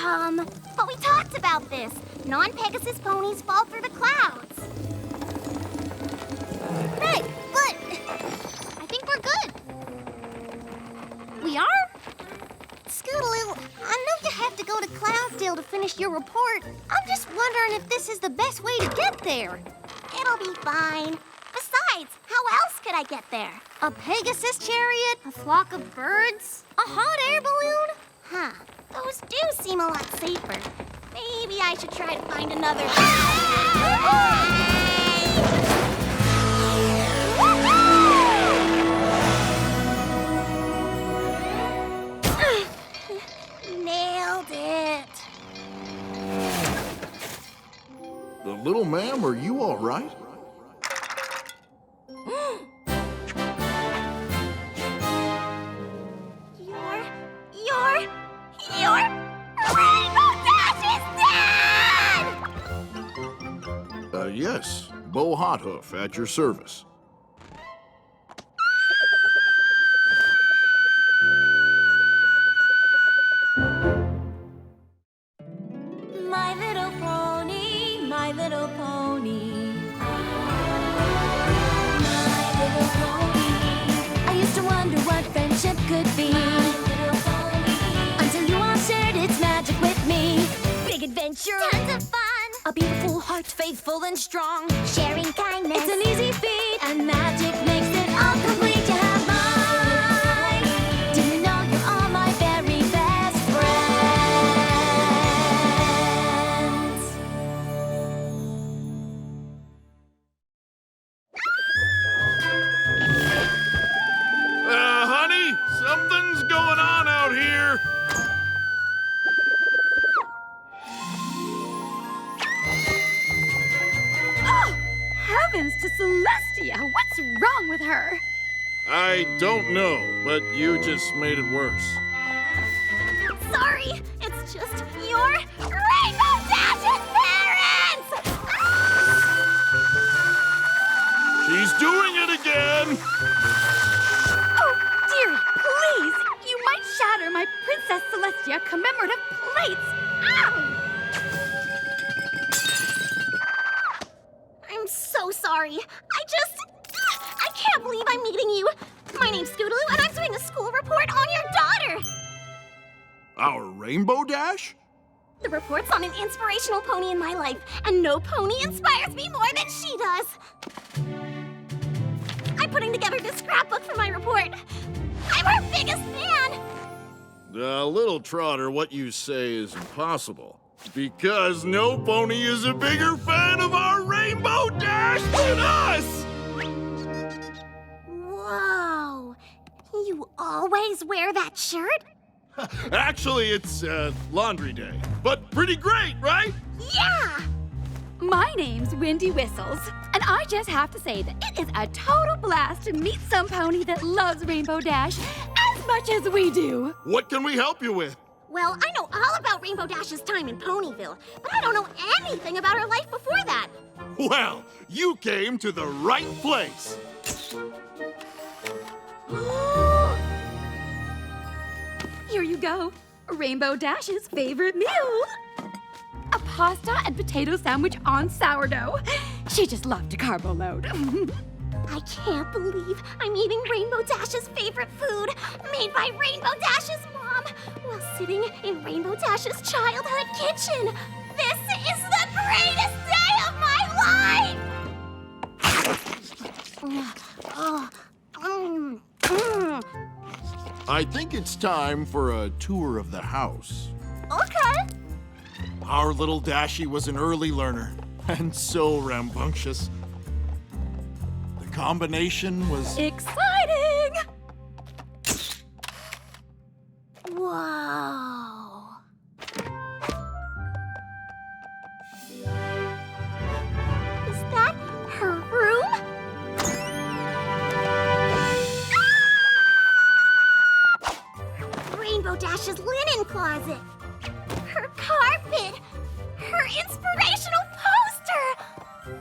But we talked about this. Non-Pegasus ponies fall through the clouds. Hey, but I think we're good. We are? Scootaloo, I know you have to go to Cloudsdale to finish your report. I'm just wondering if this is the best way to get there. It'll be fine. Besides, how else could I get there? A Pegasus chariot? A flock of birds? A hot air balloon? Huh. Those do seem a lot safer. Maybe I should try to find another... Nailed it. Little ma'am, are you all right? Your Rainbow Dash is dead! Yes. Bo Hothoof at your service. My little pony, my little pony. My little pony. I used to wonder what friendship could be. Until you all shared its magic with me. Big adventure, Tons of fun! a beautiful heart, faithful and strong. Sharing kindness. It's an easy feat, and magic makes it all complete. You have mine. Do you know you're all my very best friends? Honey, something's going on out here. Heavens to Celestia! What's wrong with her? I don't know, but you just made it worse. Sorry, it's just your Rainbow Dash's parents! She's doing it again! Oh, dearie, please! You might shatter my Princess Celestia commemorative plates! Ow! I'm so sorry. I can't believe I'm meeting you. My name's Scootaloo, and I'm doing a school report on your daughter. Our Rainbow Dash? The report's on an inspirational pony in my life, and no pony inspires me more than she does. I'm putting together this scrapbook for my report. I'm her biggest fan. Little Trotter, what you say is impossible. Because no pony is a bigger fan of our Rainbow Dash than us! Whoa. You always wear that shirt? Actually, it's laundry day. But pretty great, right? Yeah! My name's Windy Whistles, and I just have to say that it is a total blast to meet some pony that loves Rainbow Dash as much as we do. What can we help you with? Well, I know all about Rainbow Dash's time in Ponyville, but I don't know anything about her life before that. Well, you came to the right place. Here you go. Rainbow Dash's favorite meal. A pasta and potato sandwich on sourdough. She just loved to carbo load. I can't believe I'm eating Rainbow Dash's favorite food, made by Rainbow Dash's mom, while sitting in Rainbow Dash's childhood kitchen. This is the greatest day of my life! I think it's time for a tour of the house. Okay. Our little Dashie was an early learner, and so rambunctious. The combination was... Exciting! Whoa. Is that her room? Rainbow Dash's linen closet. Her carpet. Her inspirational poster.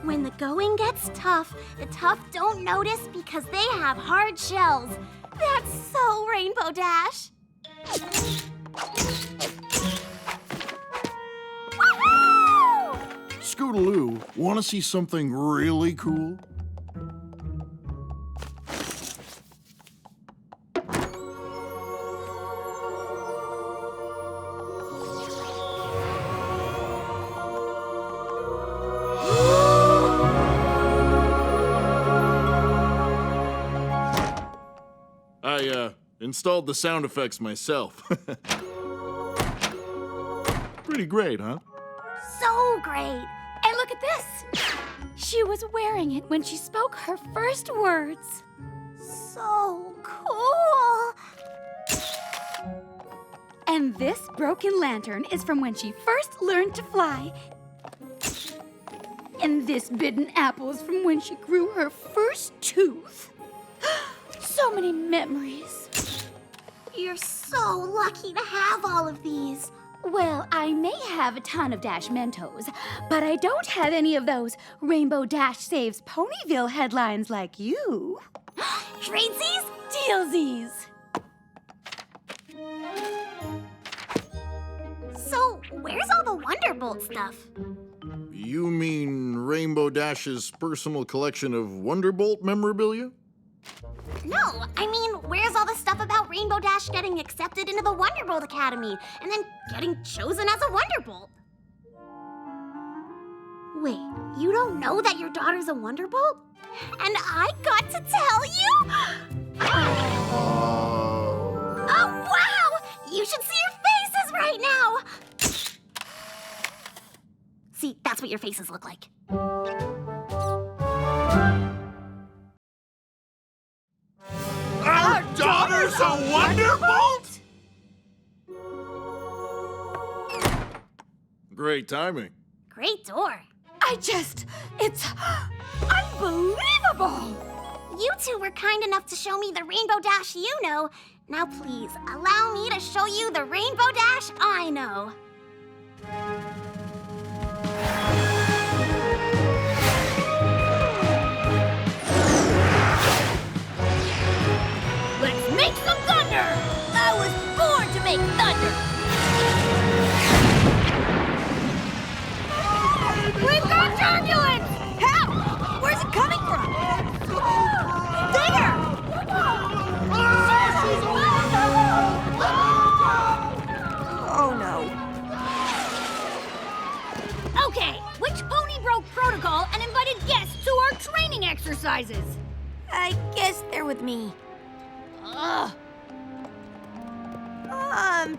When the going gets tough, the tough don't notice because they have hard shells. That's so Rainbow Dash. Scootaloo, want to see something really cool? I installed the sound effects myself. Pretty great, huh? So great. And look at this. She was wearing it when she spoke her first words. So cool. And this broken lantern is from when she first learned to fly. And this bitten apple is from when she grew her first tooth. So many memories. You're so lucky to have all of these. Well, I may have a ton of Dash Mentos, but I don't have any of those Rainbow Dash Saves Ponyville headlines like you. Tradesies? Dealsies! So, where's all the Wonderbolt stuff? You mean Rainbow Dash's personal collection of Wonderbolt memorabilia? No, I mean, where's all the stuff about Rainbow Dash getting accepted into the Wonderbolt Academy and then getting chosen as a Wonderbolt? Wait, you don't know that your daughter's a Wonderbolt? And I got to tell you? Oh, wow! You should see your faces right now! See, that's what your faces look like. Our daughter's a Wonderbolt? Great timing. Great door. It's unbelievable! You two were kind enough to show me the Rainbow Dash you know. Now please, allow me to show you the Rainbow Dash I know. Let's make some thunder! I was born to make thunder! We've got turbulence! How? Where's it coming from? There! Oh no. Okay, which pony broke protocol and invited guests to our training exercises? I guess they're with me. Ugh.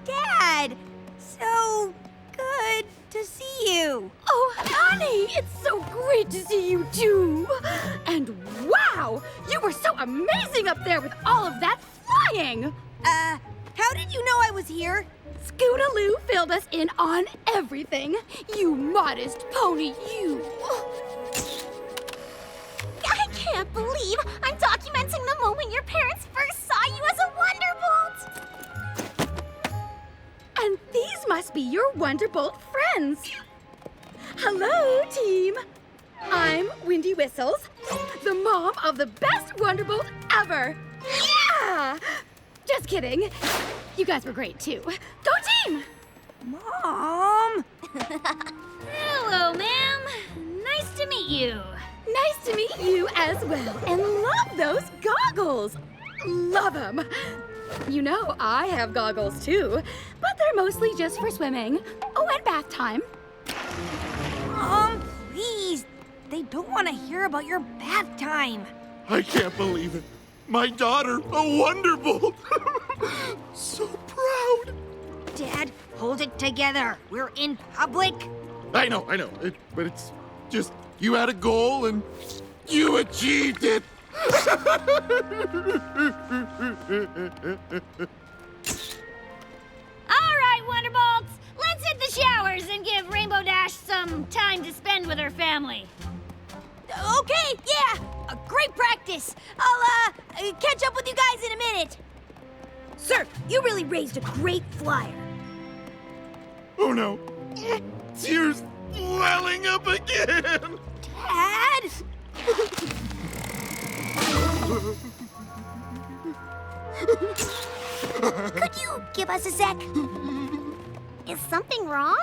Dad! So good to see you. Oh, honey, it's so great to see you too. And wow, you were so amazing up there with all of that flying. How did you know I was here? Scootaloo filled us in on everything. You modest pony, you. I can't believe I'm documenting the moment your parents first saw you as a Wonderbolt. And these must be your Wonderbolt friends. Hello, team. I'm Windy Whistles, the mom of the best Wonderbolt ever. Yeah! Just kidding. You guys were great, too. Go team! Mom! Hello, ma'am. Nice to meet you. Nice to meet you as well. And love those goggles. Love them. You know, I have goggles, too. But they're mostly just for swimming. Oh, and bath time. Mom, please. They don't want to hear about your bath time. I can't believe it. My daughter, a Wonderbolt. So proud. Dad, hold it together. We're in public. I know. But it's just, you had a goal and you achieved it. All right, Wonderbolts. Let's hit the showers and give Rainbow Dash some time to spend with her family. Okay, yeah. A great practice. I'll catch up with you guys in a minute. Sir, you really raised a great flyer. Oh no. Tears welling up again. Dad? Could you give us a sec? Is something wrong?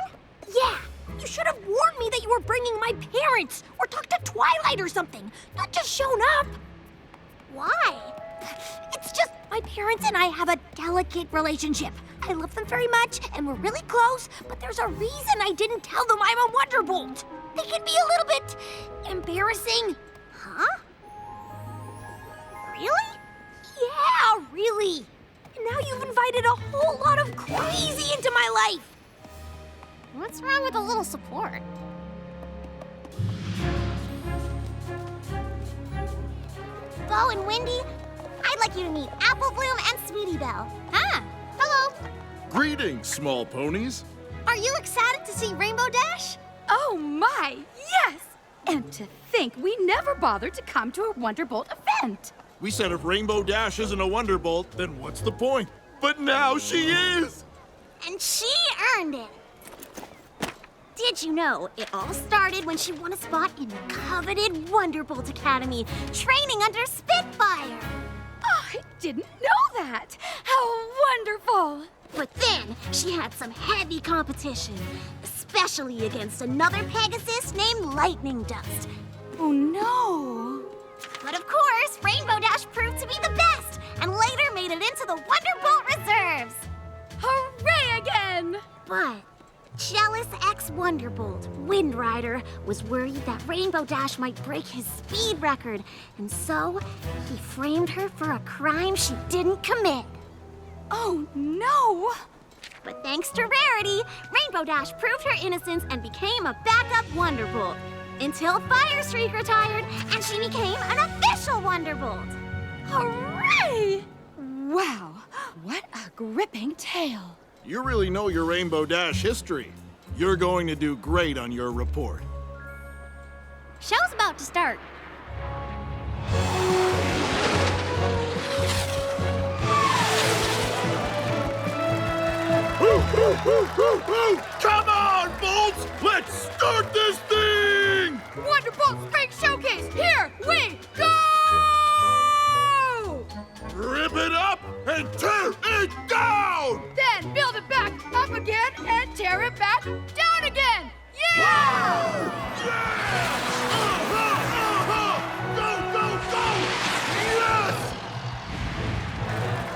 Yeah, You should have warned me that you were bringing my parents, or talked to Twilight or something, not just shown up. Why? It's just my parents and I have a delicate relationship. I love them very much, and we're really close, but there's a reason I didn't tell them I'm a Wonderbolt. They can be a little bit embarrassing. Huh? Really? Yeah, really. And now you've invited a whole lot of crazy into my life. What's wrong with a little support? Bo and Wendy, I'd like you to meet Apple Bloom and Sweetie Belle. Ah, hello. Greetings, small ponies. Are you excited to see Rainbow Dash? Oh my, yes! And to think we never bothered to come to a Wonderbolt event. We said if Rainbow Dash isn't a Wonderbolt, then what's the point? But now she is! And she earned it. Did you know it all started when she won a spot in the coveted Wonderbolt Academy, training under Spitfire? Oh, I didn't know that. How wonderful! But then she had some heavy competition, especially against another Pegasus named Lightning Dust. Oh no! But of course, Rainbow Dash proved to be the best, and later made it into the Wonderbolt Reserves. Hooray again! But jealous ex-Wonderbolt, Wind Rider, was worried that Rainbow Dash might break his speed record, and so he framed her for a crime she didn't commit. Oh no! But thanks to Rarity, Rainbow Dash proved her innocence and became a backup Wonderbolt. Until Firestreak retired, and she became an official Wonderbolt. Hooray! Wow, what a gripping tale. You really know your Rainbow Dash history. You're going to do great on your report. Show's about to start. Come on, Bolts! Let's start this thing! Wonderbolt's big showcase! Here we go! Rip it up and tear it down! Then build it back up again and tear it back down again! Yeah! Yeah! Go, go, go! Yes!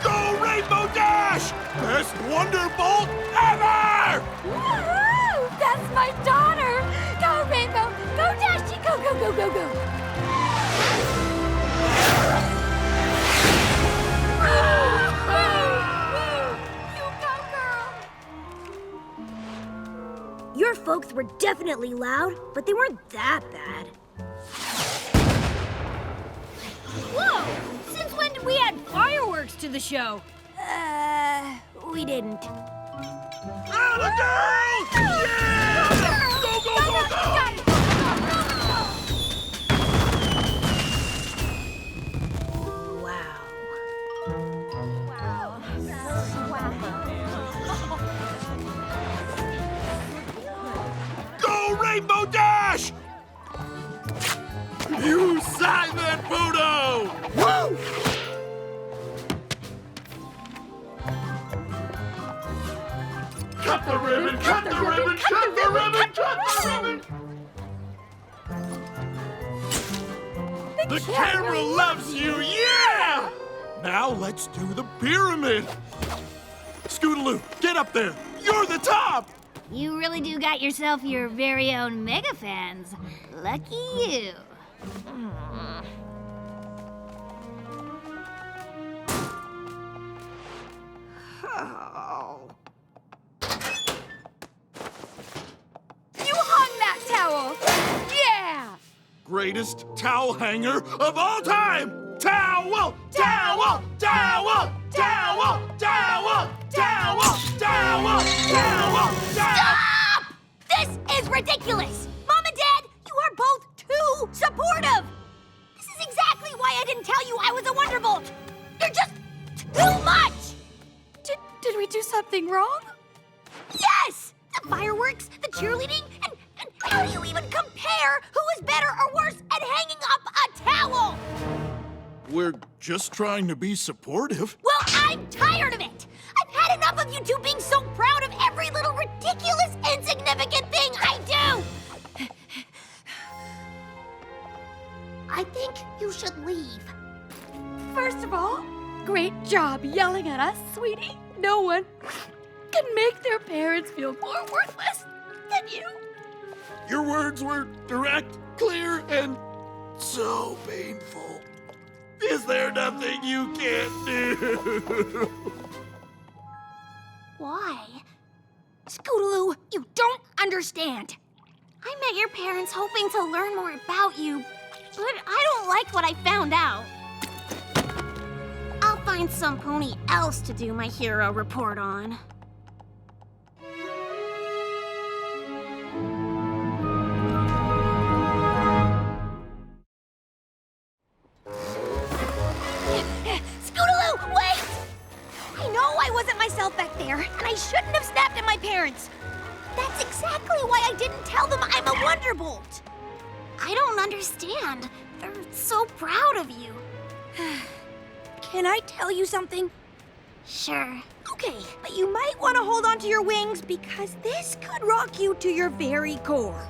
Go, Rainbow Dash! Best Wonderbolt ever! Woohoo! That's my daughter! Go, Rainbow! Go, Dashy! Go, go, go, go, go! You go, girl! Your folks were definitely loud, but they weren't that bad. Whoa! Since when did we add fireworks to the show? We didn't. Atta girl! Yeah! Go, go, go, go! Wow. Go, Rainbow Dash! You sign that photo! Woo! Cut the ribbon, cut the ribbon, cut the ribbon, cut the ribbon! The camera loves you, yeah! Now let's do the pyramid. Scootaloo, get up there. You're the top! You really do got yourself your very own mega fans. Lucky you. You hung that towel! Yeah! Greatest towel hanger of all time! Towel! Towel! Towel! Towel! Towel! Towel! Towel! Towel! Stop! This is ridiculous! Mom and Dad, you are both too supportive! This is exactly why I didn't tell you I was a Wonderbolt! You're just too much! Did we do something wrong? Yes! The fireworks, the cheerleading, and how do you even compare who is better or worse at hanging up a towel? We're just trying to be supportive. Well, I'm tired of it! I've had enough of you two being so proud of every little ridiculous, insignificant thing I do! should leave. First of all, great job yelling at us, sweetie. No one can make their parents feel more worthless than you. Your words were direct, clear, and so painful. Is there nothing you can't do? Why? Scootaloo, you don't understand. I met your parents hoping to learn more about you, but I don't like what I found out. I'll find some pony else to do my hero report on. Scootaloo, wait! I know I wasn't myself back there, and I shouldn't have snapped at my parents. That's exactly why I didn't tell them I'm a Wonderbolt. I don't understand. They're so proud of you. Can I tell you something? Sure. Okay, but you might want to hold on to your wings because this could rock you to your very core.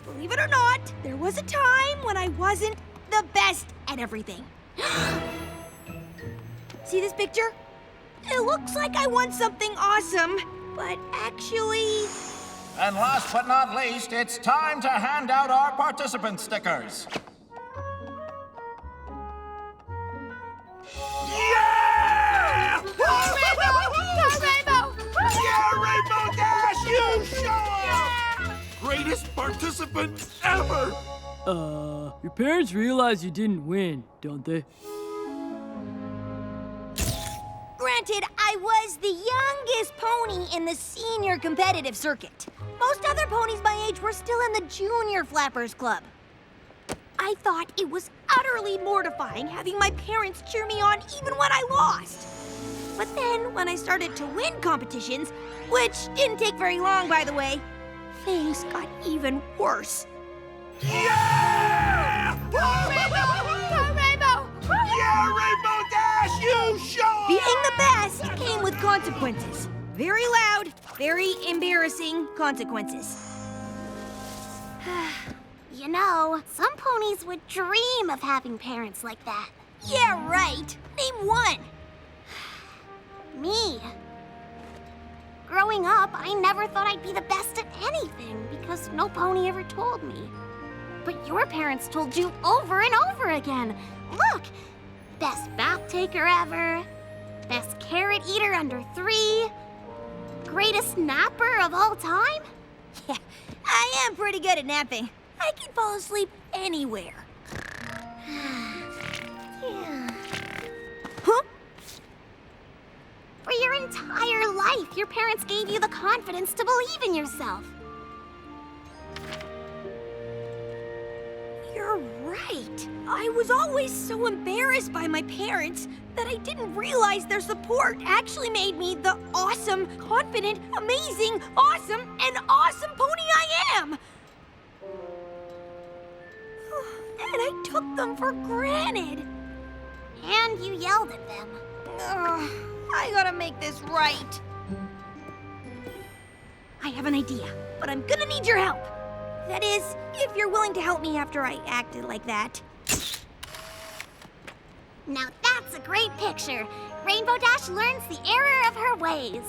Believe it or not, there was a time when I wasn't the best at everything. See this picture? It looks like I won something awesome, but actually... And last but not least, it's time to hand out our participant stickers. Yeah! Rainbow! Yeah, Rainbow Dash, you show up! Greatest participant ever! Your parents realize you didn't win, don't they? Granted, I was the youngest pony in the senior competitive circuit. Most other ponies my age were still in the junior flappers club. I thought it was utterly mortifying having my parents cheer me on even when I lost. But then, when I started to win competitions, which didn't take very long, by the way, things got even worse. Yeah! Rainbow! Yeah, Rainbow Dash, you show up! Being the best came with consequences. Very loud, very embarrassing consequences. You know, some ponies would dream of having parents like that. Yeah, right. Name one. Me. Growing up, I never thought I'd be the best at anything because no pony ever told me. But your parents told you over and over again. Look, best bath taker ever, best carrot eater under 3, greatest napper of all time. Yeah, I am pretty good at napping. I can fall asleep anywhere. Yeah. Huh? For your entire life, your parents gave you the confidence to believe in yourself. You're right. I was always so embarrassed by my parents that I didn't realize their support actually made me the awesome, confident, amazing, awesome, and awesome pony I am. And I took them for granted. And you yelled at them. Ugh, I gotta make this right. I have an idea, but I'm gonna need your help. That is, if you're willing to help me after I acted like that. Now that's a great picture. Rainbow Dash learns the error of her ways.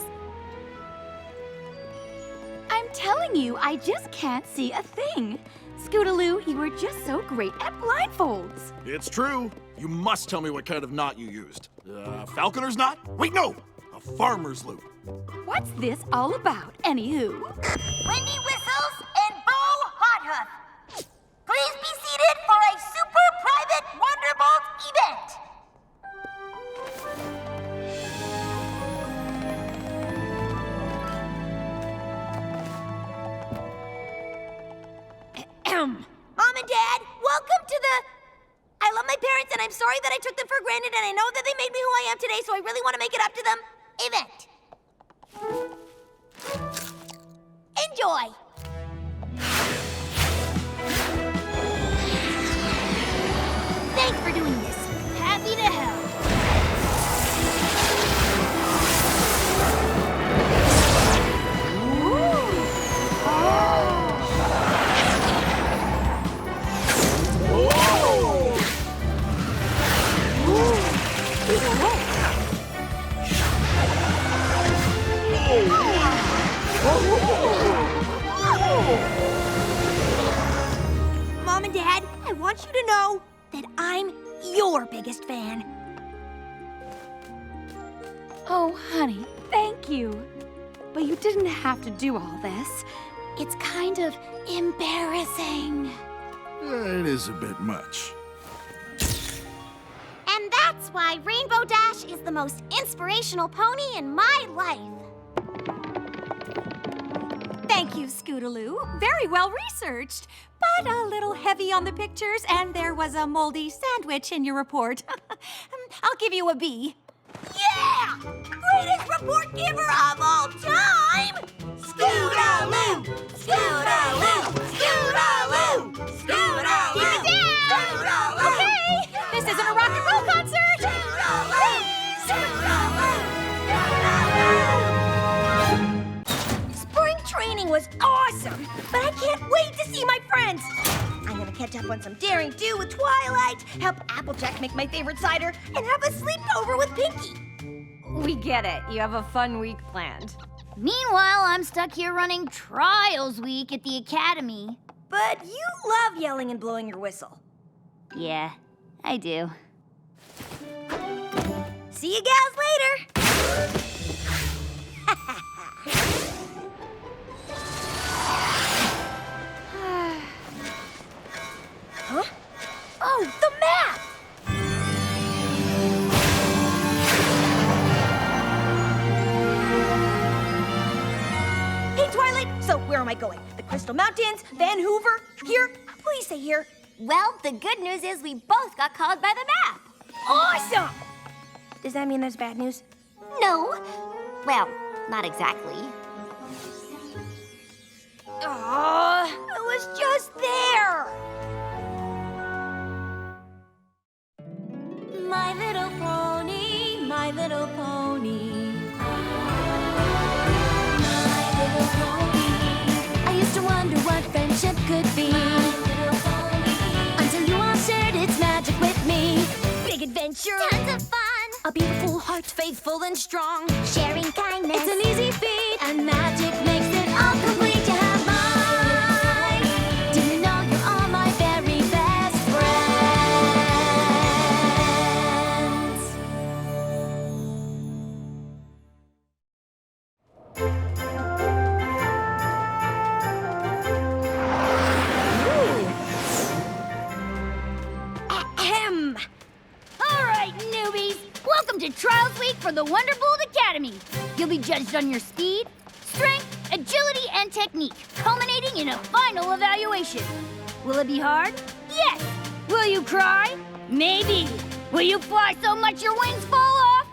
I'm telling you, I just can't see a thing. Scootaloo, you were just so great at blindfolds. It's true. You must tell me what kind of knot you used. Falconer's knot? Wait, no! A farmer's loop. What's this all about, anywho? Windy Whistles and Bo Hothoof. Please be seated for a super private Wonderbolt event. Mom and Dad, welcome to the... I love my parents and I'm sorry that I took them for granted and I know that they made me who I am today, so I really want to make it up to them. Event. Enjoy. Thanks for doing this. Happy to help. Mom and Dad, I want you to know that I'm your biggest fan. Oh, honey, thank you. But you didn't have to do all this. It's kind of embarrassing. It is a bit much. And that's why Rainbow Dash is the most inspirational pony in my life. Thank you, Scootaloo. Very well researched, but a little heavy on the pictures, and there was a moldy sandwich in your report. I'll give you a B. Yeah! Greatest report giver of all time! Scootaloo! Scootaloo! Scootaloo! Scootaloo! Keep it down! Scootaloo! Okay, this isn't a rock and roll concert! Scootaloo! Scootaloo! Spring training was awesome, but I can't wait to see my friends! I'm gonna catch up on some daring do with Twilight, help Applejack make my favorite cider, and have a sleepover with Pinky. We get it. You have a fun week planned. Meanwhile, I'm stuck here running Trials Week at the Academy. But you love yelling and blowing your whistle. Yeah, I do. See you gals later! Huh? Oh, the map! Hey, Twilight, so where am I going? The Crystal Mountains? Van Hoover? Here? Please say here. Well, the good news is we both got called by the map. Awesome! Does that mean there's bad news? No. Well, not exactly. Aw, I was just there! My little pony, my little pony. My little pony. I used to wonder what friendship could be. My little pony. Until you all shared its magic with me. Big adventure. Tons of fun. A beautiful heart, faithful and strong. Sharing kindness. It's an easy feat, and magic makes it all complete to have mine. Do you know you're all my very best friends? Ahem. All right, newbies. Welcome to Trials Week for the Wonderbolt Academy. You'll be judged on your speed, strength, agility, and technique, culminating in a final evaluation. Will it be hard? Yes. Will you cry? Maybe. Will you fly so much your wings fall off?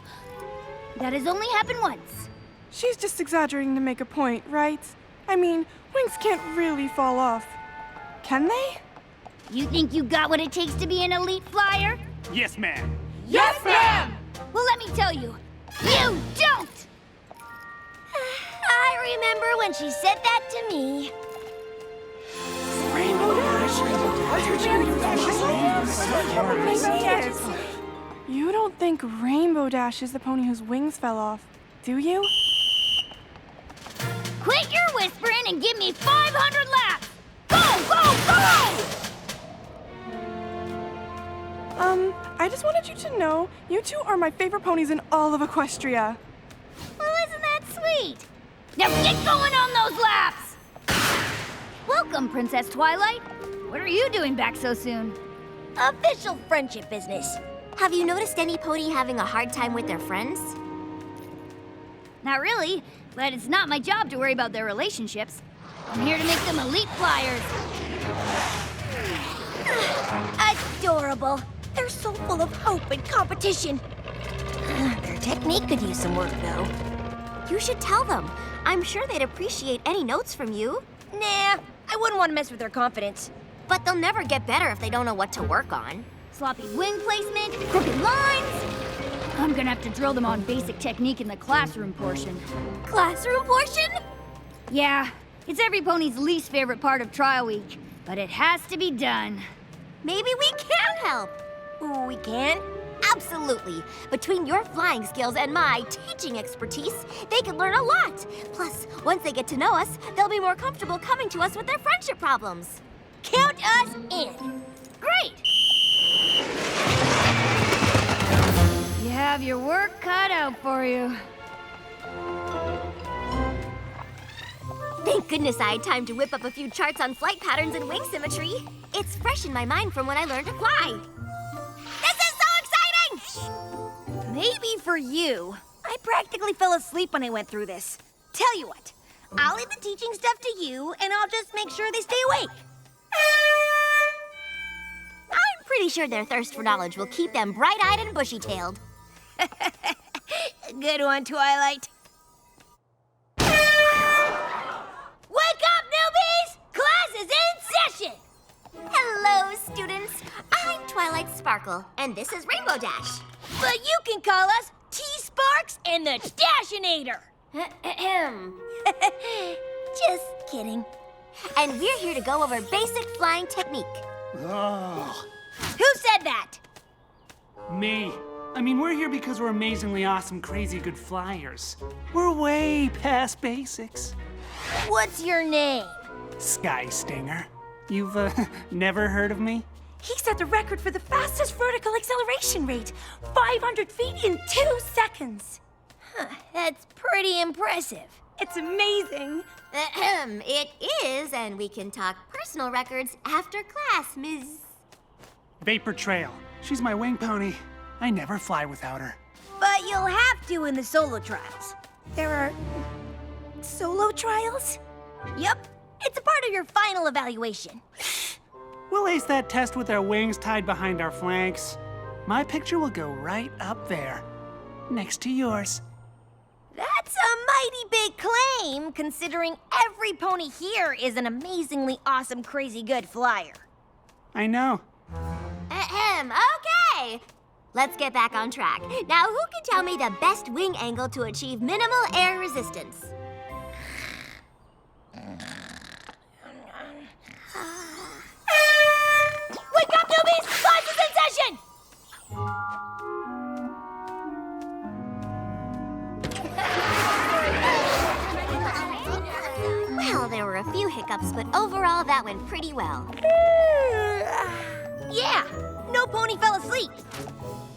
That has only happened once. She's just exaggerating to make a point, right? I mean, wings can't really fall off. Can they? You think you got what it takes to be an elite flyer? Yes, ma'am. Yes, ma'am! Well, let me tell you, you don't! I remember when she said that to me. You don't think Rainbow Dash is the pony whose wings fell off, do you? Quit your whispering and give me 500 laps! Go, go, go! I just wanted you to know, you two are my favorite ponies in all of Equestria. Well, isn't that sweet? Now get going on those laps! Welcome, Princess Twilight. What are you doing back so soon? Official friendship business. Have you noticed any pony having a hard time with their friends? Not really, but it's not my job to worry about their relationships. I'm here to make them elite flyers. Adorable. They're so full of hope and competition. Their technique could use some work, though. You should tell them. I'm sure they'd appreciate any notes from you. Nah, I wouldn't want to mess with their confidence. But they'll never get better if they don't know what to work on. Sloppy wing placement, crooked lines. I'm gonna have to drill them on basic technique in the classroom portion. Classroom portion? Yeah, it's Everypony's least favorite part of trial week, but it has to be done. Maybe we can help. Ooh, we can? Absolutely. Between your flying skills and my teaching expertise, they can learn a lot. Plus, once they get to know us, they'll be more comfortable coming to us with their friendship problems. Count us in. Great! You have your work cut out for you. Thank goodness I had time to whip up a few charts on flight patterns and wing symmetry. It's fresh in my mind from when I learned to fly. This is so exciting! Maybe for you. I practically fell asleep when I went through this. Tell you what, I'll leave the teaching stuff to you, and I'll just make sure they stay awake. I'm pretty sure their thirst for knowledge will keep them bright-eyed and bushy-tailed. Good one, Twilight. Wake up, newbies! Class is in session! Hello, students. I'm Twilight Sparkle, and this is Rainbow Dash. But you can call us T-Sparks and the Dashinator. Just kidding. And we're here to go over basic flying technique. Oh, Who said that? me. I mean, we're here because we're amazingly awesome, crazy good flyers. We're way past basics. What's your name? Sky Stinger. You've, never heard of me? He set the record for the fastest vertical acceleration rate, 500 feet in 2 seconds. That's pretty impressive. It's amazing. It is, and we can talk personal records after class, Ms. Vapor Trail. She's my wing pony. I never fly without her. But you'll have to in the solo trials. There are solo trials? Yup, it's a part of your final evaluation. We'll ace that test with our wings tied behind our flanks. My picture will go right up there, next to yours. That's a mighty big claim, considering every pony here is an amazingly awesome, crazy good flyer. I know. Okay. Let's get back on track. Now, who can tell me the best wing angle to achieve minimal air resistance? Wake up, newbies! Class is in session! Well, there were a few hiccups, but overall that went pretty well. Yeah, no pony fell asleep.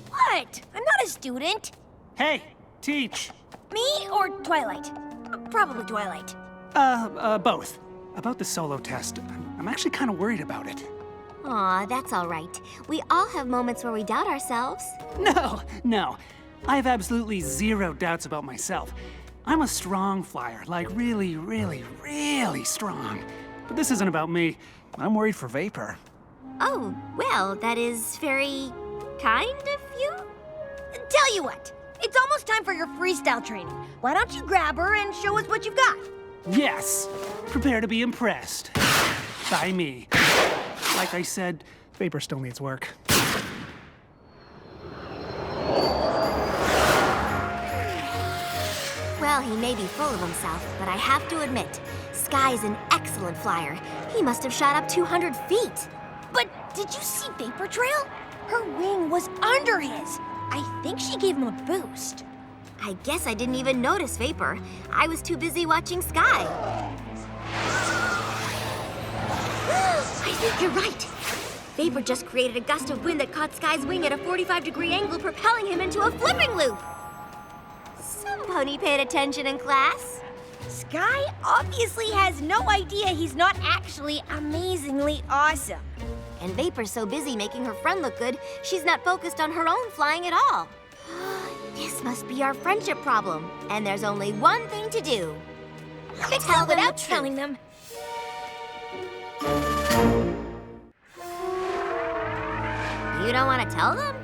What? I'm not a student. Hey, teach. Me or Twilight? Probably Twilight. Both. About the solo test, I'm actually kind of worried about it. Aw, that's all right. We all have moments where we doubt ourselves. No. I have absolutely zero doubts about myself. I'm a strong flyer, like really, really, really strong. But this isn't about me. I'm worried for Vapor. Oh, well, that is very kind of you. Tell you what, it's almost time for your freestyle training. Why don't you grab her and show us what you've got? Yes! Prepare to be impressed. By me. Like I said, Vapor still needs work. Well, he may be full of himself, but I have to admit, Sky's an excellent flyer. He must have shot up 200 feet. But did you see Vapor Trail? Her wing was under his. I think she gave him a boost. I guess I didn't even notice Vapor. I was too busy watching Sky. I think you're right. Vapor just created a gust of wind that caught Sky's wing at a 45-degree angle, propelling him into a flipping loop. Some pony paid attention in class. Sky obviously has no idea he's not actually amazingly awesome. And Vapor's so busy making her friend look good, she's not focused on her own flying at all. This must be our friendship problem, and there's only one thing to do. Tell without telling them. You don't want to tell them?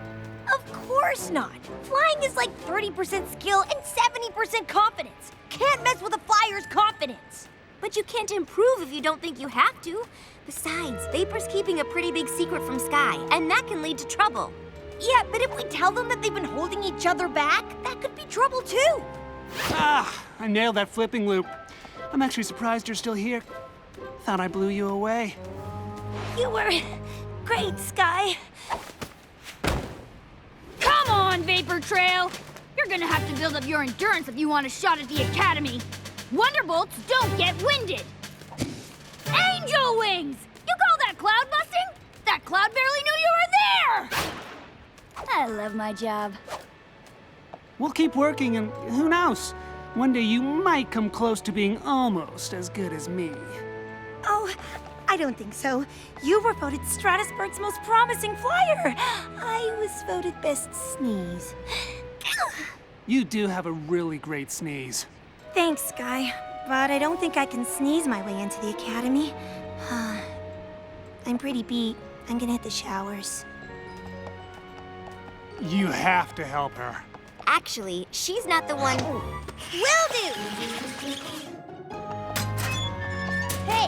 Of course not. Flying is like 30% skill and 70% confidence. Can't mess with a flyer's confidence. But you can't improve if you don't think you have to. Besides, Vapor's keeping a pretty big secret from Sky, and that can lead to trouble. Yeah, but if we tell them that they've been holding each other back, that could be trouble too. I nailed that flipping loop. I'm actually surprised you're still here. Thought I blew you away. You were great, Sky. Cut! Vapor Trail. You're gonna have to build up your endurance if you want a shot at the Academy. Wonderbolts don't get winded. Angel wings! You call that cloud busting? That cloud barely knew you were there! I love my job. We'll keep working, and who knows? One day you might come close to being almost as good as me. Oh, I don't think so. You were voted Stratusburg's most promising flyer. I was voted best sneeze. You do have a really great sneeze. Thanks, Sky. But I don't think I can sneeze my way into the Academy. I'm pretty beat. I'm gonna hit the showers. You have to help her. Actually, she's not the one. Will do! Hey,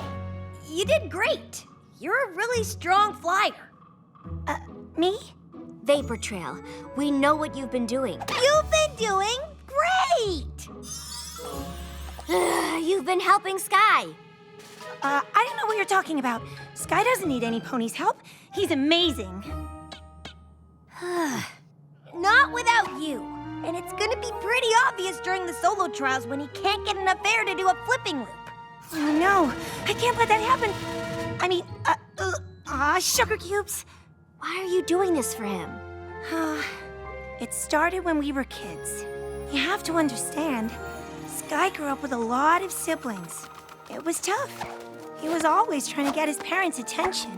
you did great. You're a really strong flyer. Me? Vapor Trail, we know what you've been doing. You've been doing great! You've been helping Sky. I don't know what you're talking about. Sky doesn't need any pony's help. He's amazing. Not without you. And it's gonna be pretty obvious during the solo trials when he can't get enough air to do a flipping loop. Oh no, I can't let that happen. I mean, sugar cubes. Why are you doing this for him? It started when we were kids. You have to understand, Sky grew up with a lot of siblings. It was tough. He was always trying to get his parents' attention.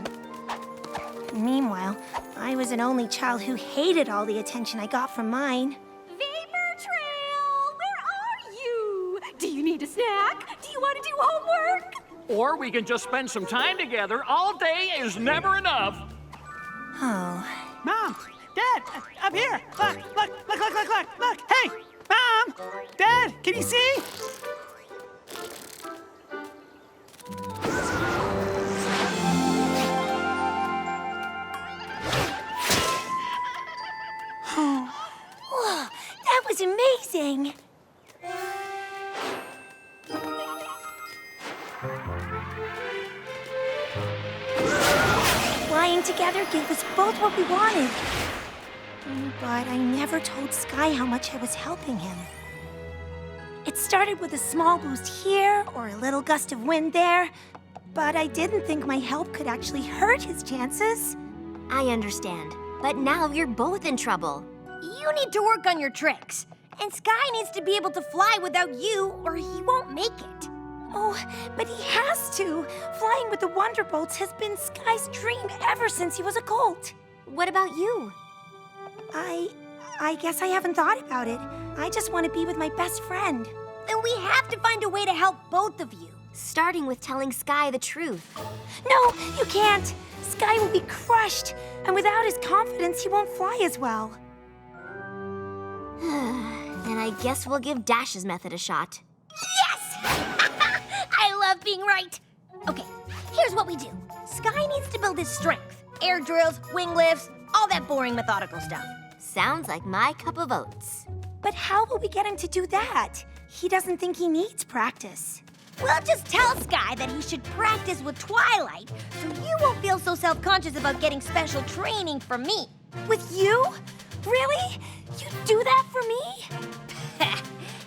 Meanwhile, I was an only child who hated all the attention I got from mine. Vapor Trail, where are you? Do you need a snack? Do you want to do homework? Or we can just spend some time together. All day is never enough. Oh. Mom! Dad! Up here! Look! Hey! Mom! Dad! Can you see? Whoa, that was amazing! Flying together gave us both what we wanted. But I never told Sky how much I was helping him. It started with a small boost here or a little gust of wind there, but I didn't think my help could actually hurt his chances. I understand, but now you're both in trouble. You need to work on your tricks, and Sky needs to be able to fly without you or he won't make it. Oh, but he has to. Flying with the Wonderbolts has been Sky's dream ever since he was a colt. What about you? I guess I haven't thought about it. I just want to be with my best friend. Then we have to find a way to help both of you. Starting with telling Sky the truth. No, you can't. Sky will be crushed, and without his confidence, he won't fly as well. Then I guess we'll give Dash's method a shot. Yes! I love being right. Okay, here's what we do. Sky needs to build his strength. Air drills, wing lifts, all that boring methodical stuff. Sounds like my cup of oats. But how will we get him to do that? He doesn't think he needs practice. We'll just tell Sky that he should practice with Twilight, so you won't feel so self-conscious about getting special training from me. With you? Really? You'd do that for me?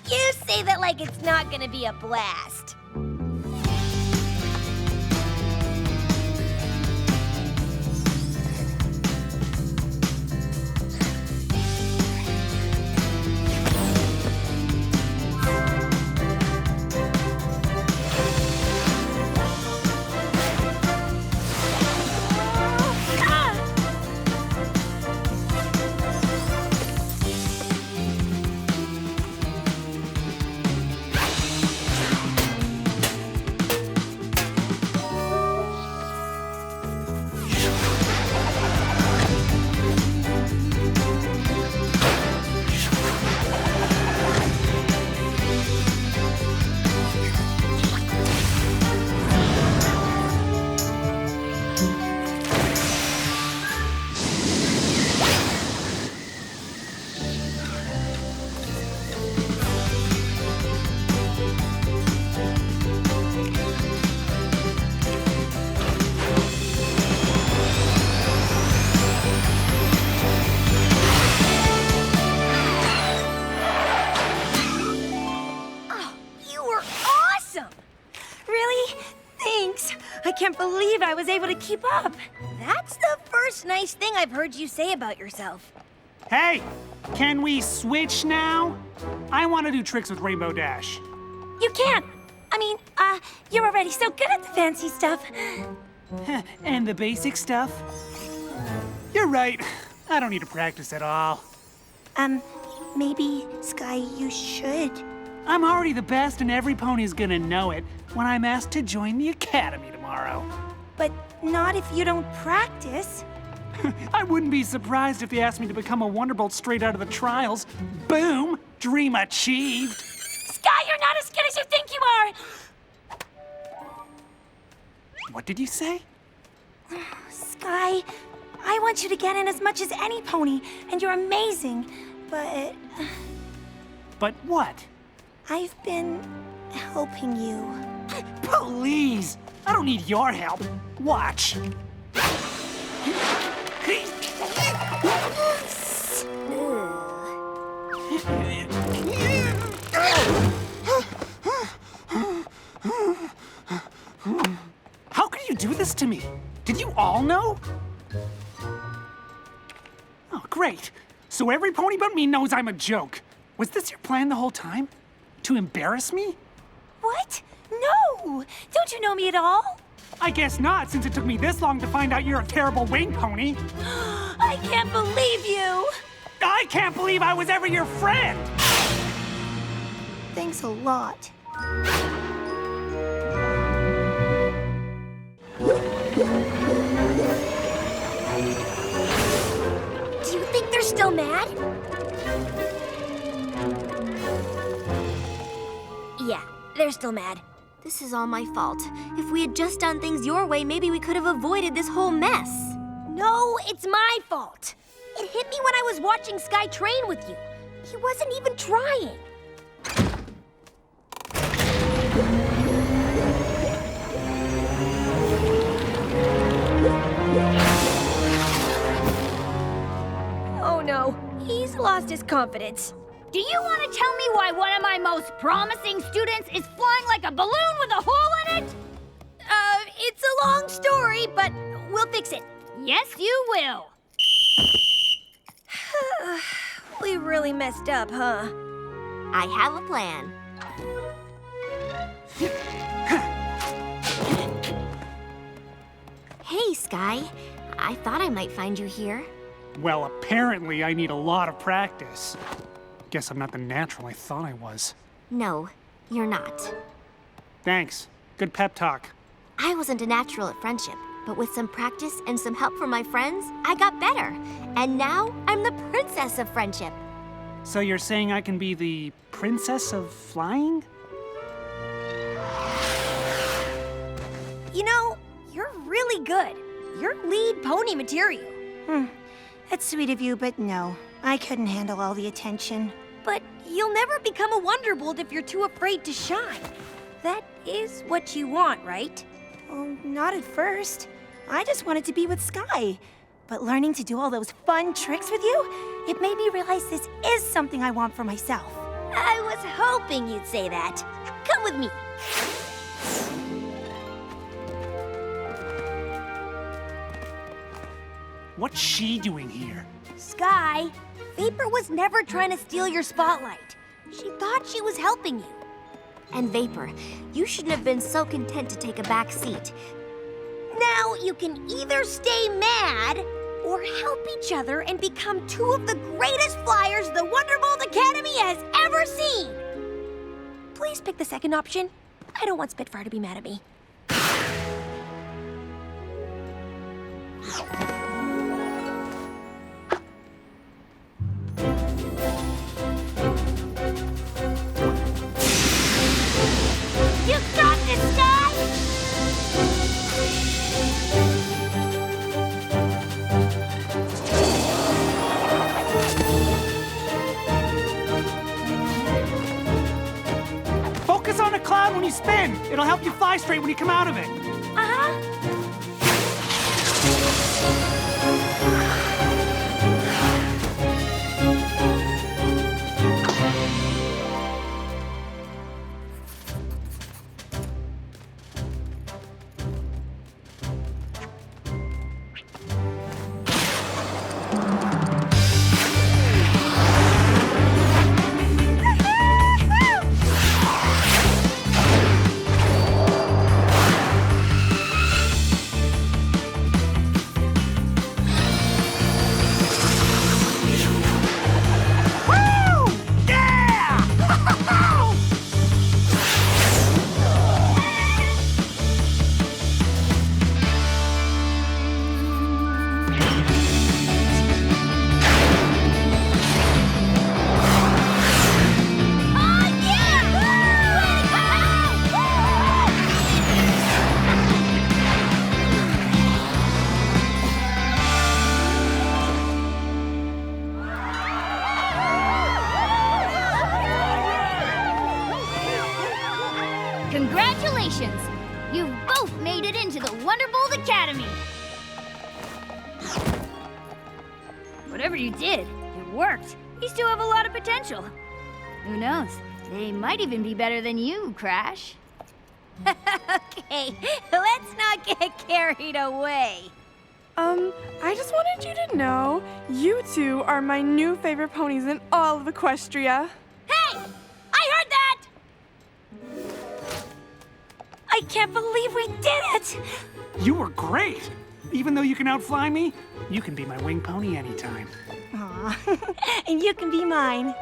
You say that like it's not gonna be a blast. can't believe I was able to keep up. That's the first nice thing I've heard you say about yourself. Hey, can we switch now? I want to do tricks with Rainbow Dash. You can't. I mean, you're already so good at the fancy stuff. And the basic stuff? You're right. I don't need to practice at all. Maybe, Sky, you should. I'm already the best, and Everypony's gonna know it when I'm asked to join the Academy tomorrow. But not if you don't practice. I wouldn't be surprised if they asked me to become a Wonderbolt straight out of the trials. Boom! Dream achieved! Sky, you're not as good as you think you are! What did you say? Sky, I want you to get in as much as any pony, and you're amazing, but... But what? I've been helping you. Please! I don't need your help. Watch. How could you do this to me? Did you all know? Oh, great. So every pony but me knows I'm a joke. Was this your plan the whole time? To embarrass me? What? No! Don't you know me at all? I guess not, since it took me this long to find out you're a terrible wing pony. I can't believe you! I can't believe I was ever your friend! Thanks a lot. Do you think they're still mad? Yeah, they're still mad. This is all my fault. If we had just done things your way, maybe we could have avoided this whole mess. No, it's my fault. It hit me when I was watching Sky train with you. He wasn't even trying. Oh no, he's lost his confidence. Do you want to tell me why one of my most promising students is flying like a balloon with a hole in it? It's a long story, but we'll fix it. Yes, you will. We really messed up, huh? I have a plan. Hey, Sky. I thought I might find you here. Well, apparently I need a lot of practice. Guess I'm not the natural I thought I was. No, you're not. Thanks. Good pep talk. I wasn't a natural at friendship, but with some practice and some help from my friends, I got better. And now I'm the princess of friendship. So you're saying I can be the princess of flying? You know, you're really good. You're lead pony material. That's sweet of you, but no. I couldn't handle all the attention. But you'll never become a Wonderbolt if you're too afraid to shine. That is what you want, right? Well, not at first. I just wanted to be with Sky. But learning to do all those fun tricks with you, it made me realize this is something I want for myself. I was hoping you'd say that. Come with me. What's she doing here? Sky, Vapor was never trying to steal your spotlight. She thought she was helping you. And Vapor, you shouldn't have been so content to take a back seat. Now you can either stay mad or help each other and become two of the greatest flyers the Wonderbolt Academy has ever seen. Please pick the second option. I don't want Spitfire to be mad at me. You got this, Sky! Focus on a cloud when you spin. It'll help you fly straight when you come out of it. Congratulations! You've both made it into the Wonderbolt Academy! Whatever you did, it worked. These two have a lot of potential. Who knows? They might even be better than you, Crash. Okay, let's not get carried away. I just wanted you to know, you two are my new favorite ponies in all of Equestria. Hey! I heard that! I can't believe we did it! You were great! Even though you can outfly me, you can be my wing pony anytime. Aw, and you can be mine.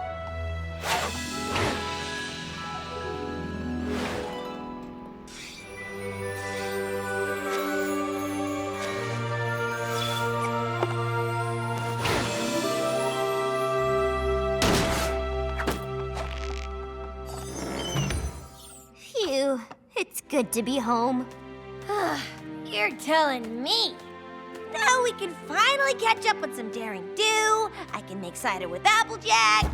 Phew, it's good to be home. You're telling me. Now we can finally catch up with some daring do. I can make cider with Applejack.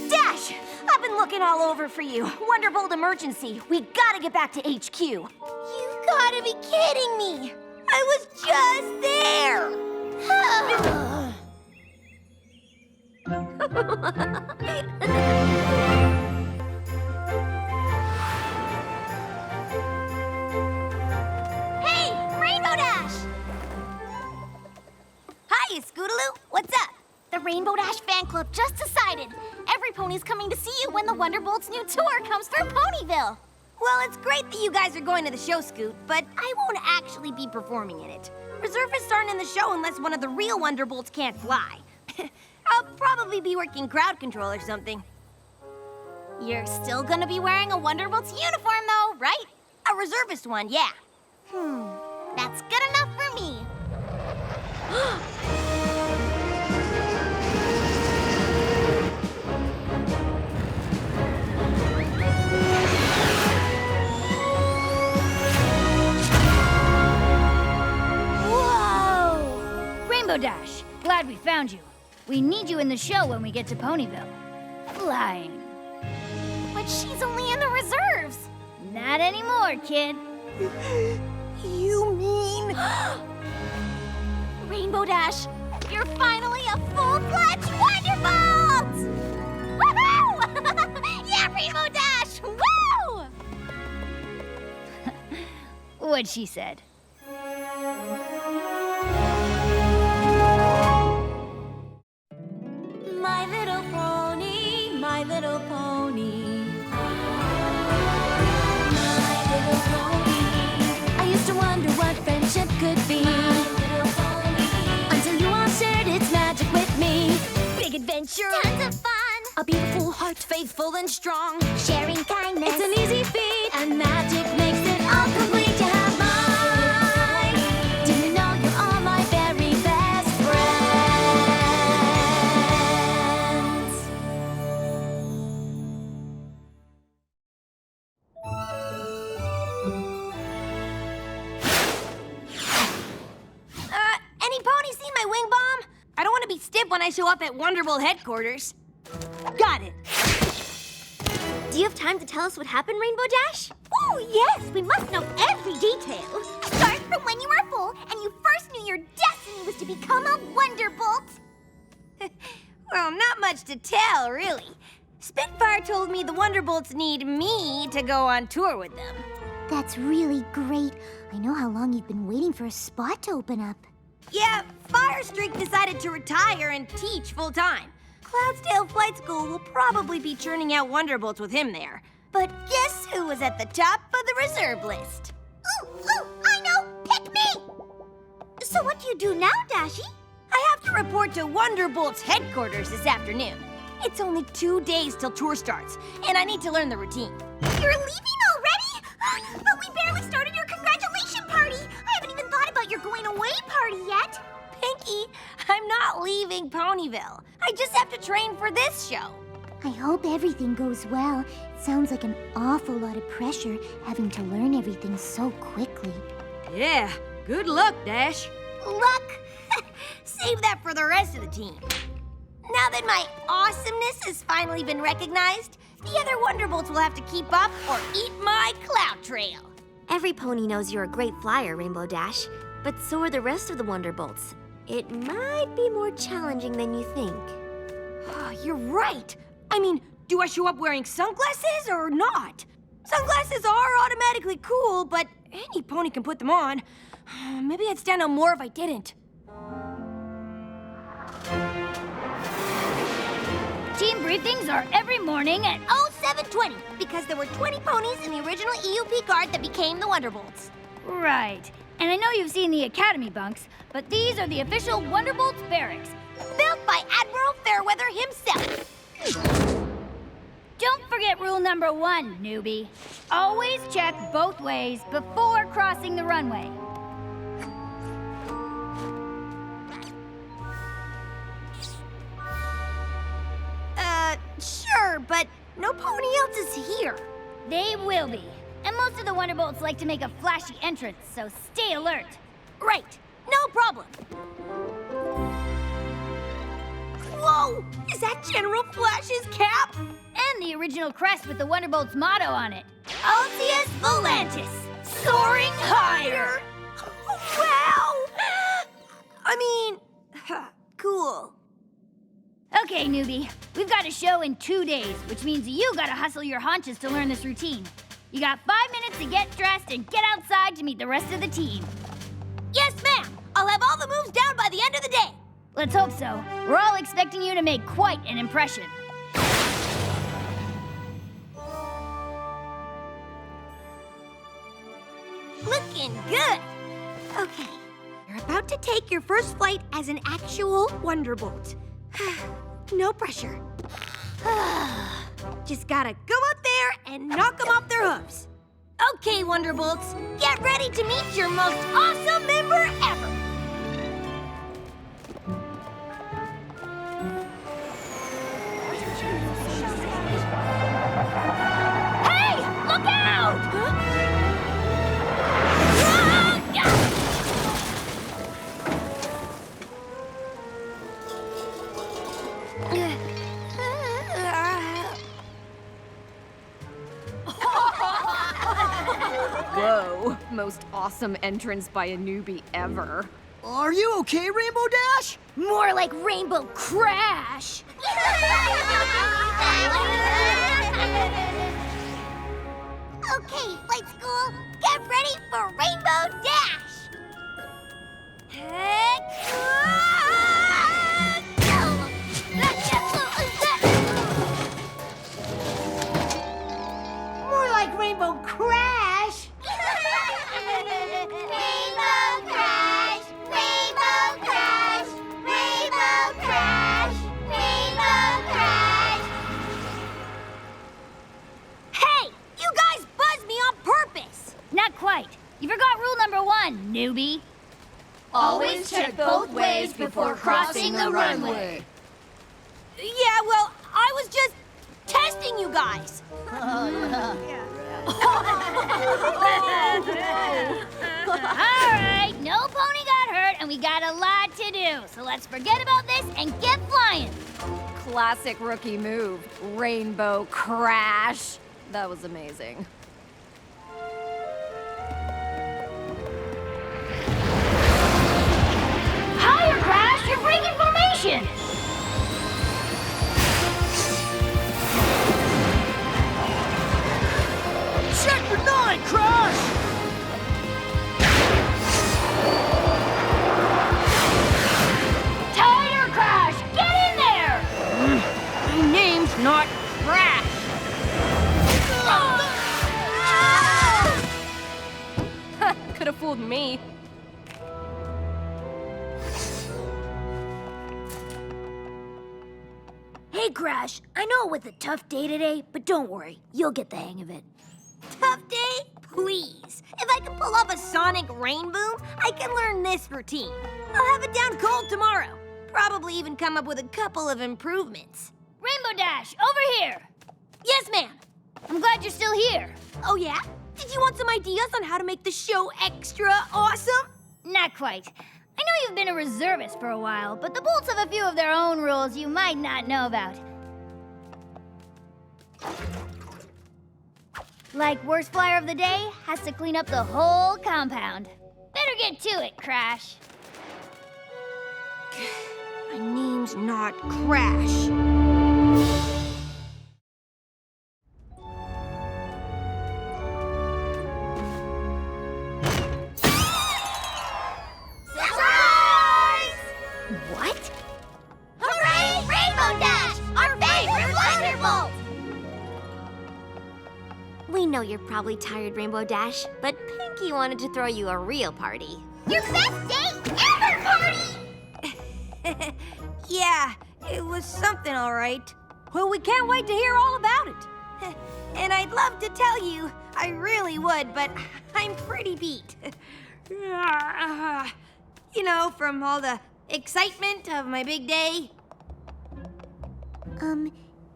Dash! I've been looking all over for you. Wonderbolt emergency. We gotta get back to HQ. You gotta be kidding me. I was just there. Hi, Scootaloo. What's up? The Rainbow Dash fan club just decided Everypony's coming to see you when the Wonderbolts' new tour comes through Ponyville. Well, it's great that you guys are going to the show, Scoot, but I won't actually be performing in it. Reservists aren't in the show unless one of the real Wonderbolts can't fly. I'll probably be working crowd control or something. You're still gonna be wearing a Wonderbolts uniform, though, right? A reservist one, yeah. That's good enough for me. Whoa! Rainbow Dash, glad we found you. We need you in the show when we get to Ponyville. Flying. But she's only in the reserves. Not anymore, kid. You mean... Rainbow Dash, you're finally a full-fledged Wonderbolt! Woohoo! Yeah, Rainbow Dash! Woo! What she said. My little pony, my little pony. My little pony. I used to wonder what friendship could be. Until you all shared its magic with me. Big adventure. Tons of fun. A beautiful heart, faithful and strong. Sharing kindness. It's an easy feat, and magic makes it all complete. You have mine. Do you know you're all my very best friends? Any ponies see my wing bomb? I don't want to be stiff when I show up at Wonderbolt headquarters. Got it. Do you have time to tell us what happened, Rainbow Dash? Oh, yes. We must know every detail. Start from when you were full and you first knew your destiny was to become a Wonderbolt. Well, not much to tell, really. Spitfire told me the Wonderbolts need me to go on tour with them. That's really great. I know how long you've been waiting for a spot to open up. Yeah, Firestreak decided to retire and teach full-time. Cloudsdale Flight School will probably be churning out Wonderbolts with him there. But guess who was at the top of the reserve list? Ooh, I know! Pick me! So what do you do now, Dashy? I have to report to Wonderbolt's headquarters this afternoon. It's only 2 days till tour starts, and I need to learn the routine. You're leaving already? But we barely started your congratulation party! I haven't even thought about your going away party yet! Pinky, I'm not leaving Ponyville. I just have to train for this show. I hope everything goes well. It sounds like an awful lot of pressure having to learn everything so quickly. Yeah, good luck, Dash. Luck? Save that for the rest of the team. Now that my awesomeness has finally been recognized, the other Wonderbolts will have to keep up or eat my cloud trail. Every pony knows you're a great flyer, Rainbow Dash, but so are the rest of the Wonderbolts. It might be more challenging than you think. You're right. I mean, do I show up wearing sunglasses or not? Sunglasses are automatically cool, but any pony can put them on. Maybe I'd stand out more if I didn't. Team briefings are every morning at 0720, because there were 20 ponies in the original EUP card that became the Wonderbolts. Right. And I know you've seen the Academy bunks, but these are the official Wonderbolts barracks. Built by Admiral Fairweather himself. Don't forget rule number 1, newbie. Always check both ways before crossing the runway. Sure, but no pony else is here. They will be. And most of the Wonderbolts like to make a flashy entrance, so stay alert. Right, no problem. Whoa! Is that General Flash's cap? And the original crest with the Wonderbolts motto on it. Altius Volantis, soaring higher. Wow! I mean, cool. Okay, newbie. We've got a show in 2 days, which means you gotta hustle your haunches to learn this routine. You got 5 minutes to get dressed and get outside to meet the rest of the team. Yes, ma'am. I'll have all the moves down by the end of the day. Let's hope so. We're all expecting you to make quite an impression. Looking good. Okay, you're about to take your first flight as an actual Wonderbolt. No pressure. Just gotta go out there and knock them off their hooves. Okay, Wonderbolts, get ready to meet your most awesome member ever. Hey, look out! Whoa, most awesome entrance by a newbie ever. Are you okay, Rainbow Dash? More like Rainbow Crash. Okay, flight school, get ready for Rainbow Dash. More like Rainbow Crash. Rainbow Crash, Rainbow Crash, Rainbow Crash, Rainbow Crash. Hey, you guys buzzed me on purpose. Not quite. You forgot rule number 1, newbie. Always check both ways before crossing the runway. Yeah, well, I was just testing you guys. All right, no pony got hurt, and we got a lot to do. So let's forget about this and get flying. Classic rookie move, Rainbow Crash. That was amazing. Higher, Crash! You're breaking formation! Sector 9, Crash! Tighter, Crash! Get in there! My name's not Crash. Could have fooled me. Hey, Crash, I know it was a tough day today, but don't worry, you'll get the hang of it. Tough day? Please. If I can pull off a sonic rain boom, I can learn this routine. I'll have it down cold tomorrow. Probably even come up with a couple of improvements. Rainbow Dash, over here! Yes, ma'am. I'm glad you're still here. Oh, yeah? Did you want some ideas on how to make the show extra awesome? Not quite. I know you've been a reservist for a while, but the Bolts have a few of their own rules you might not know about. Like worst flyer of the day, has to clean up the whole compound. Better get to it, Crash. My name's not Crash. Surprise! What? Hooray! Rainbow Dash! Our favorite Wonderbolt! We know you're probably tired, Rainbow Dash, but Pinky wanted to throw you a real party. Your best day ever party! Yeah, it was something, all right. Well, we can't wait to hear all about it. And I'd love to tell you, I really would, but I'm pretty beat. You know, from all the excitement of my big day.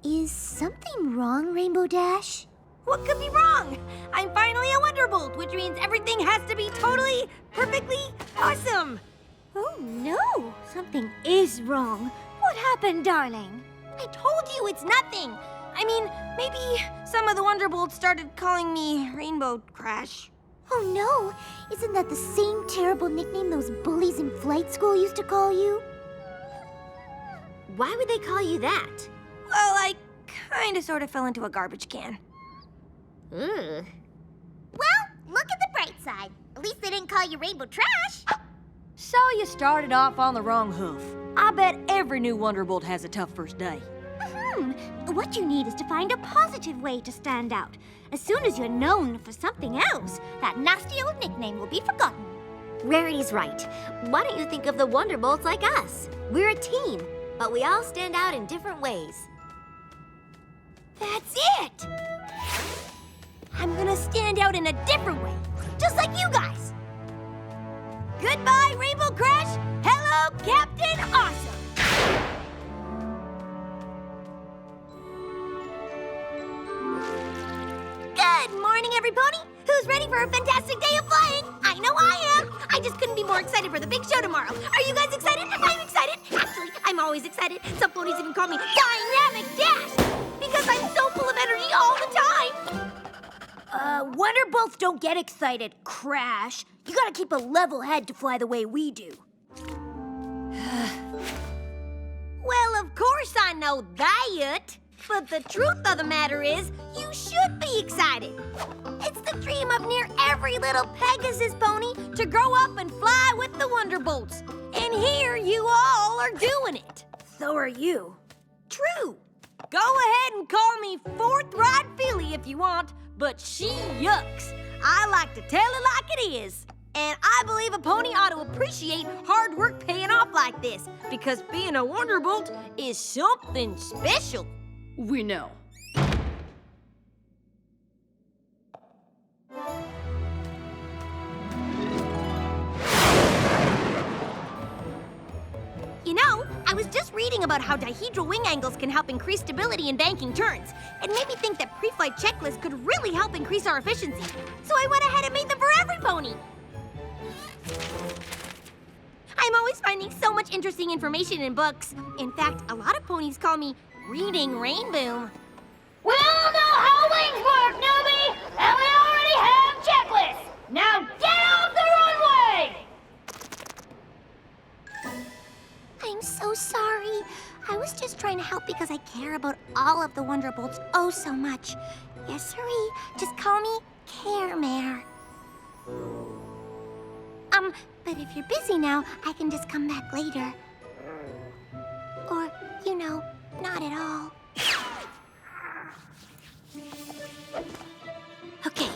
Is something wrong, Rainbow Dash? What could be wrong? I'm finally a Wonderbolt, which means everything has to be totally, perfectly awesome. Oh no, something is wrong. What happened, darling? I told you it's nothing. I mean, maybe some of the Wonderbolts started calling me Rainbow Crash. Oh no, isn't that the same terrible nickname those bullies in flight school used to call you? Why would they call you that? Well, I kinda sorta fell into a garbage can. Ugh. Well, look at the bright side. At least they didn't call you Rainbow Trash. So you started off on the wrong hoof. I bet every new Wonderbolt has a tough first day. What you need is to find a positive way to stand out. As soon as you're known for something else, that nasty old nickname will be forgotten. Rarity's right. Why don't you think of the Wonderbolts like us? We're a team, but we all stand out in different ways. That's it! I'm gonna stand out in a different way, just like you guys. Goodbye, Rainbow Crash. Hello, Captain Awesome. Good morning, Everypony. Who's ready for a fantastic day of flying? I know I am. I just couldn't be more excited for the big show tomorrow. Are you guys excited? I'm excited. Actually, I'm always excited. Some ponies even call me Dynamic Dash because I'm so full of energy all the time. Wonderbolts don't get excited, Crash. You gotta keep a level head to fly the way we do. Well, of course I know that. But the truth of the matter is, you should be excited. It's the dream of near every little Pegasus pony to grow up and fly with the Wonderbolts. And here you all are doing it. So are you. True. Go ahead and call me Fourth Ride Philly if you want, but she yucks. I like to tell it like it is. And I believe a pony ought to appreciate hard work paying off like this, because being a Wonderbolt is something special. We know. You know, I was just reading about how dihedral wing angles can help increase stability in banking turns. It made me think that pre-flight checklists could really help increase our efficiency. So I went ahead and made them for every pony. I'm always finding so much interesting information in books. In fact, a lot of ponies call me Reading Rainbow. We all know how wings work, newbie! And we already have checklists! Now get off the runway! I'm so sorry. I was just trying to help because I care about all of the Wonderbolts oh so much. Yes, sirree. Just call me Care Mare. But if you're busy now, I can just come back later. Or, you know, not at all. Okay.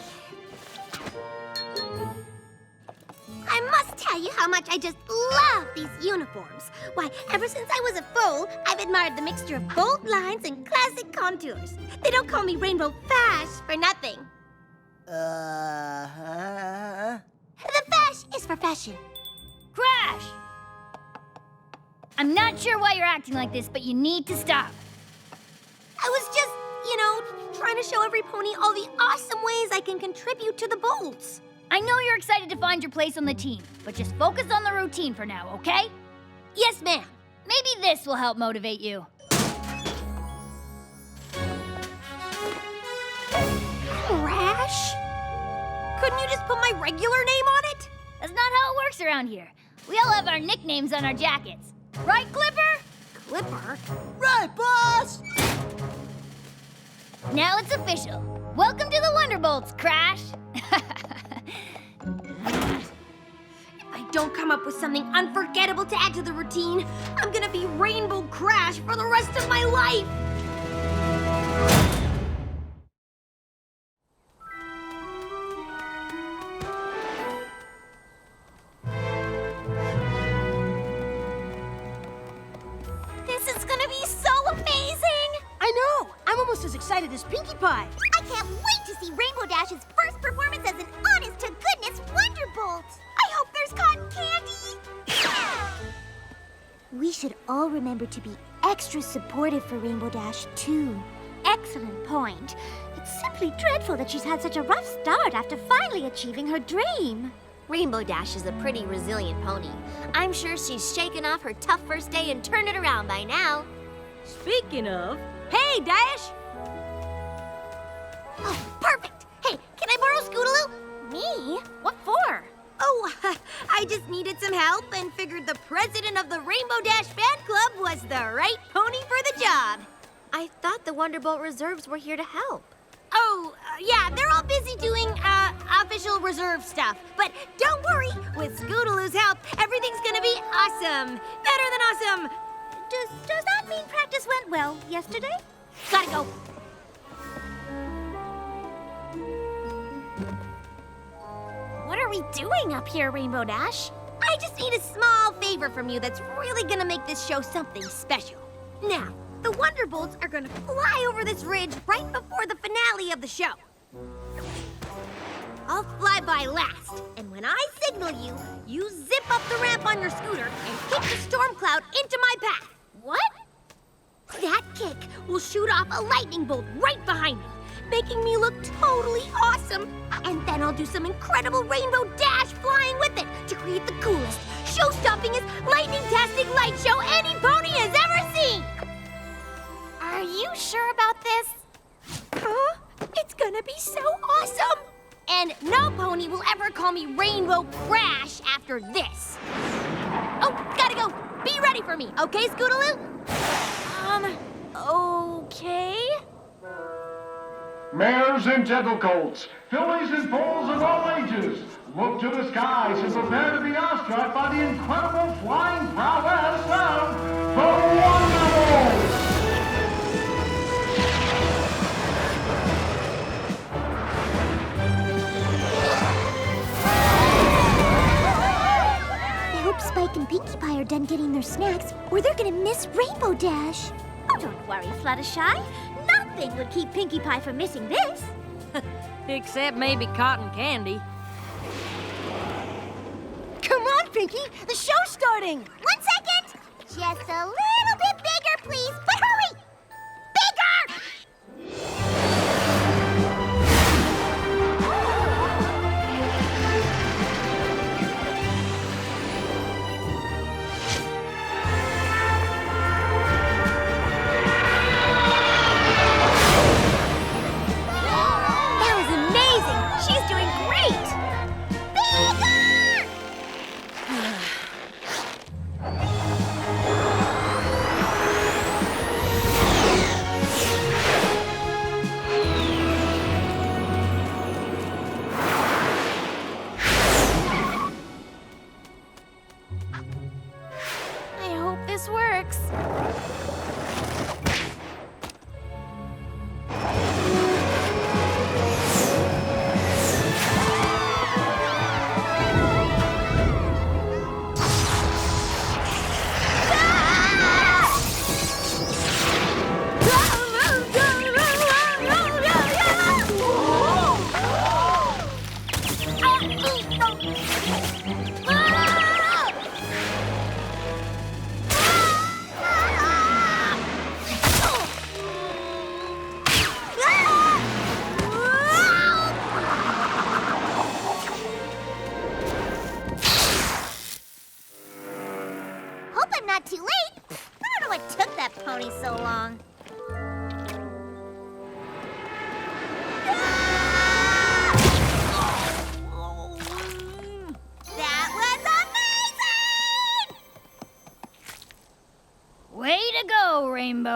I must tell you how much I just love these uniforms. Why, ever since I was a foal, I've admired the mixture of bold lines and classic contours. They don't call me Rainbow Fash for nothing. The fash is for fashion. Crash! I'm not sure why you're acting like this, but you need to stop. I was just, you know, trying to show every pony all the awesome ways I can contribute to the bolts. I know you're excited to find your place on the team, but just focus on the routine for now, okay? Yes, ma'am. Maybe this will help motivate you. Couldn't you just put my regular name on it? That's not how it works around here. We all have our nicknames on our jackets. Right, Clipper? Clipper? Right, boss! Now it's official. Welcome to the Wonderbolts, Crash. If I don't come up with something unforgettable to add to the routine, I'm gonna be Rainbow Crash for the rest of my life! This is gonna be so amazing! I know! I'm almost as excited as Pinkie Pie! I can't wait to see Rainbow Dash's first performance as an honest-to-goodness Wonderbolt! I hope there's cotton candy! We should all remember to be extra supportive for Rainbow Dash, too. Excellent point. It's simply dreadful that she's had such a rough start after finally achieving her dream. Rainbow Dash is a pretty resilient pony. I'm sure she's shaken off her tough first day and turned it around by now. Speaking of, hey, Dash! Oh, perfect! Hey, can I borrow Scootaloo? Me? What for? Oh, I just needed some help and figured the president of the Rainbow Dash fan club was the right pony for the job. I thought the Wonderbolt reserves were here to help. Oh, yeah, they're all busy doing, official reserve stuff. But don't worry, with Scootaloo's help, everything's gonna be awesome. Better than awesome. Does that mean practice went well yesterday? Gotta go. What are we doing up here, Rainbow Dash? I just need a small favor from you that's really gonna make this show something special. Now, the Wonderbolts are gonna fly over this ridge right before the finale of the show. I'll fly by last, and when I signal you, you zip up the ramp on your scooter and kick the storm cloud into my path. What? That kick will shoot off a lightning bolt right behind me, making me look totally awesome. And then I'll do some incredible Rainbow Dash flying with it to create the coolest, show-stoppingest, lightning-tastic light show any pony has ever seen! Are you sure about this? Huh? It's gonna be so awesome! And no pony will ever call me Rainbow Crash after this. Oh, gotta go. Be ready for me, okay, Scootaloo? Okay. Mares and gentlecolts, fillies and foals of all ages, look to the skies and prepare to be awestruck by the incredible flying prowess of the Wonderbolts! I hope Spike and Pinkie Pie are done getting their snacks, or they're gonna miss Rainbow Dash. Oh, don't worry, Fluttershy. Nothing would keep Pinkie Pie from missing this. Except maybe cotton candy. Come on, Pinkie! The show's starting! 1 second! Just a little bit bigger, please, but hurry! Bigger! That was amazing! She's doing great! Bigger!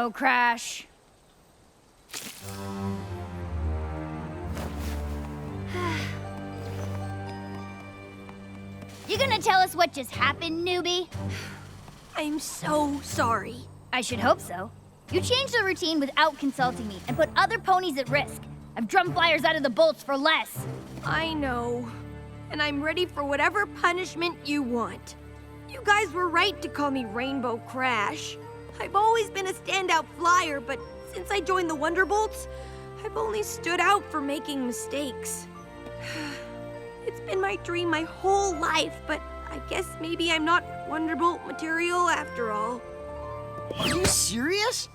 Rainbow Crash. You gonna tell us what just happened, newbie? I'm so sorry. I should hope so. You changed the routine without consulting me and put other ponies at risk. I've drummed flyers out of the bolts for less. I know. And I'm ready for whatever punishment you want. You guys were right to call me Rainbow Crash. I've always been a standout flyer, but since I joined the Wonderbolts, I've only stood out for making mistakes. It's been my dream my whole life, but I guess maybe I'm not Wonderbolt material after all. Are you serious?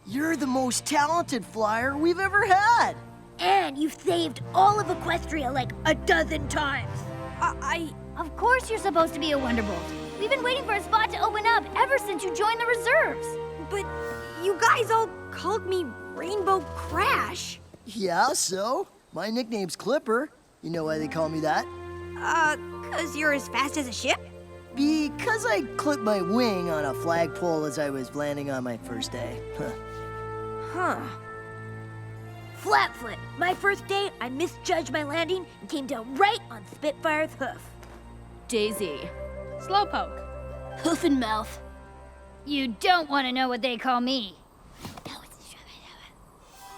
You're the most talented flyer we've ever had. And you've saved all of Equestria like a dozen times. Of course you're supposed to be a Wonderbolt. We've been waiting for a spot to open up ever since you joined the reserves. But you guys all called me Rainbow Crash. Yeah, so? My nickname's Clipper. You know why they call me that? 'Cause you're as fast as a ship? Because I clipped my wing on a flagpole as I was landing on my first day. Huh. Flatfoot. My first day, I misjudged my landing and came down right on Spitfire's hoof. Daisy. Slowpoke. Hoof and mouth. You don't want to know what they call me.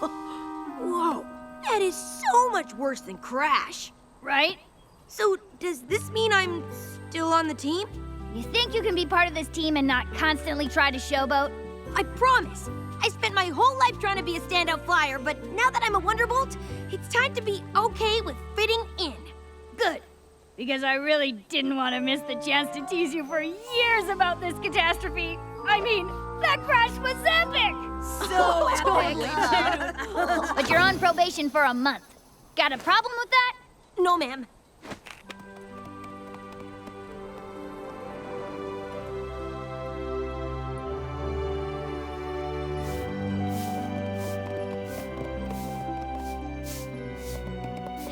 Whoa, that is so much worse than Crash. Right? So does this mean I'm still on the team? You think you can be part of this team and not constantly try to showboat? I promise. I spent my whole life trying to be a standout flyer, but now that I'm a Wonderbolt, it's time to be okay with fitting in. Good. Because I really didn't want to miss the chance to tease you for years about this catastrophe. I mean, that crash was epic! So epic! But you're on probation for a month. Got a problem with that? No, ma'am.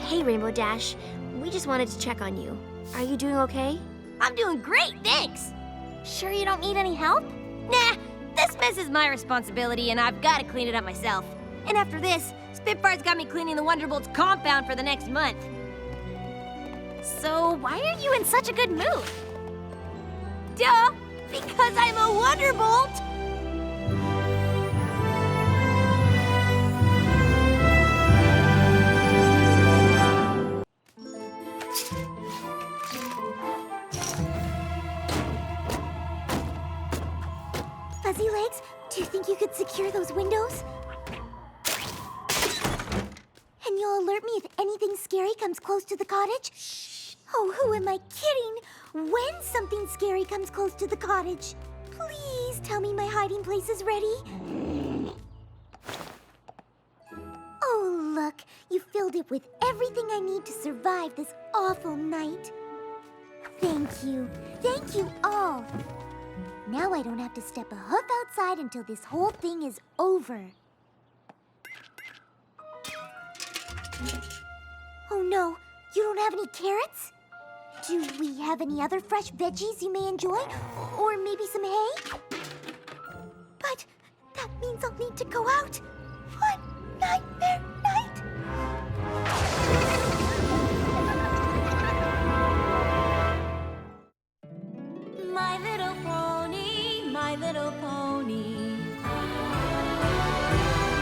Hey, Rainbow Dash. We just wanted to check on you. Are you doing okay? I'm doing great, thanks. Sure you don't need any help? Nah, this mess is my responsibility and I've got to clean it up myself. And after this, Spitfire's got me cleaning the Wonderbolt's compound for the next month. So why are you in such a good mood? Duh, because I'm a Wonderbolt! Fuzzy Legs, do you think you could secure those windows? And you'll alert me if anything scary comes close to the cottage? Oh, who am I kidding? When something scary comes close to the cottage, please tell me my hiding place is ready. Oh, look, you filled it with everything I need to survive this awful night. Thank you all. Now I don't have to step a hoof outside until this whole thing is over. Oh no, you don't have any carrots? Do we have any other fresh veggies you may enjoy? Or maybe some hay? But that means I'll need to go out on Nightmare Night. My little pony, my little pony.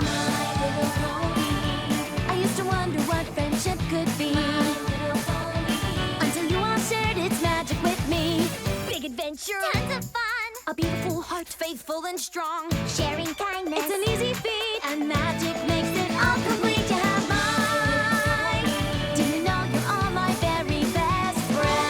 My little pony. I used to wonder what friendship could be. Until you all shared its magic with me. Big adventure. Tons of fun. A beautiful heart, faithful and strong. Sharing kindness. It's an easy feat, and magic makes it all complete. You have mine. Do you know you're all my very best friends?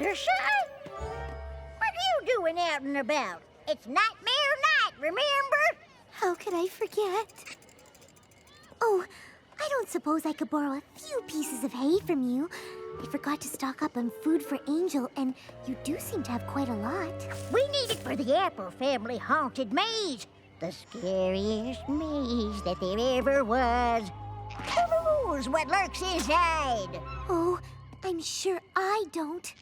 Fluttershy? What are you doing out and about? It's Nightmare Night, remember? How could I forget? Oh, I don't suppose I could borrow a few pieces of hay from you. I forgot to stock up on food for Angel, and you do seem to have quite a lot. We need it for the Apple Family Haunted Maze. The scariest maze that there ever was. Who knows what lurks inside? Oh, I'm sure I don't.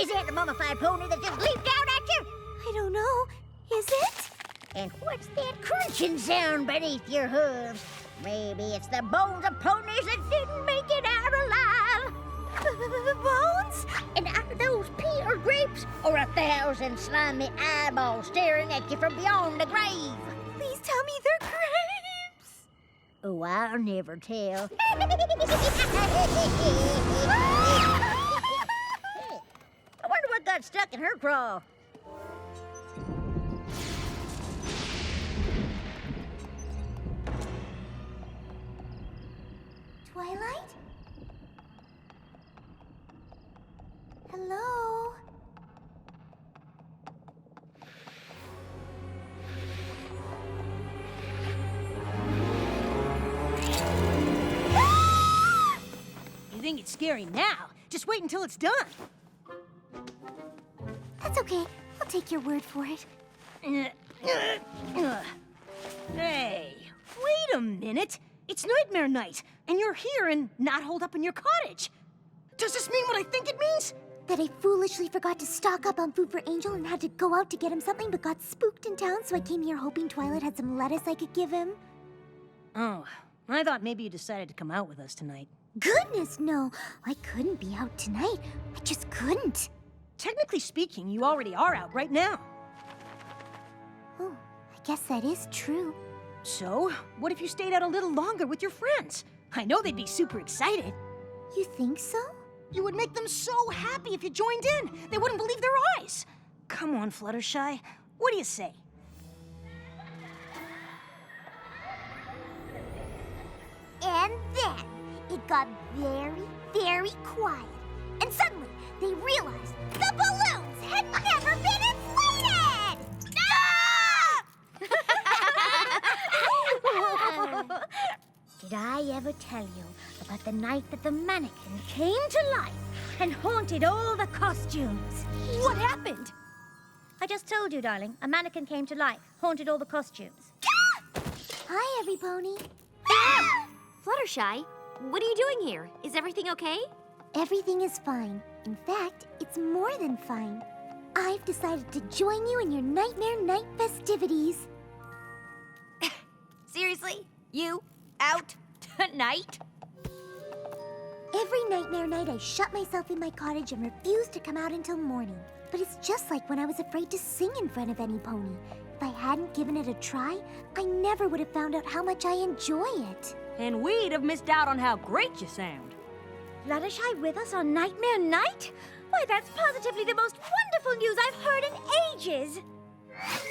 Is that the mummified pony that just leaped out at you? I don't know. Is it? And what's that crunching sound beneath your hooves? Maybe it's the bones of ponies that didn't make it out alive. Bones? And are those pea or grapes? Or 1,000 slimy eyeballs staring at you from beyond the grave? Please tell me they're grapes. Oh, I'll never tell. I wonder what got stuck in her craw. Twilight? Hello? You think it's scary now? Just wait until it's done. That's okay. I'll take your word for it. Hey, wait a minute. It's Nightmare Night, and you're here and not holed up in your cottage. Does this mean what I think it means? That I foolishly forgot to stock up on food for Angel and had to go out to get him something, but got spooked in town, so I came here hoping Twilight had some lettuce I could give him. Oh, I thought maybe you decided to come out with us tonight. Goodness, no. I couldn't be out tonight. I just couldn't. Technically speaking, you already are out right now. Oh, I guess that is true. So, what if you stayed out a little longer with your friends? I know they'd be super excited. You think so? You would make them so happy if you joined in. They wouldn't believe their eyes. Come on, Fluttershy. What do you say? And then it got very, very quiet. And suddenly, they realized the balloons had never been inflated! Did I ever tell you about the night that the mannequin came to life and haunted all the costumes? What happened? I just told you, darling. A mannequin came to life, haunted all the costumes. Hi, Everypony. Fluttershy, what are you doing here? Is everything okay? Everything is fine. In fact, it's more than fine. I've decided to join you in your Nightmare Night festivities. Seriously? You? Out? Tonight? Every Nightmare Night, I shut myself in my cottage and refuse to come out until morning. But it's just like when I was afraid to sing in front of any pony. If I hadn't given it a try, I never would have found out how much I enjoy it. And we'd have missed out on how great you sound. Fluttershy with us on Nightmare Night? Why, that's positively the most wonderful news I've heard in ages.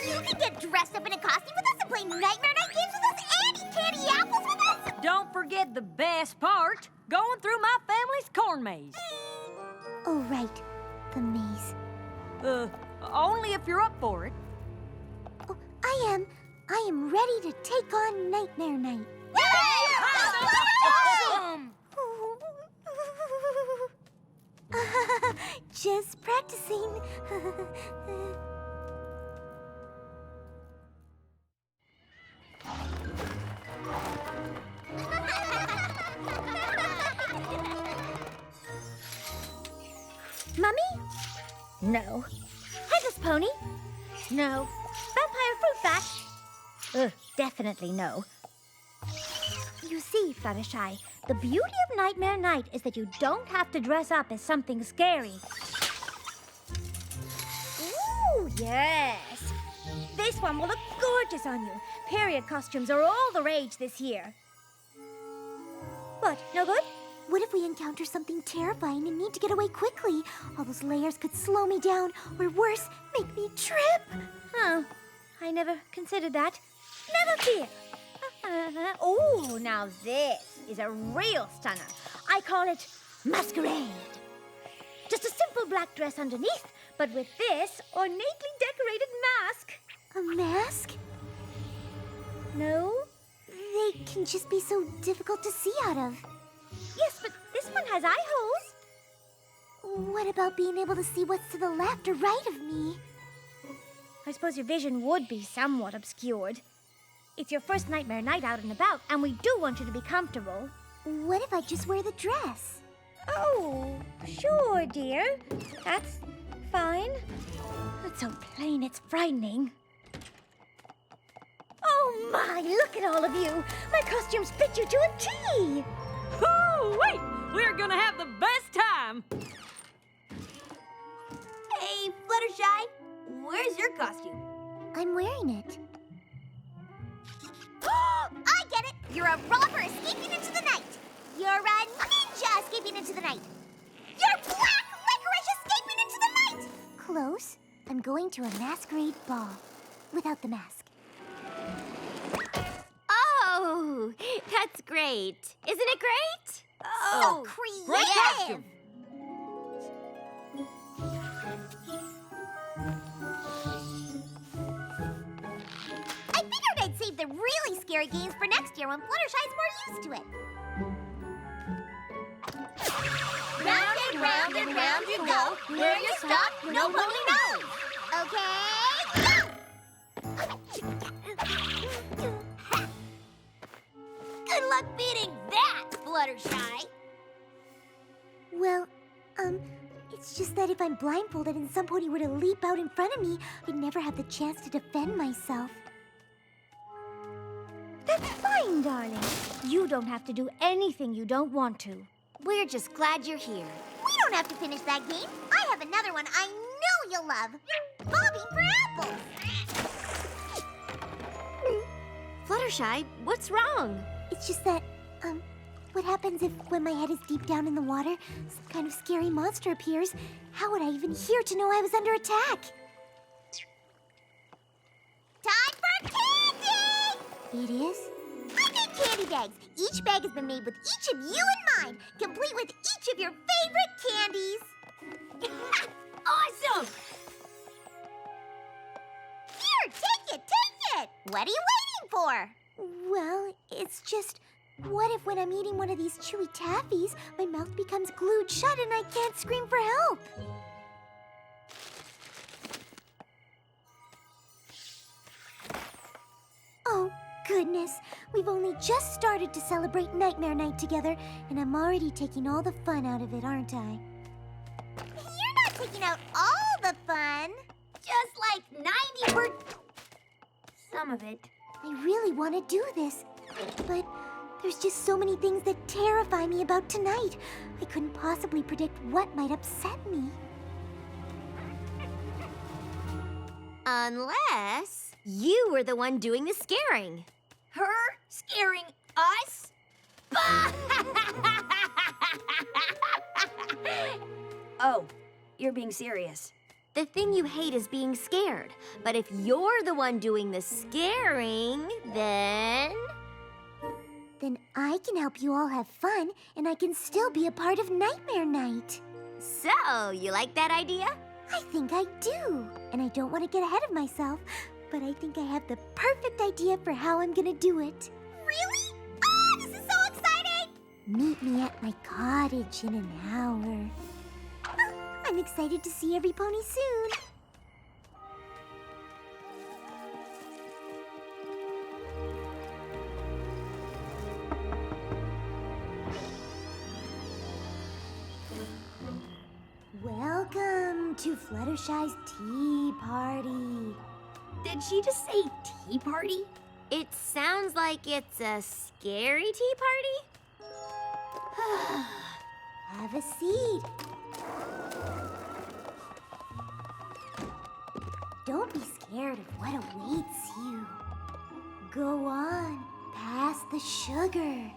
You can get dressed up in a costume with us and play Nightmare Night games with us and eat candy apples with us! Don't forget the best part, going through my family's corn maze. Oh, right. The maze. Only if you're up for it. Oh, I am. I am ready to take on Nightmare Night. Awesome! Just practicing. Mummy? No. Headless pony? No. Vampire fruit bat? Ugh, definitely no. You see, Fluttershy, the beauty of Nightmare Night is that you don't have to dress up as something scary. Ooh, yes. This one will look gorgeous on you. Period costumes are all the rage this year. What, no good? What if we encounter something terrifying and need to get away quickly? All those layers could slow me down, or worse, make me trip. Huh. I never considered that. Never fear. Oh, now this is a real stunner. I call it Masquerade. Just a simple black dress underneath, but with this ornately decorated mask. A mask? No? They can just be so difficult to see out of. Yes, but this one has eye holes. What about being able to see what's to the left or right of me? I suppose your vision would be somewhat obscured. It's your first nightmare night out and about, and we do want you to be comfortable. What if I just wear the dress? Oh, sure, dear. That's fine. It's so plain, it's frightening. Oh my, look at all of you! My costumes fit you to a T! Oh, wait! We're gonna have the best time! Hey, Fluttershy, where's your costume? I'm wearing it. I get it! You're a robber escaping into the night! You're a ninja escaping into the night! You're black licorice escaping into the night! Close. I'm going to a masquerade ball. Without the mask. Oh, that's great. Isn't it great? So creative! Great costume! I figured I'd save the really scary games for next year when Fluttershy's more used to it. Round and round you go. Where you stop, no pony knows. Okay, go! Good luck beating that, Fluttershy. Well, it's just that if I'm blindfolded and some pony were to leap out in front of me, I'd never have the chance to defend myself. That's fine, darling. You don't have to do anything you don't want to. We're just glad you're here. We don't have to finish that game. I have another one I know you'll love. Bobbing for apples. Fluttershy, what's wrong? It's just that, what happens if when my head is deep down in the water, some kind of scary monster appears? How would I even hear to know I was under attack? Time for candy! It is? I made candy bags. Each bag has been made with each of you in mind, complete with each of your favorite candies. Awesome! Here, take it! What are you waiting for? Well, it's just, what if when I'm eating one of these chewy taffies, my mouth becomes glued shut and I can't scream for help? Oh, goodness. We've only just started to celebrate Nightmare Night together, and I'm already taking all the fun out of it, aren't I? You're not taking out all the fun. Just like 90%. Some of it. I really want to do this, but there's just so many things that terrify me about tonight. I couldn't possibly predict what might upset me. Unless you were the one doing the scaring. Her scaring us? Oh, you're being serious. The thing you hate is being scared. But if you're the one doing the scaring, then I can help you all have fun, and I can still be a part of Nightmare Night. So, you like that idea? I think I do. And I don't want to get ahead of myself, but I think I have the perfect idea for how I'm gonna do it. Really? Oh, this is so exciting! Meet me at my cottage in an hour. I'm excited to see Everypony soon. Welcome to Fluttershy's tea party. Did she just say tea party? It sounds like it's a scary tea party. Have a seat. Don't be scared of what awaits you. Go on, pass the sugar.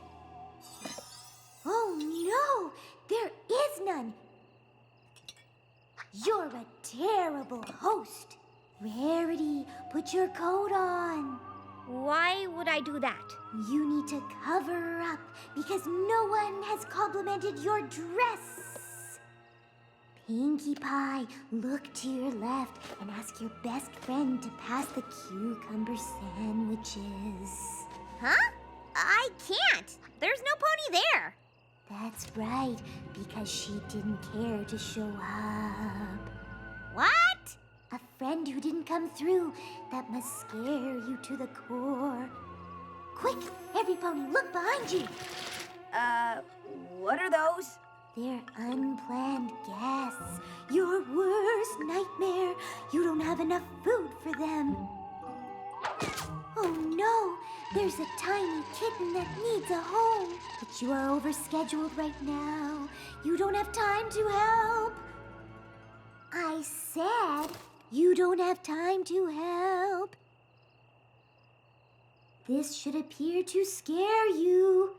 Oh no, there is none. You're a terrible host. Rarity, put your coat on. Why would I do that? You need to cover up because no one has complimented your dress. Pinkie Pie, look to your left and ask your best friend to pass the cucumber sandwiches. Huh? I can't. There's no pony there. That's right, because she didn't care to show up. What? A friend who didn't come through that must scare you to the core. Quick, Everypony, look behind you. What are those? They're unplanned guests. Your worst nightmare. You don't have enough food for them. Oh no, there's a tiny kitten that needs a home. But you are overscheduled right now. You don't have time to help. I said you don't have time to help. This should appear to scare you.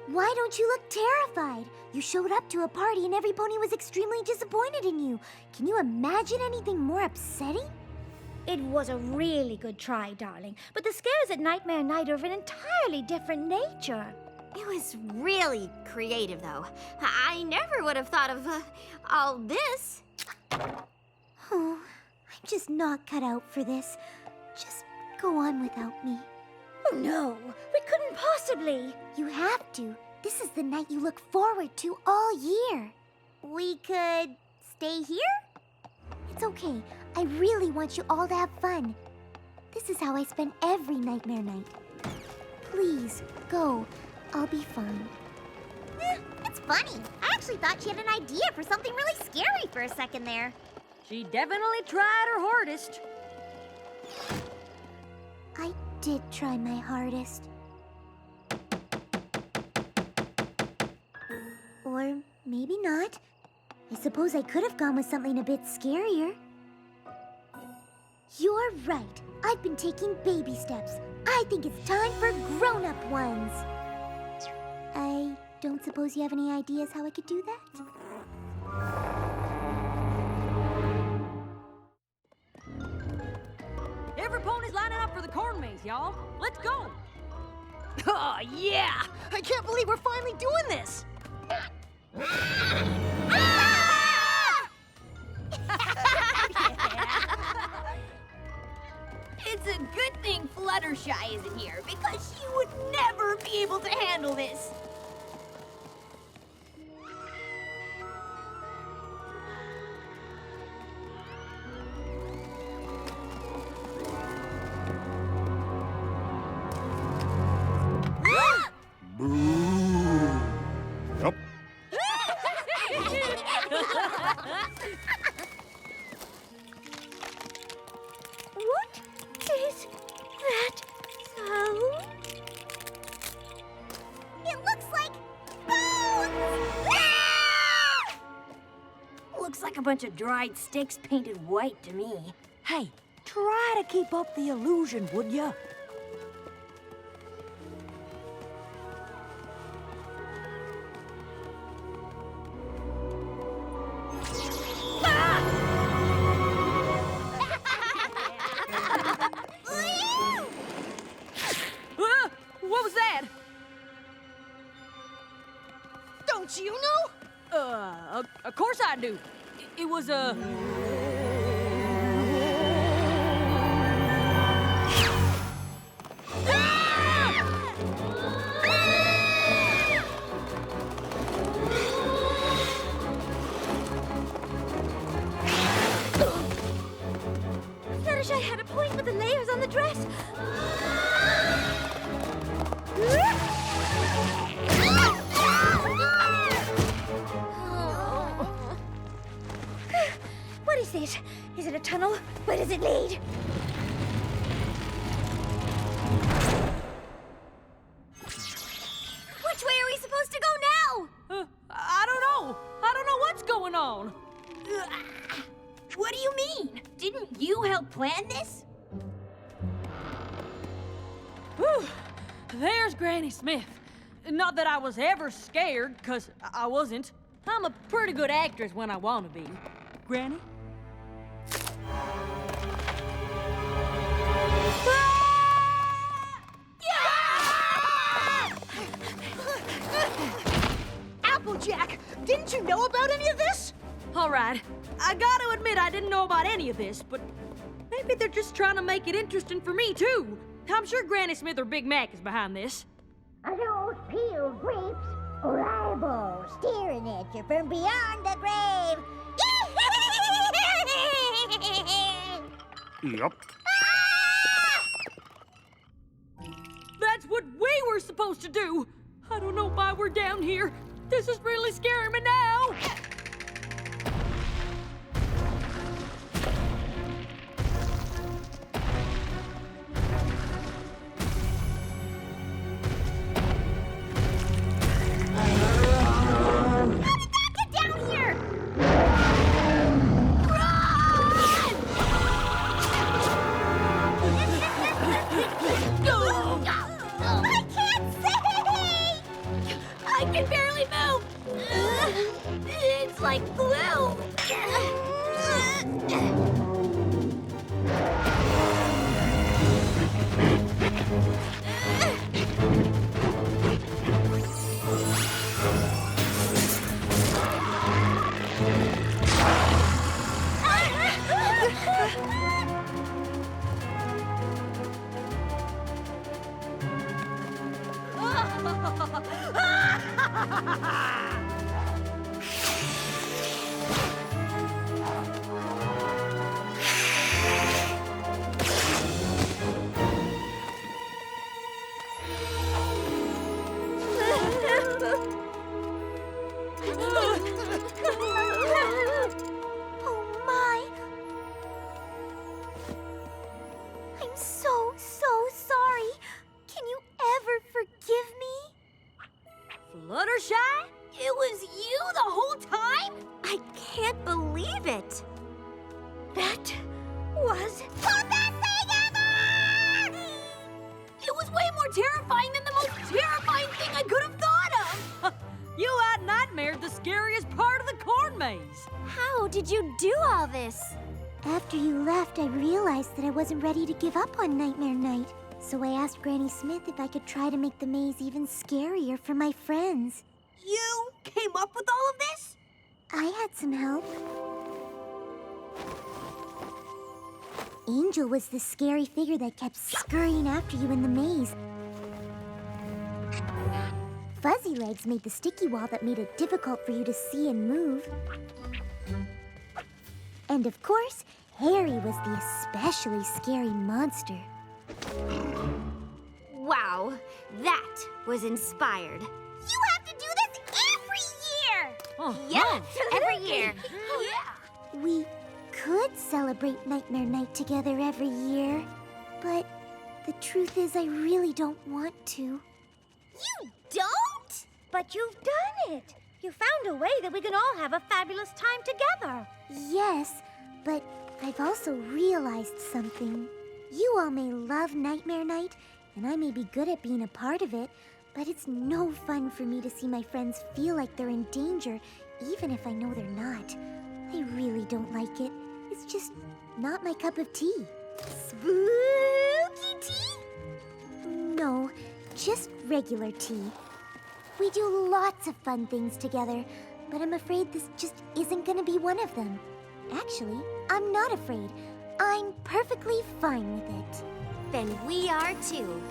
Why don't you look terrified? You showed up to a party and Everypony was extremely disappointed in you. Can you imagine anything more upsetting? It was a really good try, darling, but the scares at Nightmare Night are of an entirely different nature. It was really creative, though. I never would have thought of all this. Oh, I'm just not cut out for this. Just go on without me. Oh, no, we couldn't possibly. You have to. This is the night you look forward to all year. We could stay here? It's okay. I really want you all to have fun. This is how I spend every Nightmare Night. Please, go. I'll be fine. It's funny. I actually thought she had an idea for something really scary for a second there. She definitely tried her hardest. I did try my hardest. Or maybe not. I suppose I could have gone with something a bit scarier. You're right. I've been taking baby steps. I think it's time for grown-up ones. I don't suppose you have any ideas how I could do that? Everypony's lining up for the corn maze, y'all. Let's go. Oh, yeah! I can't believe we're finally doing this. It's a good thing Fluttershy isn't here, because she would never be able to handle this. Yup. What is that sound? It looks like bones! Looks like a bunch of dried sticks painted white to me. Hey, try to keep up the illusion, would ya? What was that? Don't you know? Of course I do. It was a... Fluttershy had a point with the layers on the dress. What is this? Is it a tunnel? Where does it lead? Which way are we supposed to go now? I don't know. I don't know what's going on. What do you mean? Didn't you help plan this? Whew. There's Granny Smith. Not that I was ever scared, 'cause I wasn't. I'm a pretty good actress when I want to be. Granny? Applejack! Didn't you know about any of this? All right. I gotta admit I didn't know about any of this, but maybe they're just trying to make it interesting for me, too. I'm sure Granny Smith or Big Mac is behind this. Are those peeled grapes or eyeballs staring at you from beyond the grave? Yep. That's what we were supposed to do. I don't know why we're down here. This is really scaring me now. Fluttershy? It was you the whole time? I can't believe it. That was the best thing ever! It was way more terrifying than the most terrifying thing I could have thought of! You out-nightmared the scariest part of the corn maze. How did you do all this? After you left, I realized that I wasn't ready to give up on Nightmare Night. So I asked Granny Smith if I could try to make the maze even scarier for my friends. You came up with all of this? I had some help. Angel was the scary figure that kept scurrying after you in the maze. Fuzzy Legs made the sticky wall that made it difficult for you to see and move. And of course, Harry was the especially scary monster. Wow, that was inspired. You have to do this every year! Oh, Yes, every year. Yeah. We could celebrate Nightmare Night together every year, but the truth is I really don't want to. You don't? But you've done it. You found a way that we can all have a fabulous time together. Yes, but I've also realized something. You all may love Nightmare Night, and I may be good at being a part of it, but it's no fun for me to see my friends feel like they're in danger, even if I know they're not. I really don't like it. It's just not my cup of tea. Spooky tea? No, just regular tea. We do lots of fun things together, but I'm afraid this just isn't gonna be one of them. Actually, I'm not afraid. I'm perfectly fine with it. Then we are too.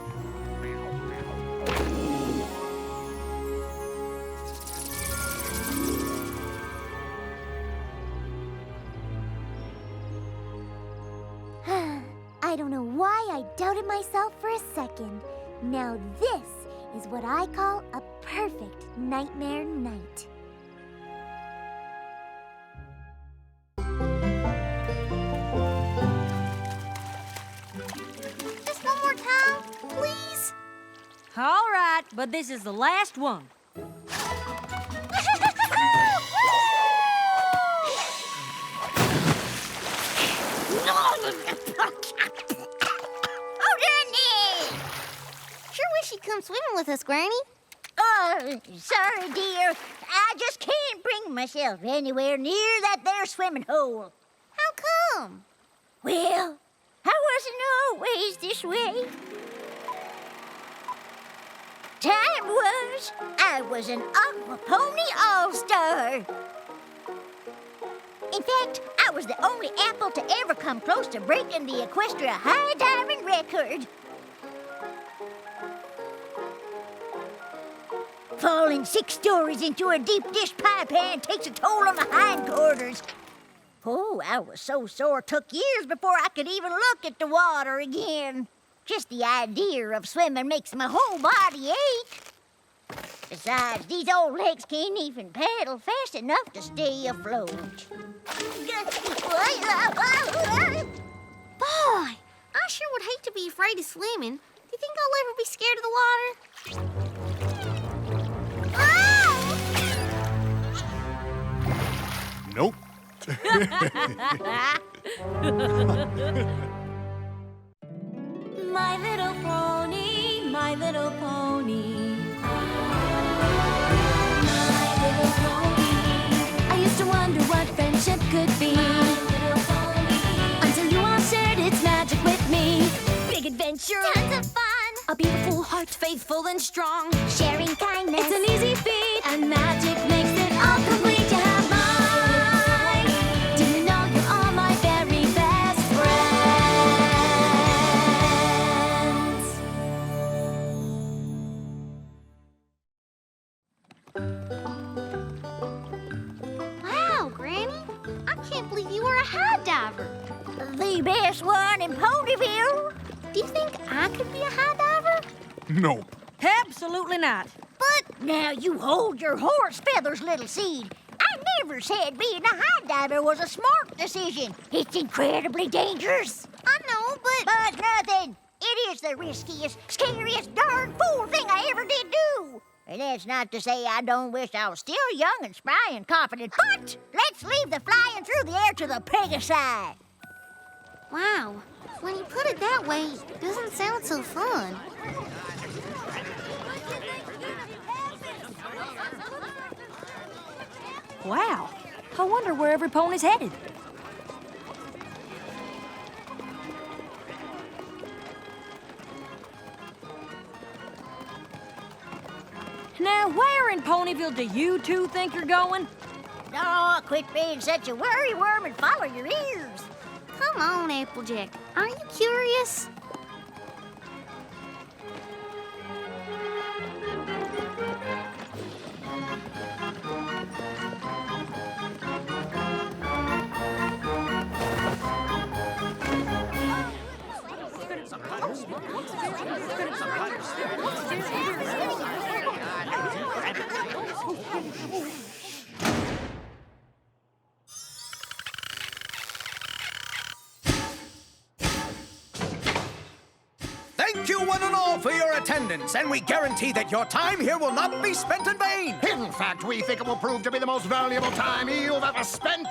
I don't know why I doubted myself for a second. Now this is what I call a perfect Nightmare Night. Just one more time, please? All right, but this is the last one. Oh, Danny! Sure wish you'd come swimming with us, Granny. Oh, sorry, dear. I just can't bring myself anywhere near that there swimming hole. How come? Well, I wasn't always this way. time was, I was an aqua pony all-star. In fact, I was the only apple to ever come close to breaking the Equestria high diving record. Falling 6 stories into a deep dish pie pan takes a toll on the hindquarters. Oh, I was so sore it took years before I could even look at the water again. Just the idea of swimming makes my whole body ache. Besides, these old legs can't even paddle fast enough to stay afloat. Boy, I sure would hate to be afraid of swimming. Do you think I'll ever be scared of the water? Nope. My little pony, my little pony. My little pony. I used to wonder what friendship could be. My little pony. Until you all shared its magic with me. Big adventure. Tons of fun. A beautiful heart, faithful and strong. Sharing kindness. It's an easy feat. And magic makes it all complete to have mine. Do you know you're all my very best friends? Wow, Granny. I can't believe you were a high diver. the best one in Ponyville. Do you think I could be a high diver? Nope. Absolutely not. But now you hold your horse feathers, little seed. I never said being a high diver was a smart decision. It's incredibly dangerous. I know, but nothing. It is the riskiest, scariest, darn fool thing I ever did do. And that's not to say I don't wish I was still young and spry and confident, but let's leave the flying through the air to the Pegasus. Wow, when you put it that way, it doesn't sound so fun. Wow, I wonder where Everypony's headed. Now, where in Ponyville do you two think you're going? Oh, quit being such a worry worm and follow your ears. Come on, Applejack. Aren't you curious? Thank you one and all for your attendance, and we guarantee that your time here will not be spent in vain. In fact, we think it will prove to be the most valuable time you've ever spent.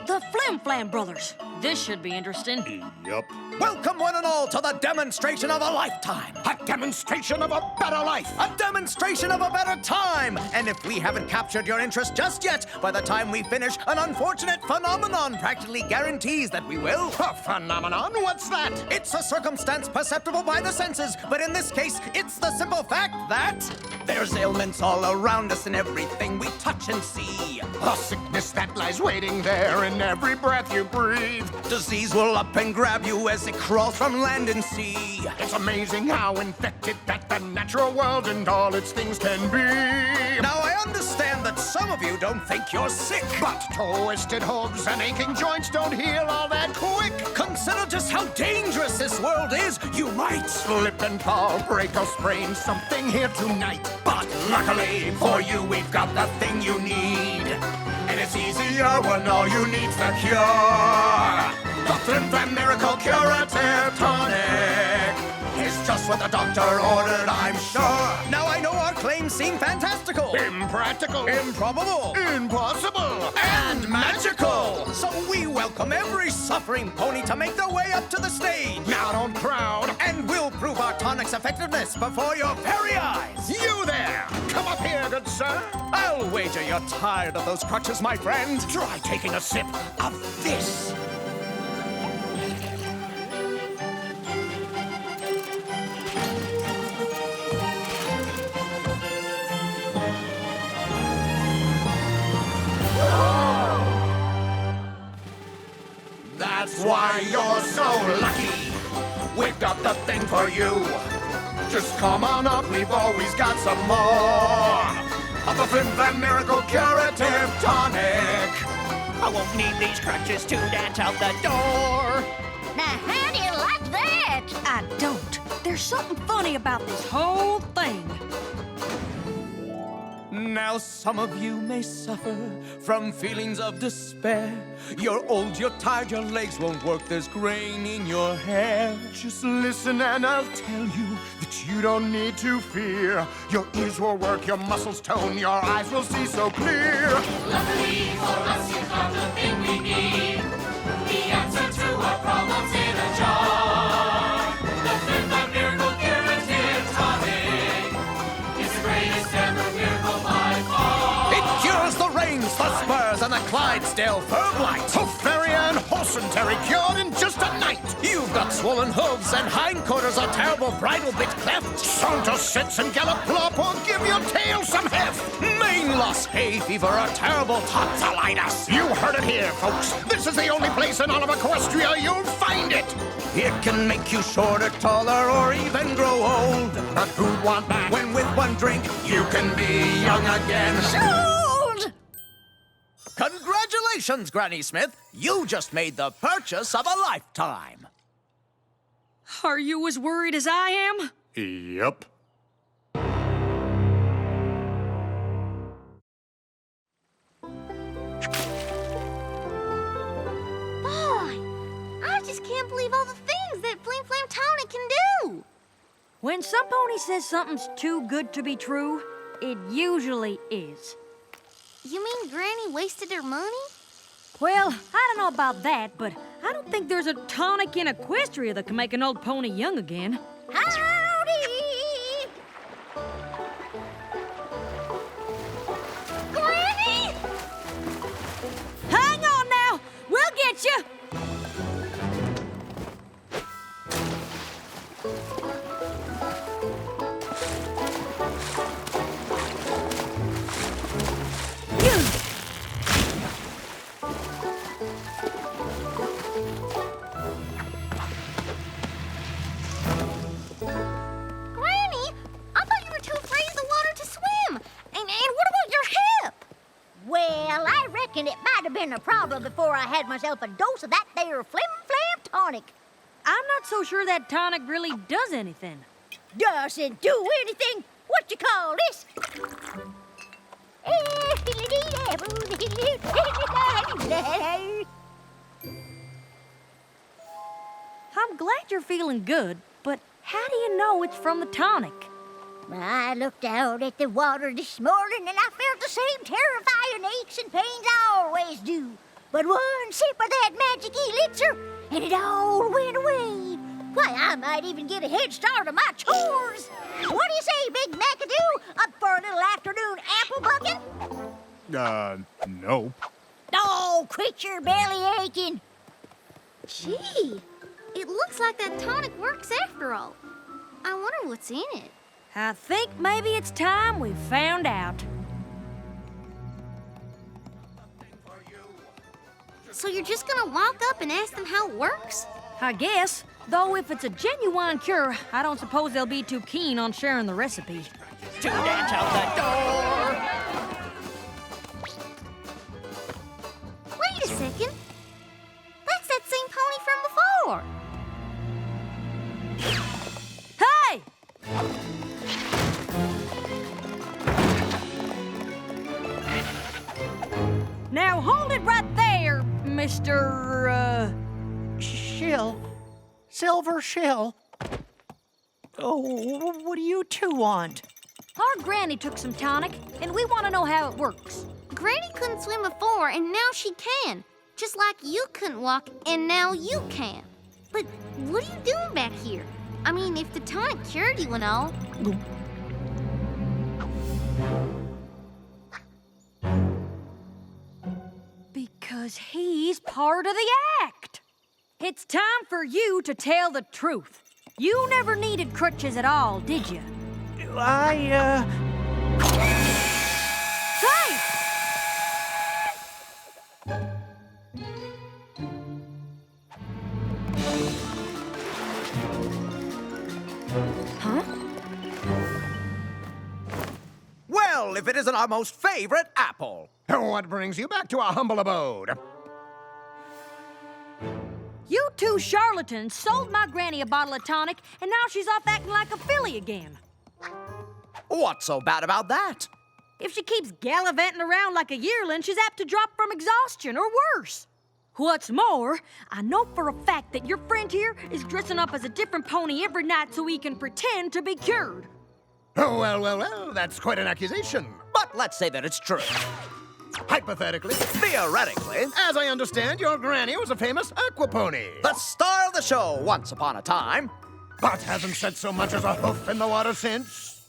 The Flim Flam brothers. This should be interesting. Yup. Welcome one and all to the demonstration of a lifetime. A demonstration of a better life. A demonstration of a better time. And if we haven't captured your interest just yet, by the time we finish, an unfortunate phenomenon practically guarantees that we will. A phenomenon? What's that? It's a circumstance perceptible by the senses, but in this case, it's the simple fact that there's ailments all around us in everything we touch and see. A sickness that lies waiting there in every breath you breathe. Disease will up and grab you as it crawls from land and sea. It's amazing how infected that the natural world and all its things can be. Now, I understand that some of you don't think you're sick. But twisted hooves and aching joints don't heal all that quick. Consider just how dangerous this world is. You might slip and fall, break or sprain something here tonight. But luckily for you, we've got the thing you need. And it's easier when all you need's the cure. The Flim Flam Miracle Curative Tonic. It's just what the doctor ordered, I'm sure. Now I know our claims seem fantastical, impractical, improbable, impossible, and magical. So we welcome every suffering pony to make their way up to the stage. Now don't crowd. And we'll prove our tonic's effectiveness before your very eyes. You there! Come up here, good sir. I'll wager you're tired of those crutches, my friend. Try taking a sip of this. That's why you're so lucky. We've got the thing for you. Just come on up, we've always got some more of the Flim Flam Miracle Curative Tonic. I won't need these crutches to dance out the door. Now, how do you like that? I don't. There's something funny about this whole thing. Now some of you may suffer from feelings of despair. You're old, you're tired, your legs won't work, there's grain in your hair. Just listen and I'll tell you that you don't need to fear. Your ears will work, your muscles tone, your eyes will see so clear. Luckily for us, you found the thing we need. The answer to our problems in a jar. The Flim Flam Miracle Curative Tonic is the greatest ever miracle by far. It cures the rains, the spurs, and the Clydesdale fur blight. Hofaria and Horsenterry cured in just a night. You've got swollen hooves and hindquarters, a terrible bridle bit cleft. Saunter, sits, and gallop, plop, or give your tail some heft. Mane loss, hay fever, a terrible tonsillitis. You heard it here, folks. This is the only place in all of Equestria you'll find it. It can make you shorter, taller, or even grow old. But who'd want that? When with one drink, you can be young again. Sold! Congratulations, Granny Smith. You just made the purchase of a lifetime. Are you as worried as I am? Yep. I just can't believe all the things that Flim Flam Tonic can do. When some pony says something's too good to be true, it usually is. You mean Granny wasted her money? Well, I don't know about that, but I don't think there's a tonic in Equestria that can make an old pony young again. Howdy! Granny! Hang on now! We'll get you! It might have been a problem before I had myself a dose of that there Flim Flam tonic. I'm not so sure that tonic really does anything. Doesn't do anything? What you call this? I'm glad you're feeling good, but how do you know it's from the tonic? I looked out at the water this morning and I felt the same terrifying aches and pains I always do. But one sip of that magic elixir and it all went away. Why, I might even get a head start on my chores. What do you say, Big McAdoo? Up for a little afternoon apple bucking? No. Oh, quit your belly aching. Gee, it looks like that tonic works after all. I wonder what's in it. I think maybe it's time we found out. So you're just gonna walk up and ask them how it works? I guess. Though if it's a genuine cure, I don't suppose they'll be too keen on sharing the recipe. To dance out the door. Wait a second. That's that same pony from before. Hey! Now hold it right there, Mr. Shill. Silver Shill. Oh, what do you two want? Our Granny took some tonic, and we want to know how it works. Granny couldn't swim before, and now she can. Just like you couldn't walk, and now you can. But what are you doing back here? I mean, if the tonic cured you and all. Because he's part of the act. It's time for you to tell the truth. You never needed crutches at all, did you? Hey! if it isn't our most favorite apple. What brings you back to our humble abode? You two charlatans sold my granny a bottle of tonic, and now she's off acting like a filly again. What's so bad about that? If she keeps gallivanting around like a yearling, she's apt to drop from exhaustion or worse. What's more, I know for a fact that your friend here is dressing up as a different pony every night so he can pretend to be cured. Oh, well, that's quite an accusation. But let's say that it's true. Hypothetically. Theoretically. As I understand, your granny was a famous aquapony. The star of the show once upon a time. But hasn't set so much as a hoof in the water since.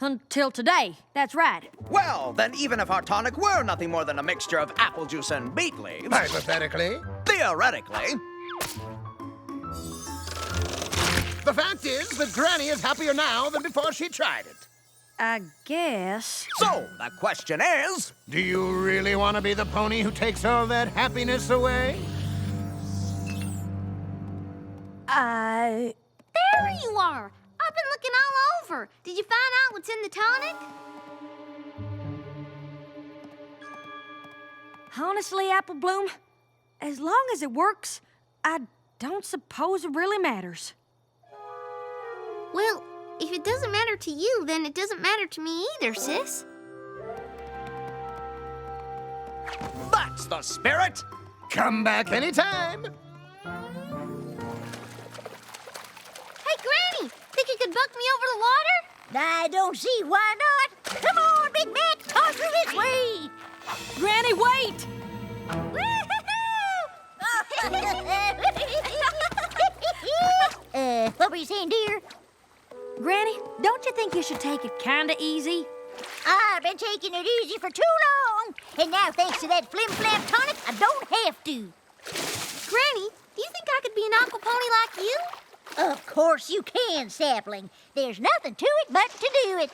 Until today, that's right. Well, then even if our tonic were nothing more than a mixture of apple juice and beet leaves... Hypothetically. Theoretically. The fact is that Granny is happier now than before she tried it. I guess. So, the question is... Do you really want to be the pony who takes all that happiness away? There you are! I've been looking all over. Did you find out what's in the tonic? Honestly, Apple Bloom, as long as it works, I don't suppose it really matters. Well, if it doesn't matter to you, then it doesn't matter to me either, sis. That's the spirit! Come back anytime! Hey, Granny! Think you could buck me over the water? I don't see why not. Come on, Big Mac, toss her this way. Granny, wait! What were you saying, dear? Granny, don't you think you should take it kinda easy? I've been taking it easy for too long, and now thanks to that Flim Flam tonic, I don't have to. Granny, do you think I could be an aquapony like you? Of course you can, Sapling. There's nothing to it but to do it.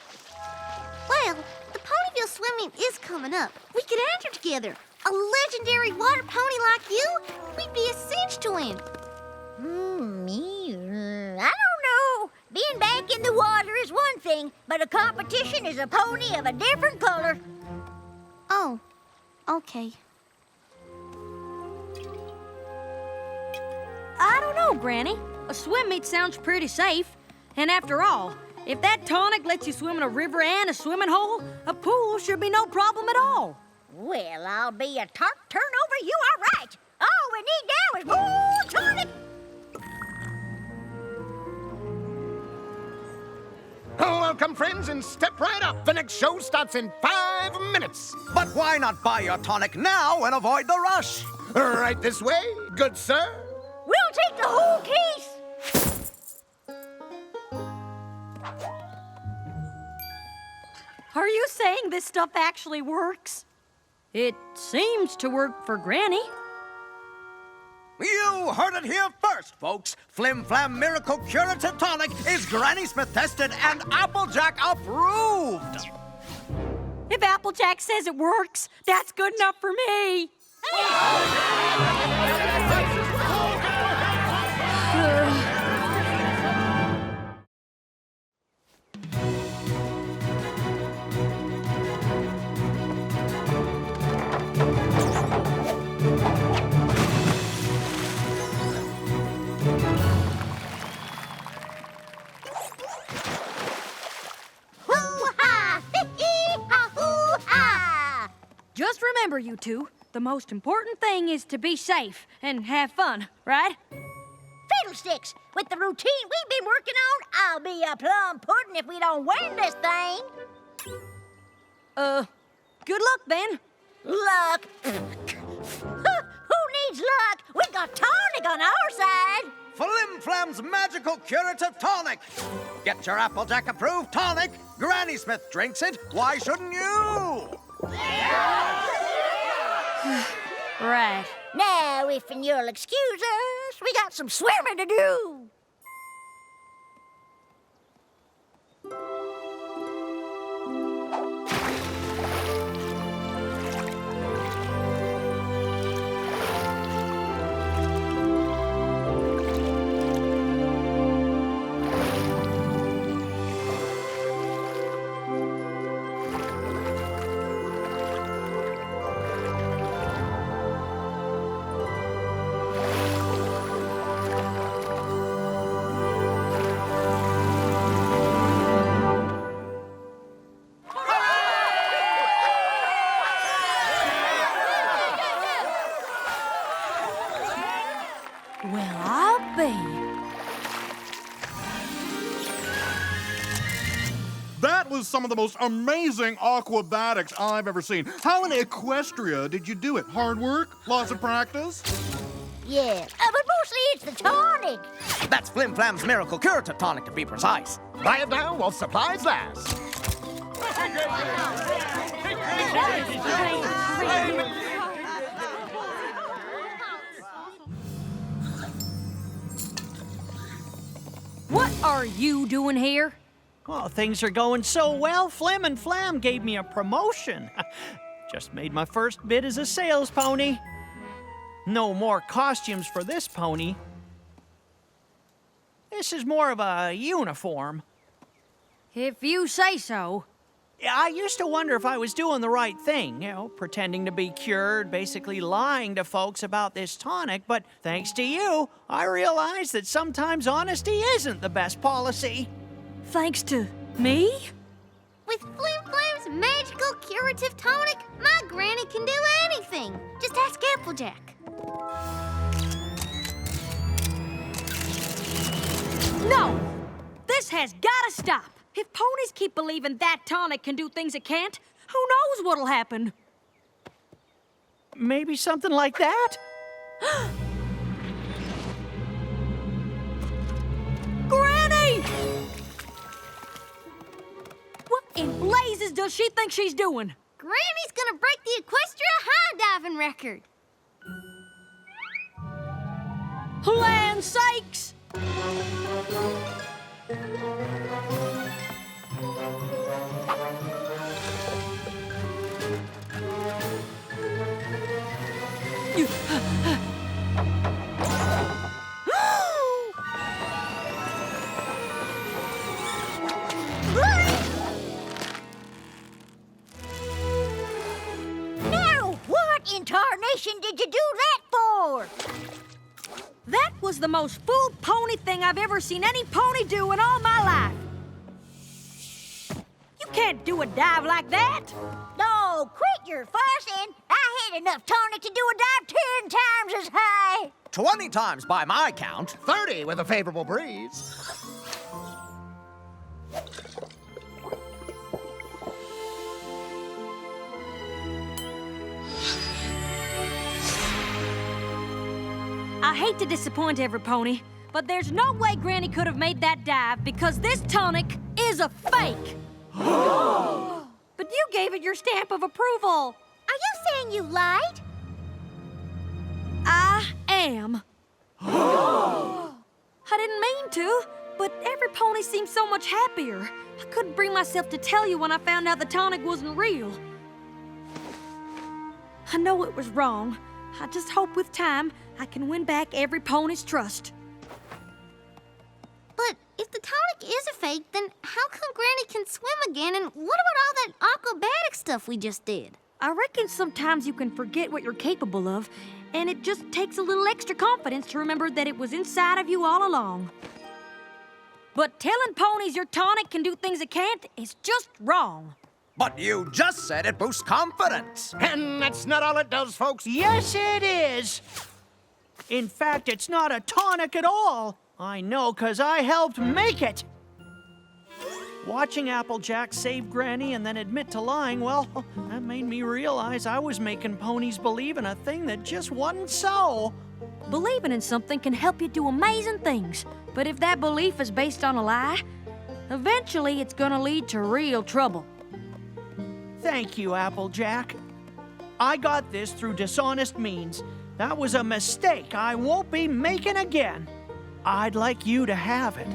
Well, the Ponyville swimming is coming up. We could enter together. A legendary water pony like you? We'd be a cinch to win. I don't know. Being back in the water is one thing, but a competition is a pony of a different color. Oh, okay. I don't know, Granny. A swim meet sounds pretty safe. And after all, if that tonic lets you swim in a river and a swimming hole, a pool should be no problem at all. Well, I'll be a tart turnover. You are right. All we need now is more tonic. Oh, welcome, friends, and step right up. The next show starts in 5 minutes. But why not buy your tonic now and avoid the rush? Right this way, good sir. We'll take the whole case. Are you saying this stuff actually works? It seems to work for Granny. You heard it here first, folks. Flim Flam Miracle Curative Tonic is Granny Smith tested and Applejack approved. If Applejack says it works, that's good enough for me. Just remember, you two, the most important thing is to be safe and have fun, right? Fiddlesticks! With the routine we've been working on, I'll be a plum pudding if we don't win this thing. Good luck, then. Luck? Who needs luck? We got tonic on our side. Flim Flam's Magical Curative Tonic. Get your Applejack approved tonic. Granny Smith drinks it. Why shouldn't you? Right. Now, if you'll excuse us, we got some swimming to do. is some of the most amazing aquabatics I've ever seen. How in Equestria did you do it? Hard work? Lots of practice? Yeah, but mostly it's the tonic. That's Flim Flam's miracle cure to tonic, to be precise. Buy it now while supplies last. What are you doing here? Oh, things are going so well. Flim and Flam gave me a promotion. Just made my first bid as a sales pony. No more costumes for this pony. This is more of a uniform. If you say so. I used to wonder if I was doing the right thing, pretending to be cured, basically lying to folks about this tonic, but thanks to you, I realized that sometimes honesty isn't the best policy. Thanks to me? With Flim Flam's magical curative tonic, my granny can do anything. Just ask Applejack. No! This has gotta stop! If ponies keep believing that tonic can do things it can't, who knows what'll happen? Maybe something like that? Granny! What in blazes does she think she's doing? Granny's gonna break the Equestria high diving record. Land sakes! Now, what in tarnation did you do that for? That was the most fool pony thing I've ever seen any pony do in all my life. You can't do a dive like that. No, quit your fussing. I had enough tonic to do a dive 10 times as high. 20 times by my count. 30 with a favorable breeze. I hate to disappoint Everypony, but there's no way Granny could have made that dive because this tonic is a fake. But you gave it your stamp of approval. Are you saying you lied? I am. I didn't mean to, but Everypony seemed so much happier. I couldn't bring myself to tell you when I found out the tonic wasn't real. I know it was wrong. I just hope with time I can win back Everypony's trust. But if the tonic is a fake, then how come Granny can swim again? And what about all that aquabatic stuff we just did? I reckon sometimes you can forget what you're capable of, and it just takes a little extra confidence to remember that it was inside of you all along. But telling ponies your tonic can do things it can't is just wrong. But you just said it boosts confidence. And that's not all it does, folks. Yes, it is. In fact, it's not a tonic at all. I know, 'cause I helped make it. Watching Applejack save Granny and then admit to lying, well, that made me realize I was making ponies believe in a thing that just wasn't so. Believing in something can help you do amazing things, but if that belief is based on a lie, eventually it's gonna lead to real trouble. Thank you, Applejack. I got this through dishonest means. That was a mistake I won't be making again. I'd like you to have it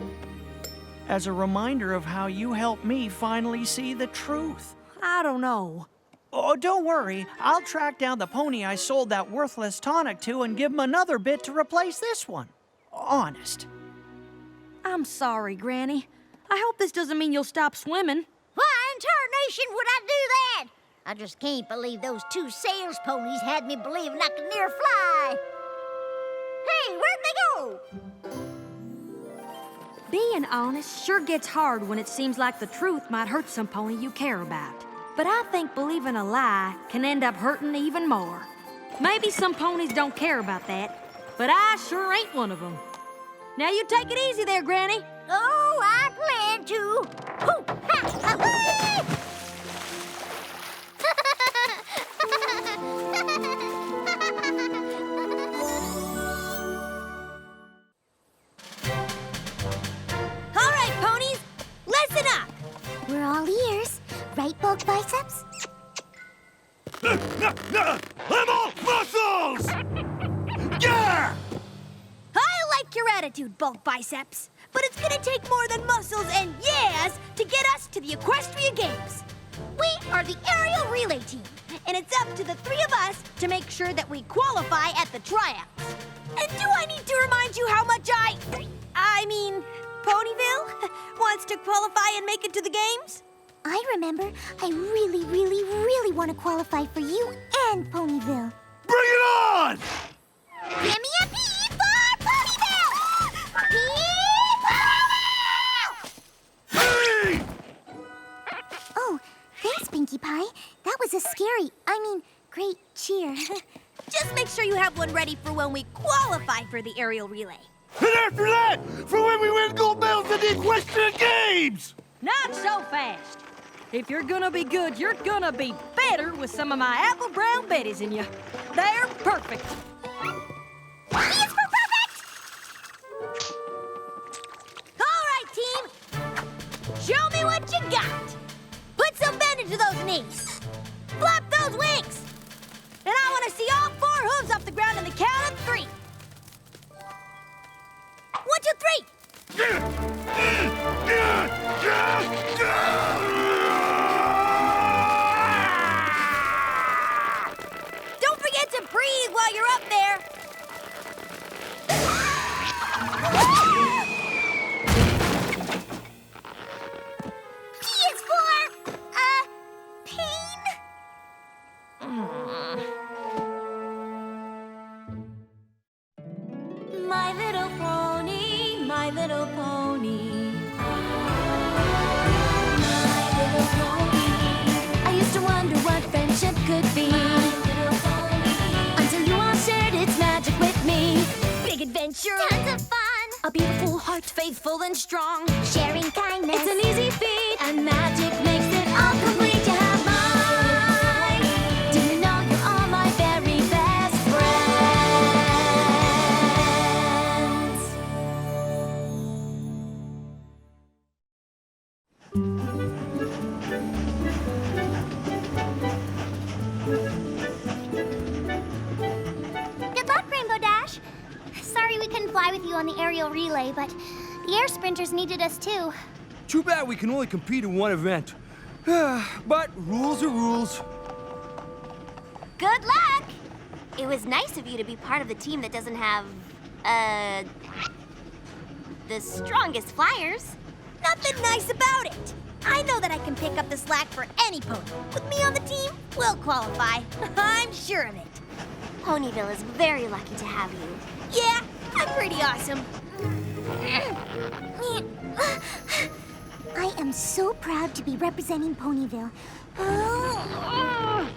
as a reminder of how you helped me finally see the truth. I don't know. Oh, don't worry. I'll track down the pony I sold that worthless tonic to and give him another bit to replace this one. Honest. I'm sorry, Granny. I hope this doesn't mean you'll stop swimming. Why in tarnation would I do that? I just can't believe those two sales ponies had me believing I could near fly. Hey, where'd they go? Being honest sure gets hard when it seems like the truth might hurt some pony you care about. But I think believing a lie can end up hurting even more. Maybe some ponies don't care about that, but I sure ain't one of them. Now you take it easy there, Granny. Oh, I plan to. Hoo, ha, ha, ha. I'm all muscles! Yeah! I like your attitude, Bulk Biceps. But it's gonna take more than muscles and yeahs to get us to the Equestria Games. We are the aerial relay team, and it's up to the three of us to make sure that we qualify at the tryouts. And do I need to remind you how much I mean, Ponyville wants to qualify and make it to the games? I remember. I really, really, really want to qualify for you and Ponyville. Bring it on! Give me a P for Ponyville! Hey! Oh, thanks, Pinkie Pie. That was a great cheer. Just make sure you have one ready for when we qualify for the aerial relay. And after that, for when we win gold medals at the Equestrian Games! Not so fast. If you're gonna be good, you're gonna be better with some of my apple brown betties in you. They're perfect. He is for perfect! All right, team. Show me what you got. Put some bend into those knees. Flap those wings. And I want to see all 4 hooves off the ground in the count of 3. 1, 2, 3. Don't forget to breathe while you're up there. He is for, pain? My little pony, my little pony. My little pony. I used to wonder what friendship could be. Until you all shared its magic with me. Big adventure. Tons of fun. A beautiful heart, faithful and strong. Sharing kindness. It's an easy feat, and magic makes it all complete. You have mine. Do you know you're all my very best Good luck, Rainbow Dash. Sorry we couldn't fly with you on the aerial relay, but the air sprinters needed us too. Too bad we can only compete in one event. But rules are rules. Good luck! It was nice of you to be part of the team that doesn't have, the strongest flyers. Nothing nice about it. I know that I can pick up the slack for any pony. With me on the team, we'll qualify. I'm sure of it. Ponyville is very lucky to have you. Yeah, I'm pretty awesome. I am so proud to be representing Ponyville. Oh,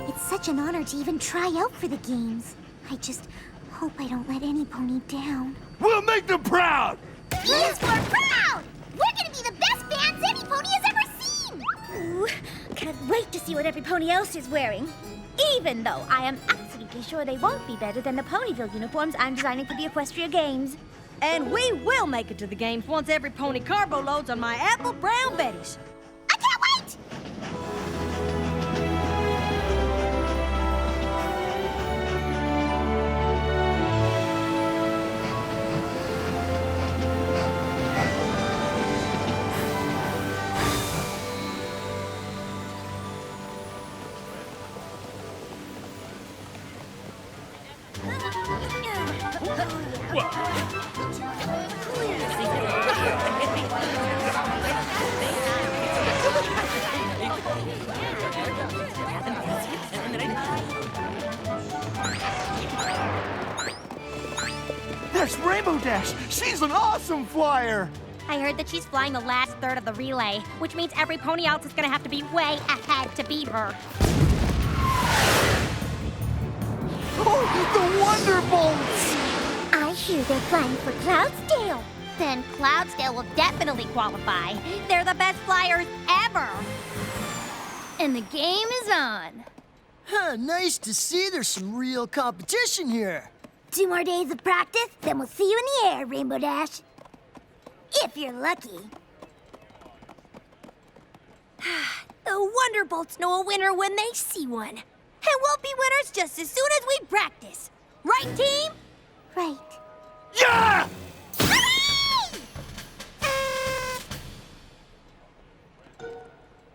it's such an honor to even try out for the games. I just hope I don't let any pony down. We'll make them proud! Yes, we're proud! We're gonna be the best fans any pony has ever seen! Ooh, can't wait to see what every pony else is wearing. Even though I am absolutely sure they won't be better than the Ponyville uniforms I'm designing for the Equestria Games. And we will make it to the games once every pony carbo loads on my apple brown betties. I can't wait! That's Rainbow Dash! She's an awesome flyer! I heard that she's flying the last third of the relay, which means every pony else is gonna have to be way ahead to beat her. Oh, the Wonderbolts! I hear they're flying for Cloudsdale. Then Cloudsdale will definitely qualify. They're the best flyers ever. And the game is on. Huh, nice to see there's some real competition here. 2 more days of practice, then we'll see you in the air, Rainbow Dash. If you're lucky. The Wonderbolts know a winner when they see one. And we'll be winners just as soon as we practice. Right, team? Right. Yeah!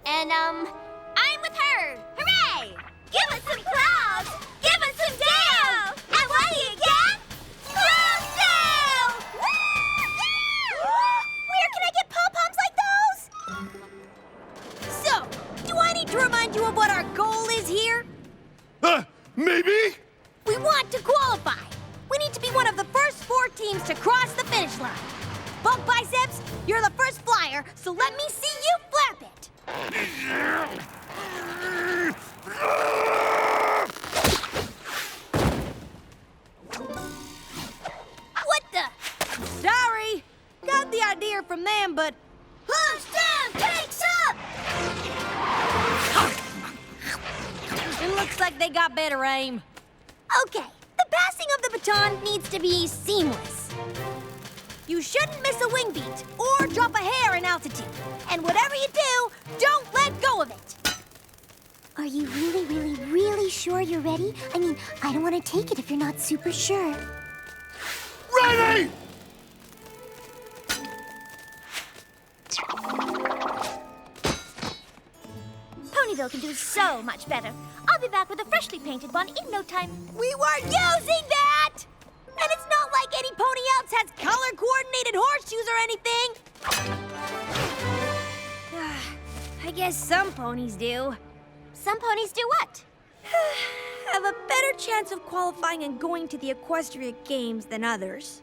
And, I'm with her. Hooray! Give us some clouds! Give us some tails! And what do you get? Cloud tail! Where can I get pom-poms like those? So, do I need to remind you of what our goal is here? Maybe? We want to qualify. We need to be one of the first 4 teams to cross the finish line. Bug Biceps, you're the first flyer, so let me see you flap it. What the? Sorry. Got the idea from them, but... Punch down, takes up! It looks like they got better aim. Okay, the passing of the baton needs to be seamless. You shouldn't miss a wing beat or drop a hair in altitude. And whatever you do, don't let go of it. Are you really, really, really sure you're ready? I mean, I don't want to take it if you're not super sure. Ready! Ponyville can do so much better. I'll be back with a freshly painted one in no time. We weren't using that! And it's not like any pony else has color-coordinated horseshoes or anything. I guess some ponies do. Some ponies do what? Have a better chance of qualifying and going to the Equestria Games than others.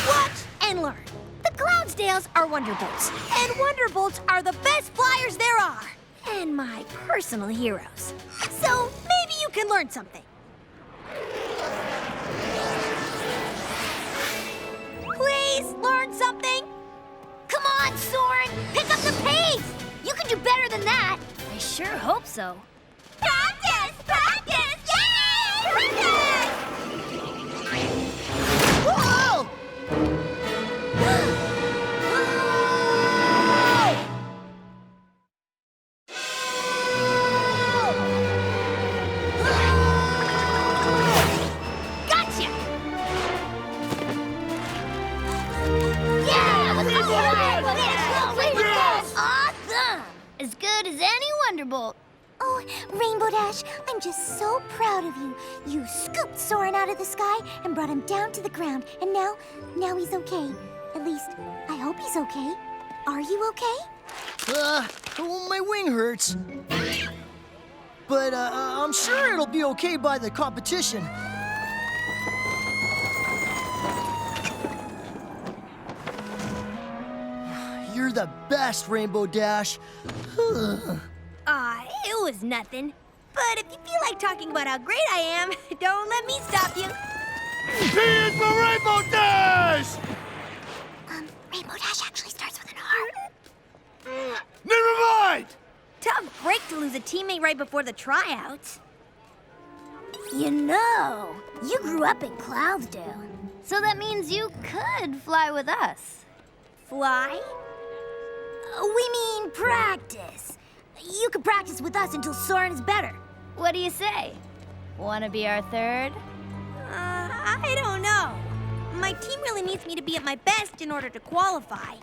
Watch and learn. The Cloudsdales are Wonderbolts, and Wonderbolts are the best flyers there are, and my personal heroes. So maybe you can learn something. Please learn something. Come on, Soren! Pick up the pace! You can do better than that! I sure hope so. Practice! Practice! Yay! Practice! Whoa! Gotcha! Yeah! Awesome! As good as any Wonderbolt. Oh, Rainbow Dash, I'm just so proud of you. You scooped Soren out of the sky and brought him down to the ground, and now he's okay. At least, I hope he's okay. Are you okay? Well, my wing hurts. But I'm sure it'll be okay by the competition. You're the best, Rainbow Dash. It was nothing. But if you feel like talking about how great I am, don't let me stop you. P is for Rainbow Dash! Rainbow Dash actually starts with an R. Never mind! Tough break to lose a teammate right before the tryouts. You know, you grew up in Cloudsdale. So that means you could fly with us. Fly? We mean practice. You could practice with us until Soren's better. What do you say? Wanna be our third? I don't know. My team really needs me to be at my best in order to qualify.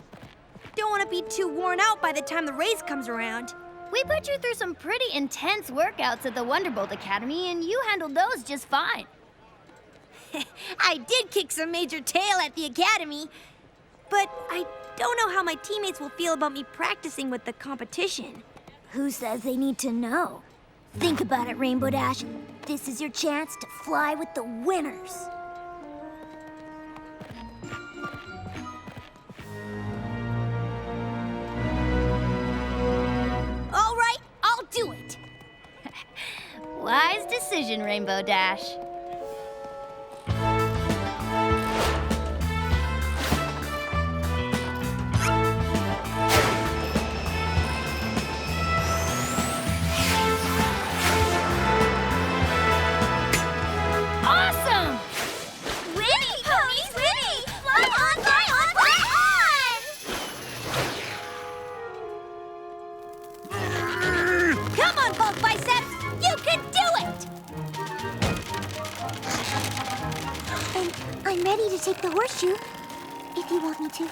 Don't want to be too worn out by the time the race comes around. We put you through some pretty intense workouts at the Wonderbolt Academy, and you handled those just fine. I did kick some major tail at the academy, but I don't know how my teammates will feel about me practicing with the competition. Who says they need to know? Think about it, Rainbow Dash. This is your chance to fly with the winners. All right, I'll do it. Wise decision, Rainbow Dash. Awesome! Winning, ponies, winning! take the horseshoe, if you want me to.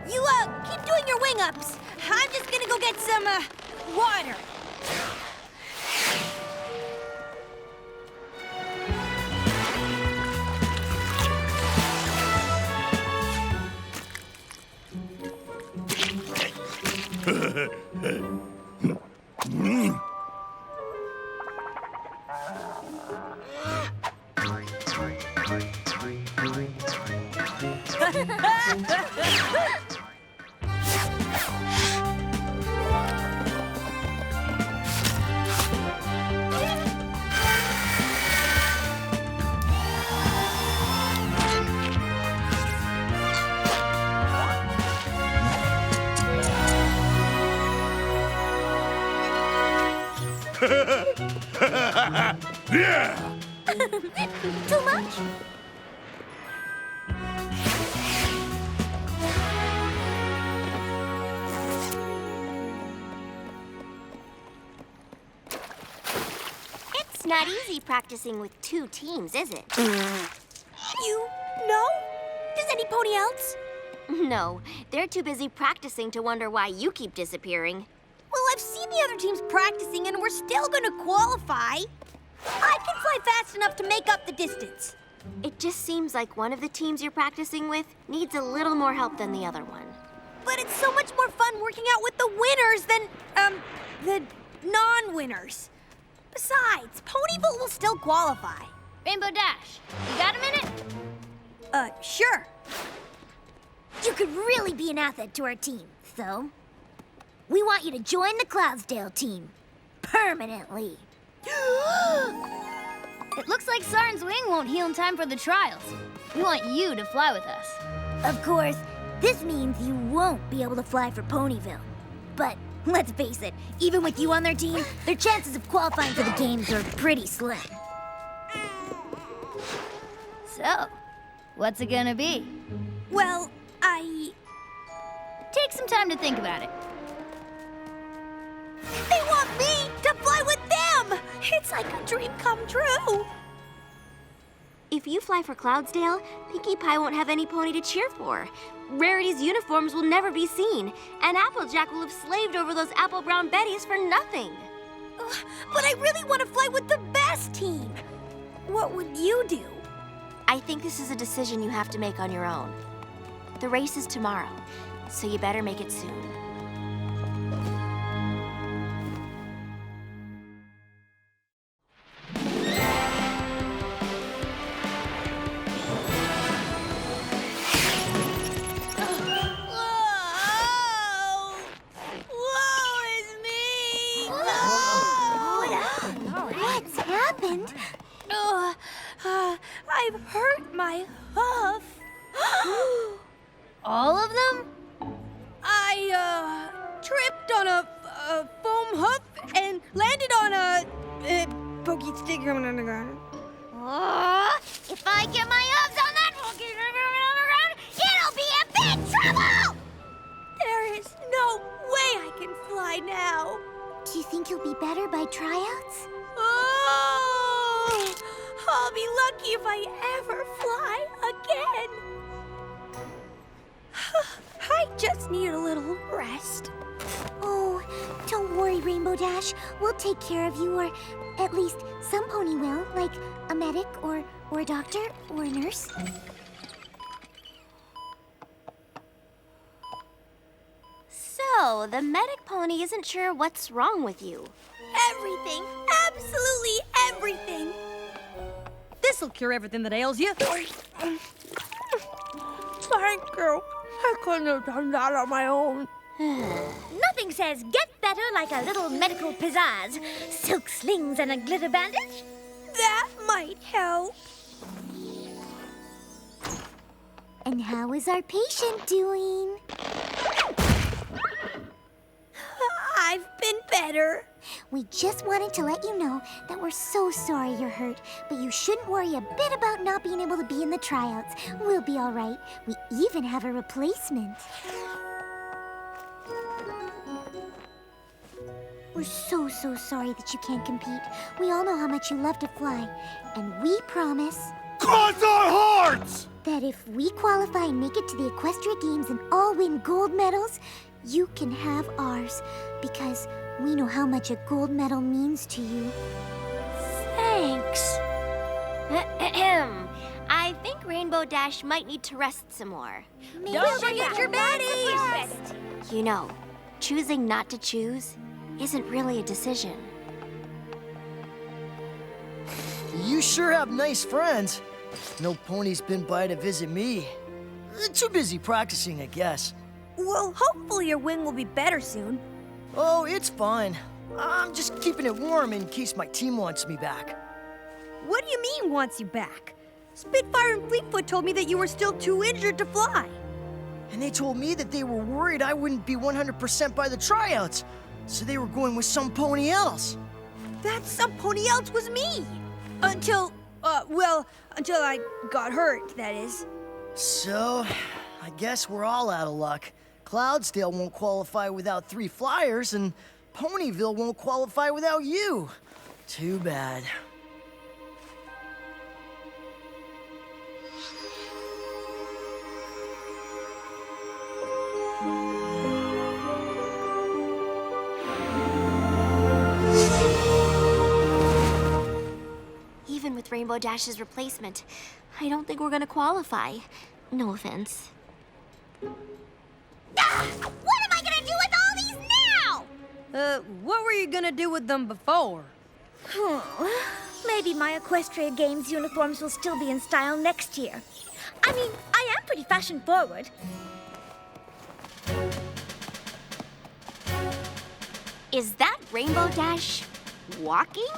You, keep doing your wing-ups. I'm just gonna go get some, water. Yeah! Too much? It's not easy practicing with 2 teams, is it? You know? Does any pony else? No, they're too busy practicing to wonder why you keep disappearing. Well, I've seen the other teams practicing, and we're still gonna qualify. I can fly fast enough to make up the distance. It just seems like one of the teams you're practicing with needs a little more help than the other one. But it's so much more fun working out with the winners than, the non-winners. Besides, Ponyville will still qualify. Rainbow Dash, you got a minute? Sure. You could really be an asset to our team, so we want you to join the Cloudsdale team permanently. It looks like Saren's wing won't heal in time for the trials. We want you to fly with us. Of course, this means you won't be able to fly for Ponyville. But let's face it, even with you on their team, their chances of qualifying for the games are pretty slim. So, what's it gonna be? Well, Take some time to think about it. They want me to fly with them! It's like a dream come true. If you fly for Cloudsdale, Pinkie Pie won't have any pony to cheer for. Rarity's uniforms will never be seen, and Applejack will have slaved over those apple brown Betties for nothing. But I really want to fly with the best team. What would you do? I think this is a decision you have to make on your own. The race is tomorrow, so you better make it soon. What's happened? I've hurt my hoof. All of them? I, tripped on a foam hoof and landed on a pokey stick on the ground. If I get my hooves on that monkey around, it'll be in big trouble! There is no way I can fly now. Do you think you'll be better by tryouts? Oh! I'll be lucky if I ever fly again. I just need a little rest. Oh, don't worry, Rainbow Dash. We'll take care of you, or at least some pony will, like a medic or a doctor or a nurse. So, the medic pony isn't sure what's wrong with you. Everything, absolutely everything. This'll cure everything that ails you. Thank you. I couldn't have done that on my own. Nothing says get better like a little medical pizzazz. Silk slings and a glitter bandage? That might help. And how is our patient doing? better. We just wanted to let you know that we're so sorry you're hurt, but you shouldn't worry a bit about not being able to be in the tryouts. We'll be all right. We even have a replacement. We're so sorry that you can't compete. We all know how much you love to fly, and we promise... Cross our hearts! ...that if we qualify and make it to the Equestria Games and all win gold medals, you can have ours, because we know how much a gold medal means to you. Thanks. I think Rainbow Dash might need to rest some more. Don't forget your baddies! You know, choosing not to choose isn't really a decision. You sure have nice friends. No pony's been by to visit me. Too busy practicing, I guess. Well, hopefully your wing will be better soon. Oh, it's fine. I'm just keeping it warm in case my team wants me back. What do you mean wants you back? Spitfire and Fleetfoot told me that you were still too injured to fly. And they told me that they were worried I wouldn't be 100% by the tryouts, so they were going with some pony else. That some pony else was me! Until I got hurt, that is. So, I guess we're all out of luck. Cloudsdale won't qualify without 3 flyers, and Ponyville won't qualify without you. Too bad. Even with Rainbow Dash's replacement, I don't think we're gonna qualify. No offense. What am I gonna do with all these now? What were you gonna do with them before? Maybe my Equestria Games uniforms will still be in style next year. I mean, I am pretty fashion forward. Is that Rainbow Dash walking?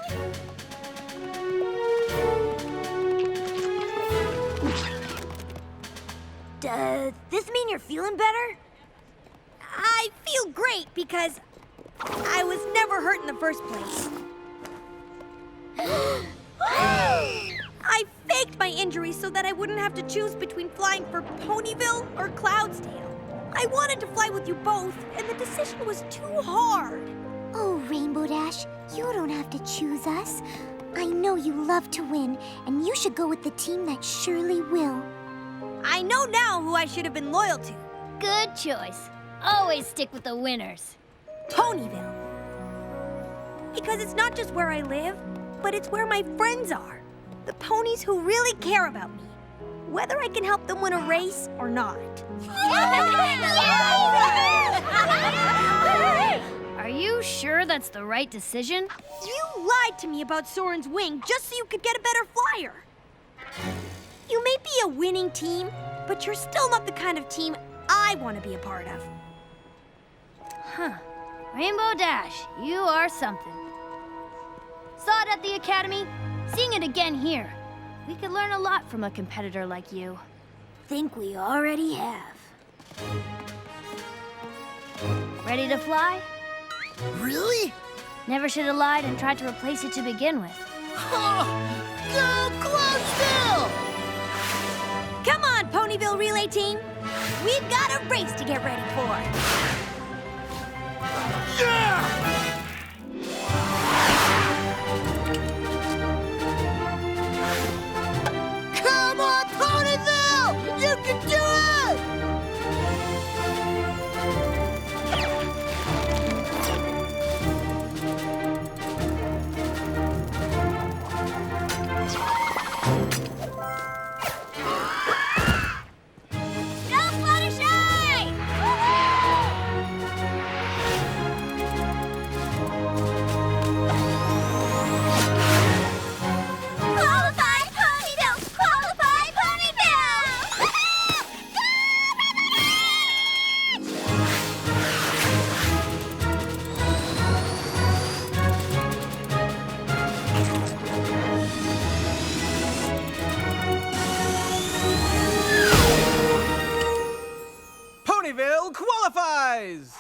Does this mean you're feeling better? I feel great because I was never hurt in the first place. I faked my injury so that I wouldn't have to choose between flying for Ponyville or Cloudsdale. I wanted to fly with you both, and the decision was too hard. Oh, Rainbow Dash, you don't have to choose us. I know you love to win, and you should go with the team that surely will. I know now who I should have been loyal to. Good choice. Always stick with the winners. Ponyville. Because it's not just where I live, but it's where my friends are. The ponies who really care about me. Whether I can help them win a race or not. Are you sure that's the right decision? You lied to me about Soren's wing just so you could get a better flyer. You may be a winning team, but you're still not the kind of team I want to be a part of. Huh. Rainbow Dash, you are something. Saw it at the Academy, seeing it again here. We could learn a lot from a competitor like you. Think we already have. Ready to fly? Really? Never should have lied and tried to replace it to begin with. Go Cloudsdale! Come on, Ponyville Relay Team. We've got a race to get ready for. Yeah! Come on, Ponyville! You can do it! Ponyville qualifies!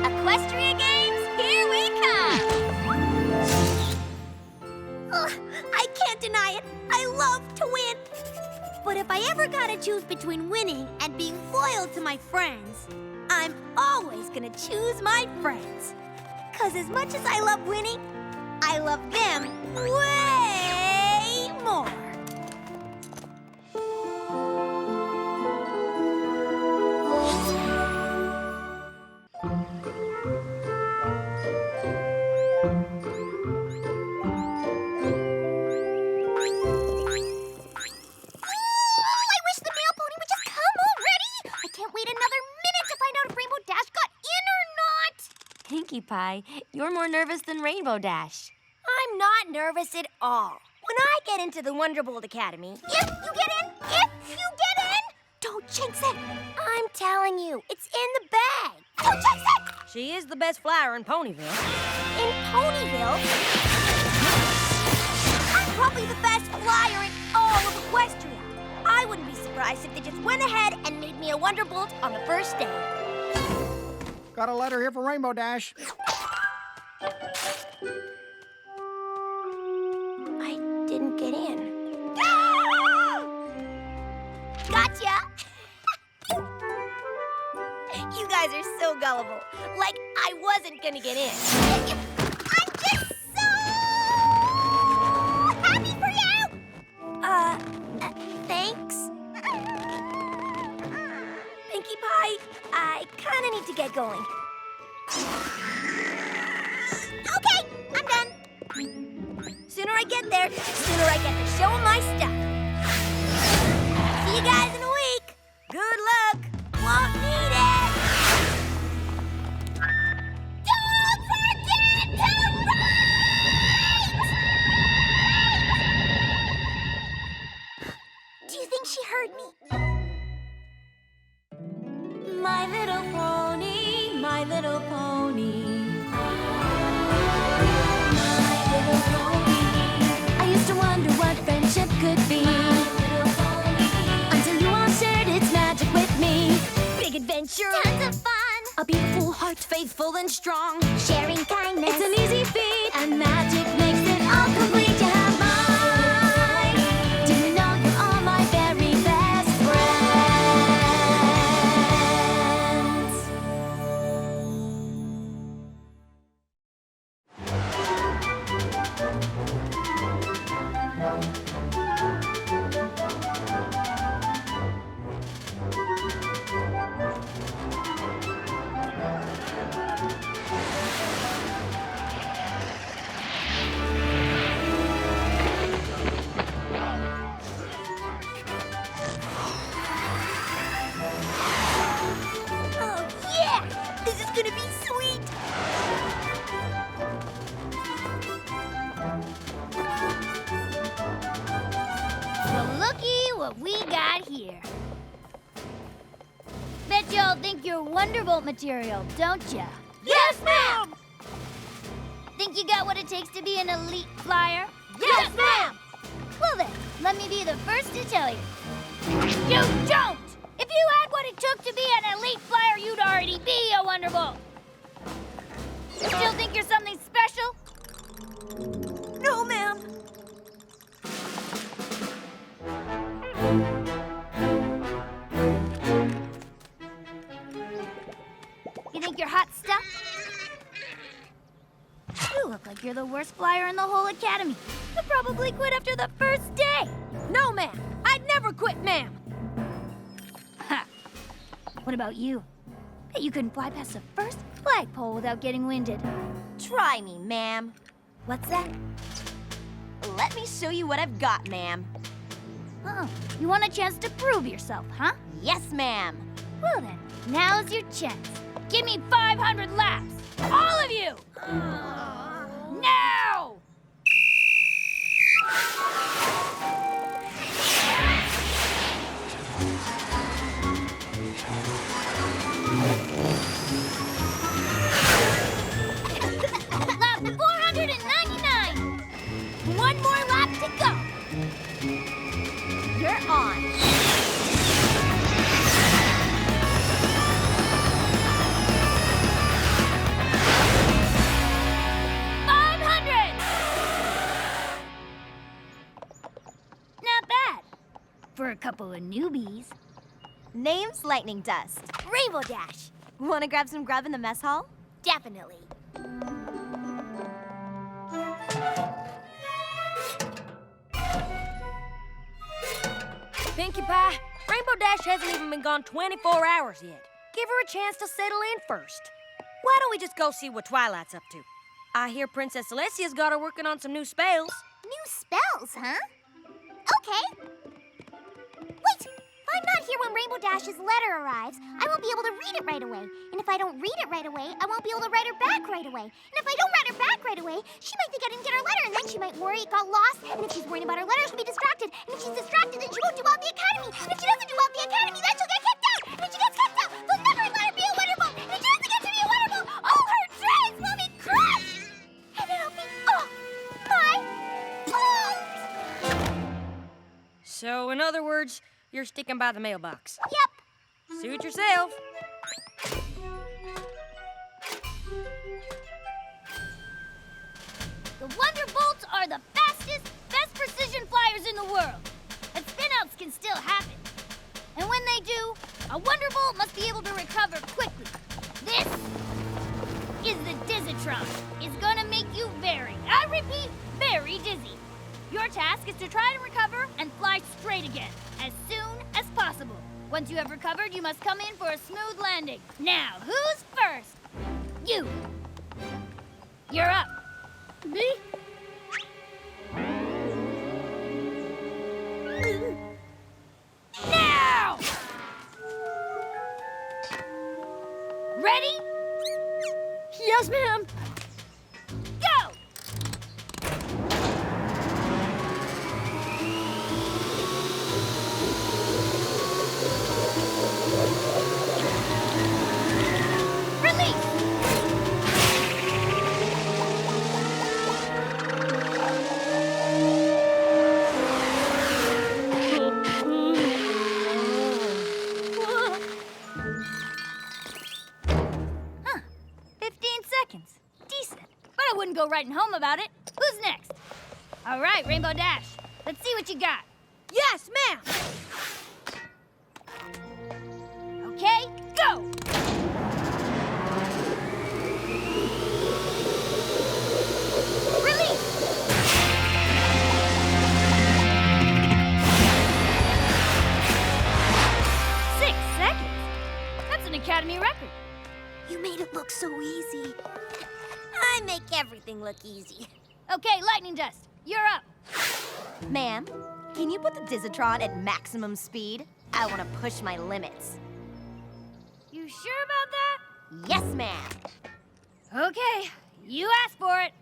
Equestria Games, here we come! Ugh, I can't deny it. I love to win. But if I ever gotta choose between winning and being loyal to my friends, I'm always gonna choose my friends. 'Cause as much as I love winning, I love them way more. Pie, you're more nervous than Rainbow Dash. I'm not nervous at all. When I get into the Wonderbolt Academy, if you get in, don't jinx it. I'm telling you, it's in the bag. Don't jinx it! She is the best flyer in Ponyville. In Ponyville? I'm probably the best flyer in all of Equestria. I wouldn't be surprised if they just went ahead and made me a Wonderbolt on the first day. Got a letter here for Rainbow Dash. I didn't get in. Gotcha! You guys are so gullible. Like I wasn't gonna get in. I'm just so happy for you! Thanks. Pinkie Pie, I kinda need to get going. Okay, I'm done. Sooner I get there, sooner I get to show 'em my stuff. See you guys in a week. Good luck. Won't need it. Don't forget to write! Do you think she heard me? My little pony, my little pony. My little pony. I used to wonder what friendship could be. Until you all shared its magic with me. Big adventure. Tons of fun. A beautiful heart, faithful and strong. Sharing kindness. It's an easy feat, and magic makes it all complete. You have mine. Do you know you're all my very best friends? Oh, yeah! This is gonna be sweet! Well, looky what we got here. Bet y'all think you're Wonderbolt material, don't ya? Yes, ma'am! Think you got what it takes to be an elite flyer? Yes, ma'am! Well then, let me be the first to tell you. You don't! If you had what it took to be an elite flyer, you'd already be a Wonderbolt. You still think you're something special? No, ma'am. You think you're hot stuff? You look like you're the worst flyer in the whole academy. You'll probably quit after the first day. No, ma'am. I'd never quit, ma'am. Ha! What about you? Bet you couldn't fly past the first flagpole without getting winded. Try me, ma'am. What's that? Let me show you what I've got, ma'am. Oh, you want a chance to prove yourself, huh? Yes, ma'am. Well then, now's your chance. Give me 500 laps. All of you! Now! on! 500! Not bad. For a couple of newbies. Name's Lightning Dust. Rainbow Dash. Wanna grab some grub in the mess hall? Definitely. Pinkie Pie, Rainbow Dash hasn't even been gone 24 hours yet. Give her a chance to settle in first. Why don't we just go see what Twilight's up to? I hear Princess Celestia's got her working on some new spells. New spells, huh? Okay. Wait! If I'm not here when Rainbow Dash's letter arrives, I won't be able to read it right away. And if I don't read it right away, I won't be able to write her back right away. And if I don't write her back right away, she might think I didn't get her letter, and then she might worry it got lost. And if she's worrying about her letter, she'll be distracted. And if she's distracted, then she won't do well at the academy. And if she doesn't do well at the academy, then she'll get kicked out. And if she gets kicked out, they'll never let her be a Wonderbolt. And if she doesn't get to be a Wonderbolt, all her dreams will be crushed. And it'll be all my fault. So, in other words, you're sticking by the mailbox. Yep. Suit yourself. The Wonderbolts are the fastest, best precision flyers in the world. But spinouts can still happen. And when they do, a Wonderbolt must be able to recover quickly. This is the Diatron. It's gonna make you very, I repeat, very dizzy. Your task is to try to recover and fly straight again, as soon as possible. Once you have recovered, you must come in for a smooth landing. Now, who's first? You. You're up. Me? Now! Ready? Yes, ma'am. Go! Release! Huh. 15 seconds. Decent. But I wouldn't go writing home about it. Who's next? All right, Rainbow Dash. Let's see what you got. Yes, ma'am. Okay, go! Release! Six seconds? That's an Academy record. You made it look so easy. I make everything look easy. Okay, Lightning Dust, you're up. Ma'am, can you put the Diatron at maximum speed? I want to push my limits. You sure about that? Yes, ma'am. Okay, you asked for it.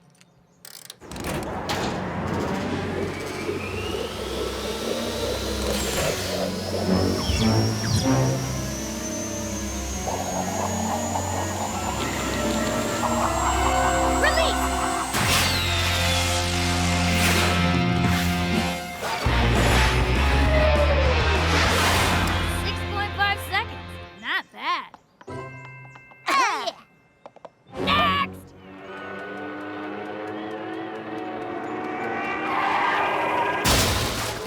Release! 6.5 seconds. Not bad. Next!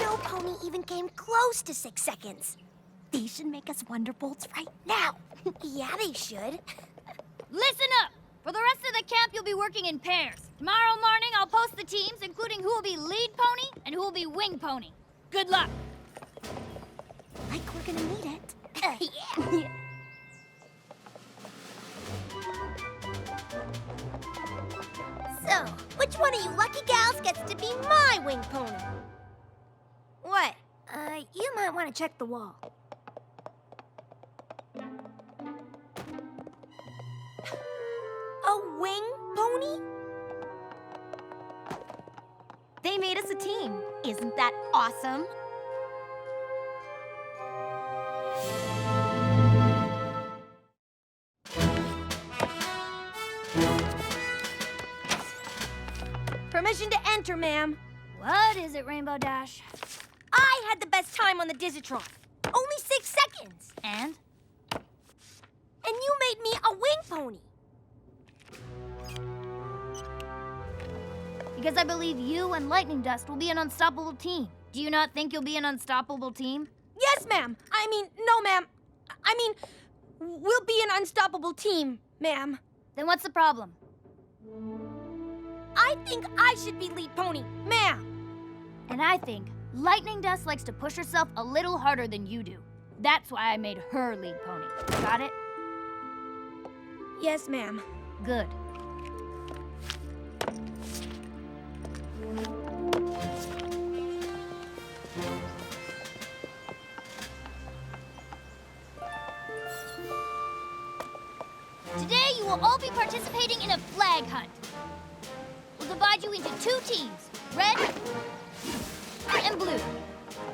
No pony even came close to 6 seconds. They should make us Wonderbolts right now. Yeah, they should. Listen up! For the rest of the camp, you'll be working in pairs. Tomorrow morning, I'll post the teams, including who will be lead pony and who will be wing pony. Good luck. Like we're gonna need it. Yeah. So, which one of you lucky gals gets to be my wing pony? What? You might want to check the wall. A wing pony? They made us a team. Isn't that awesome? Permission to enter, ma'am. What is it, Rainbow Dash? I had the best time on the Diatron. Only 6 seconds. And? And you made me a wing pony. Because I believe you and Lightning Dust will be an unstoppable team. Do you not think you'll be an unstoppable team? Yes, ma'am. No, ma'am. We'll be an unstoppable team, ma'am. Then what's the problem? I think I should be lead pony, ma'am. And I think Lightning Dust likes to push herself a little harder than you do. That's why I made her lead pony. Got it? Yes, ma'am. Good. Today you will all be participating in a flag hunt. We'll divide you into 2 teams, red and blue.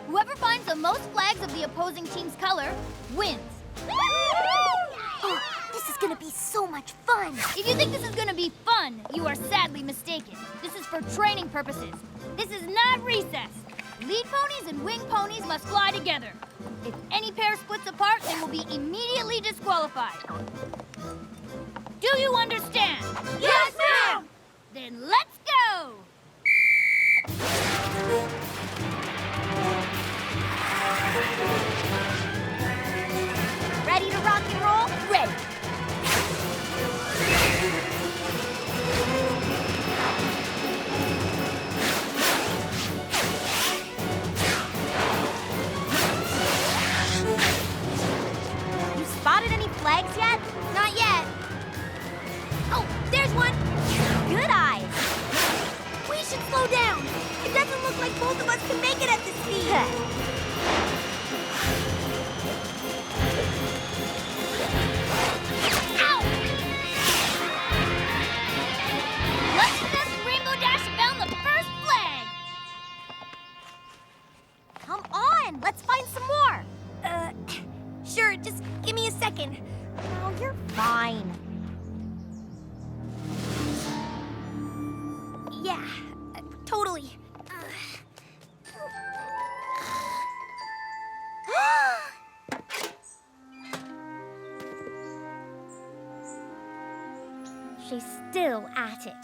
Whoever finds the most flags of the opposing team's color wins. Oh, this is gonna be so much fun. If you think this is gonna be fun, you are sadly mistaken. This is for training purposes. This is not recess. Lead ponies and wing ponies must fly together. If any pair splits apart, they will be immediately disqualified. Do you understand? Yes, ma'am! Then let's go! Ready to rock and roll? Ready. You spotted any flags yet? Not yet. Oh, there's one. Good eyes. We should slow down. It doesn't look like both of us can make it at this speed. Ow! Lightning Dust and Rainbow Dash found the first flag! Come on, let's find some more. Sure, just give me a second. Oh, you're fine. Yeah, totally. She's still at it.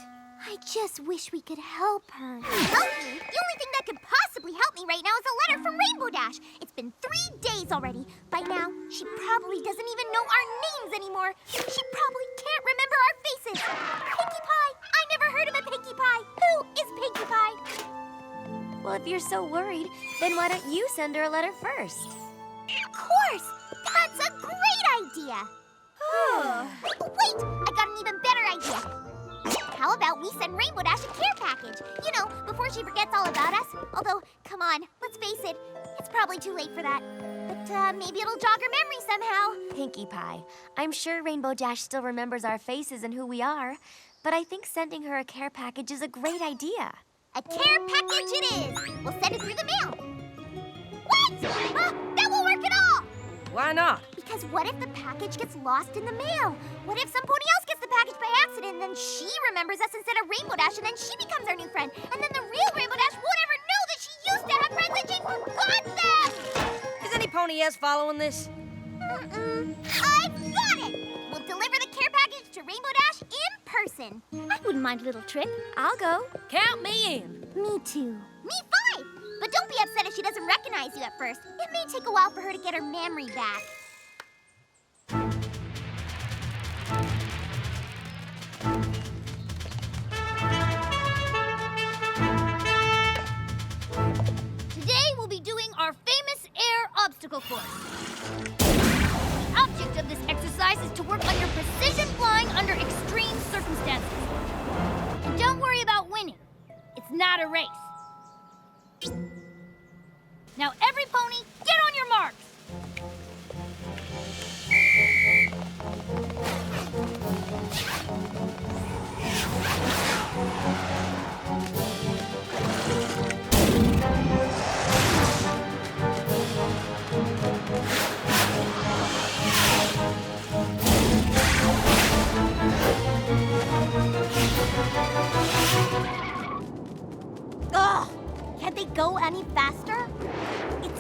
I just wish we could help her. Help me? The only thing that could possibly help me right now is a letter from Rainbow Dash. It's been 3 days already. By now, she probably doesn't even know our names anymore. She probably can't remember our faces. Pinkie Pie! I never heard of a Pinkie Pie. Who is Pinkie Pie? Well, if you're so worried, then why don't you send her a letter first? Of course! That's a great idea! Wait! I got an even better idea. How about we send Rainbow Dash a care package? You know, before she forgets all about us. Although, come on, let's face it, it's probably too late for that. But maybe it'll jog her memory somehow. Pinkie Pie, I'm sure Rainbow Dash still remembers our faces and who we are, but I think sending her a care package is a great idea. A care package it is! We'll send it through the mail. Wait! That won't work at all! Why not? Because what if the package gets lost in the mail? What if some pony else gets the package by accident and then she remembers us instead of Rainbow Dash and then she becomes our new friend? And then the real Rainbow Dash won't ever know that she used to have friends and she forgot them! Is any pony else following this? I've got it! We'll deliver the care package to Rainbow Dash in person. I wouldn't mind a little trip. I'll go. Count me in. Me too. Me 5! But don't be upset if she doesn't recognize you at first. It may take a while for her to get her memory back. Today we'll be doing our famous air obstacle course. The object of this exercise is to work on your precision flying under extreme circumstances. And don't worry about winning. It's not a race. Now, every pony, get on your marks! Ugh! Can't they go any faster?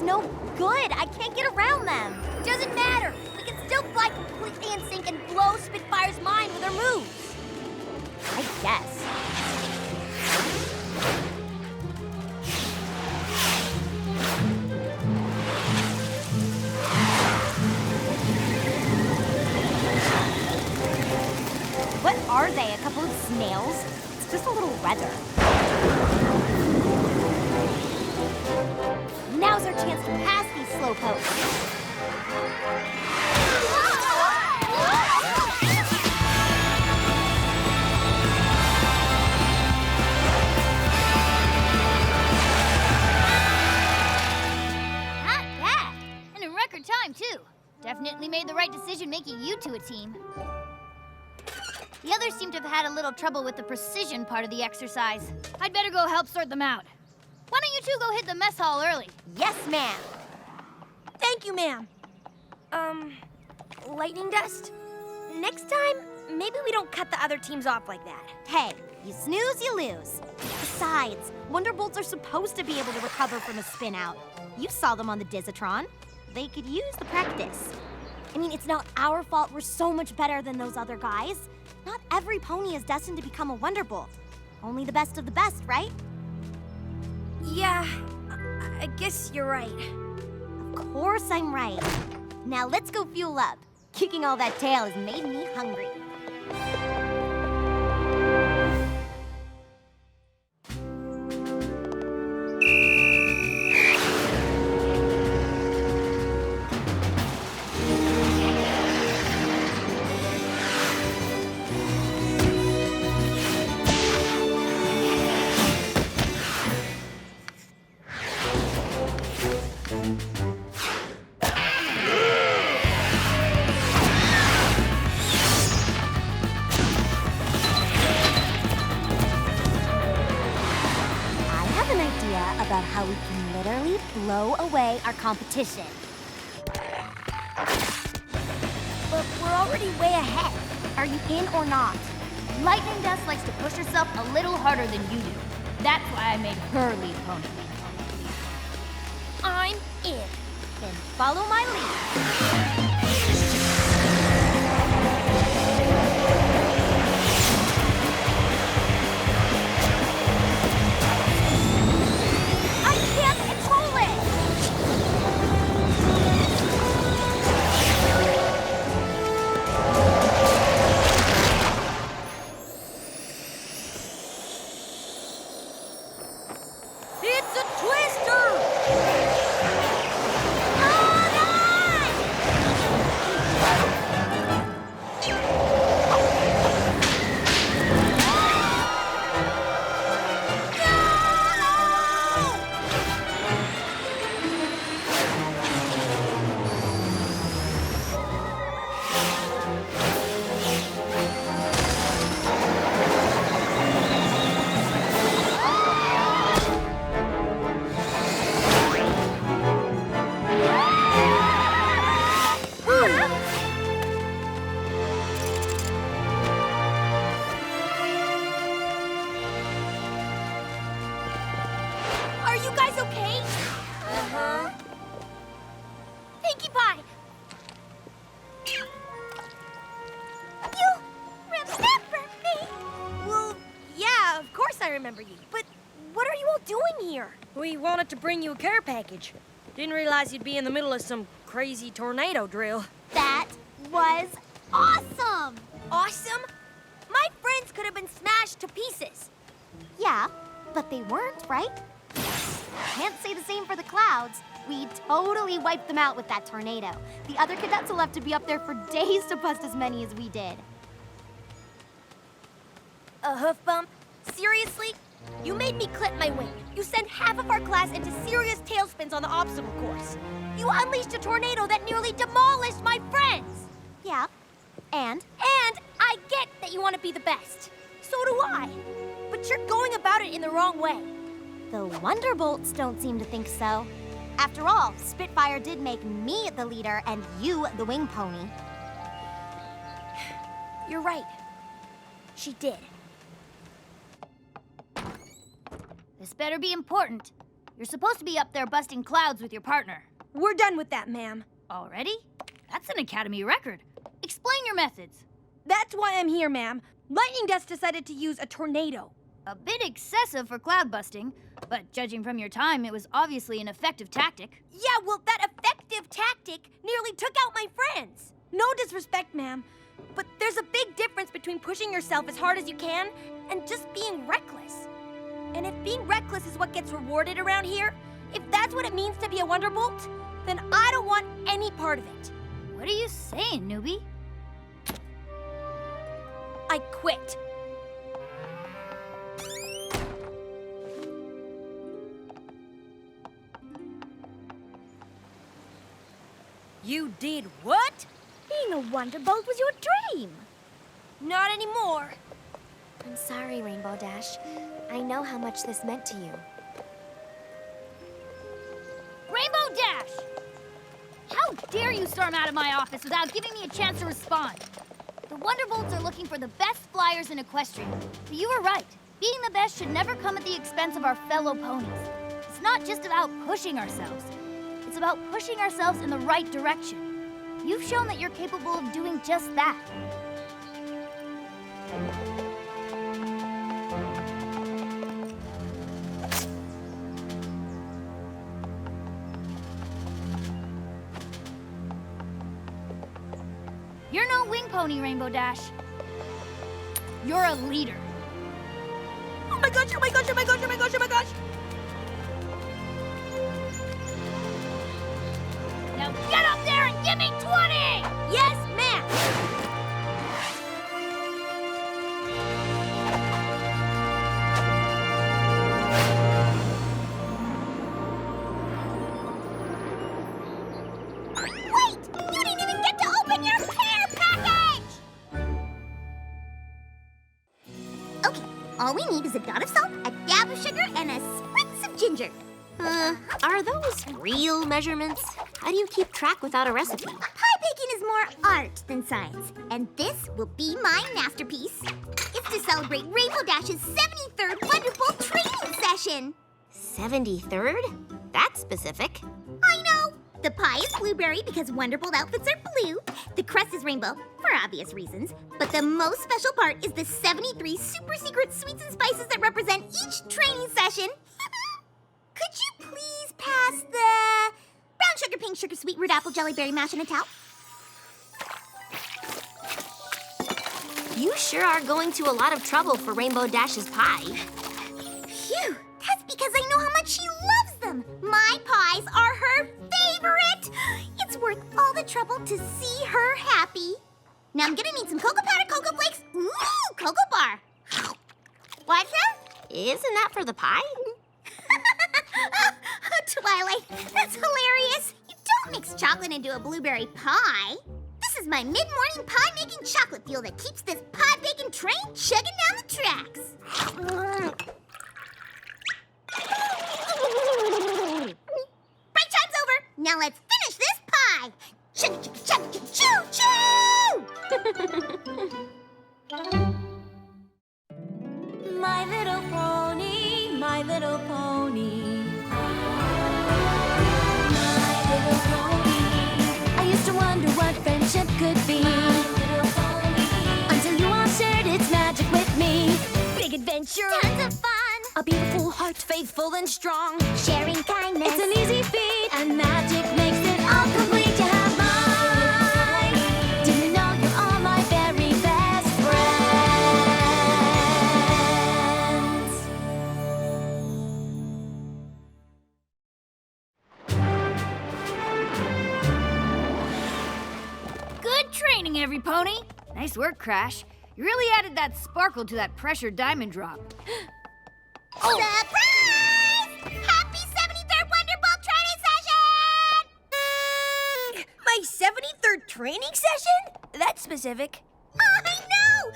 no good. I can't get around them. Doesn't matter. We can still fly completely in sync and blow Spitfire's mind with our moves. I guess. What are they? A couple of snails? It's just a little redder. Now's our chance to pass these slowpokes. Not bad. And in record time, too. Definitely made the right decision making you two a team. The others seem to have had a little trouble with the precision part of the exercise. I'd better go help sort them out. Why don't you two go hit the mess hall early? Yes, ma'am. Thank you, ma'am. Lightning dust? Next time, maybe we don't cut the other teams off like that. Hey, you snooze, you lose. Besides, Wonderbolts are supposed to be able to recover from a spin out. You saw them on the Diatron. They could use the practice. I mean, it's not our fault we're so much better than those other guys. Not every pony is destined to become a Wonderbolt. Only the best of the best, right? Yeah, I guess you're right. Of course I'm right. Now let's go fuel up. Kicking all that tail has made me hungry. About how we can literally blow away our competition. But we're already way ahead. Are you in or not? Lightning Dust likes to push herself a little harder than you do. That's why I made her lead pony. I'm in. Then follow my lead. We wanted to bring you a care package. Didn't realize you'd be in the middle of some crazy tornado drill. That was awesome! Awesome? My friends could have been smashed to pieces. Yeah, but they weren't, right? Can't say the same for the clouds. We totally wiped them out with that tornado. The other cadets will have to be up there for days to bust as many as we did. A hoof bump? Seriously? You made me clip my wing. You sent half of our class into serious tailspins on the obstacle course. You unleashed a tornado that nearly demolished my friends. Yeah, and? And I get that you want to be the best. So do I. But you're going about it in the wrong way. The Wonderbolts don't seem to think so. After all, Spitfire did make me the leader and you the wing pony. You're right. She did. This better be important. You're supposed to be up there busting clouds with your partner. We're done with that, ma'am. Already? That's an Academy record. Explain your methods. That's why I'm here, ma'am. Lightning Dust decided to use a tornado. A bit excessive for cloud busting, but judging from your time, it was obviously an effective tactic. Yeah, well, that effective tactic nearly took out my friends. No disrespect, ma'am, but there's a big difference between pushing yourself as hard as you can and just being reckless. And if being reckless is what gets rewarded around here, if that's what it means to be a Wonderbolt, then I don't want any part of it. What are you saying, newbie? I quit. You did what? Being a Wonderbolt was your dream. Not anymore. I'm sorry, Rainbow Dash. I know how much this meant to you. Rainbow Dash! How dare you storm out of my office without giving me a chance to respond? The Wonderbolts are looking for the best flyers in Equestria. But you were right. Being the best should never come at the expense of our fellow ponies. It's not just about pushing ourselves. It's about pushing ourselves in the right direction. You've shown that you're capable of doing just that. You're no wing pony, Rainbow Dash. You're a leader. Oh my gosh, oh my gosh, oh my gosh, oh my gosh, oh my gosh! Now get up there and give me 20! Yes, ma'am! Wait! You didn't even get to open your care package! Okay, all we need is a dot of salt, a dab of sugar, and a spritz of ginger. Are those real measurements? How do you keep track without a recipe? Pie baking is more art than science, and this will be my masterpiece. It's to celebrate Rainbow Dash's 73rd Wonderbolt training session. 73rd? That's specific. I know. The pie is blueberry because Wonderbolt outfits are blue. The crust is rainbow, for obvious reasons. But the most special part is the 73 super secret sweets and spices that represent each training session. Could you please pass the brown sugar, pink sugar, sweet root apple, jelly, berry mash, and a towel? You sure are going to a lot of trouble for Rainbow Dash's pie. Phew, that's because I know how much she loves them. My pies are her favorite. It's worth all the trouble to see her happy. Now I'm gonna need some cocoa powder, cocoa flakes, ooh, cocoa bar. What's that? Isn't that for the pie? Twilight, that's hilarious. You don't mix chocolate into a blueberry pie. This is my mid-morning pie-making chocolate fuel that keeps this pie-baking train chugging down the tracks. Break time's over. Now let's finish this pie. Choo-choo-choo-choo-choo! My little pony, my little pony. My little pony. I used to wonder what friendship could be. My little pony. Until you all shared its magic with me. Big adventure. Tons of fun. A beautiful heart, faithful and strong. Sharing kindness. It's an easy feat, and magic makes it all complete. You have mine. Do you know you're all my very best friends? Good training, Everypony. Nice work, Crash. You really added that sparkle to that pressure diamond drop. Surprise! Happy 73rd Wonderbolt training session! My 73rd training session? That's specific. I know!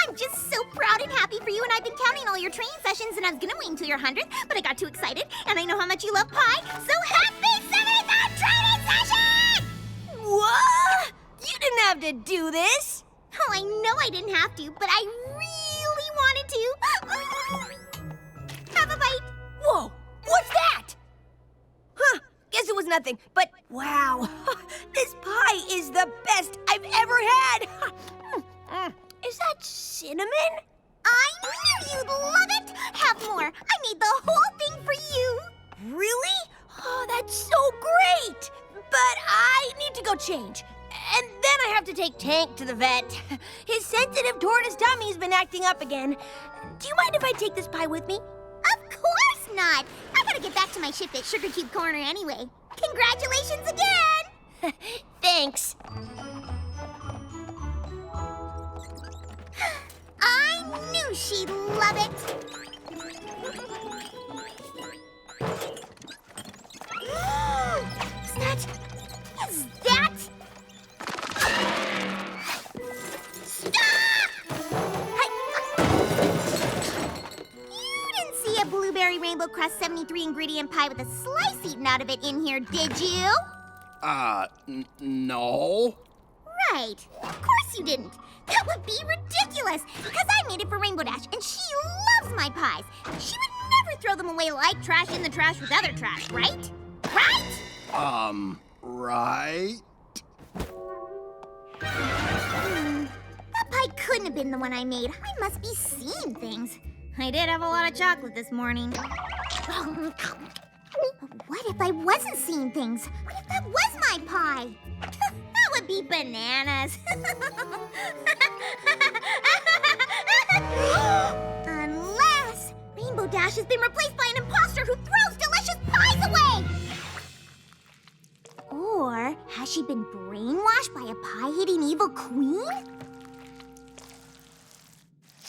I'm just so proud and happy for you, and I've been counting all your training sessions, and I was gonna wait until your 100th, but I got too excited, and I know how much you love pie, so happy 73rd training session! What? You didn't have to do this. Oh, I know I didn't have to, but I really wanted to. Have a bite. Whoa, what's that? was nothing, but wow, this pie is the best I've ever had. Is that cinnamon? I knew you'd love it! Have more! I made the whole thing for you! Really? Oh, that's so great! But I need to go change. And then I have to take Tank to the vet. His sensitive tortoise tummy's been acting up again. Do you mind if I take this pie with me? Of course not! I gotta get back to my shift at Sugar Cube Corner anyway. Congratulations again! Thanks. I knew she'd love it! Is that? Stop! You didn't see a blueberry rainbow crust 73 ingredient pie with a slice eaten out of it in here, did you? No. Right. Of course you didn't. That would be ridiculous, because I made it for Rainbow Dash, and she loves my pies. She would never throw them away like trash in the trash with other trash, right? Right? Right? That pie couldn't have been the one I made. I must be seeing things. I did have a lot of chocolate this morning. What if I wasn't seeing things? What if that was my pie? That would be bananas. Unless Rainbow Dash has been replaced by an imposter who throws delicious pies away! Or has she been brainwashed by a pie-eating evil queen?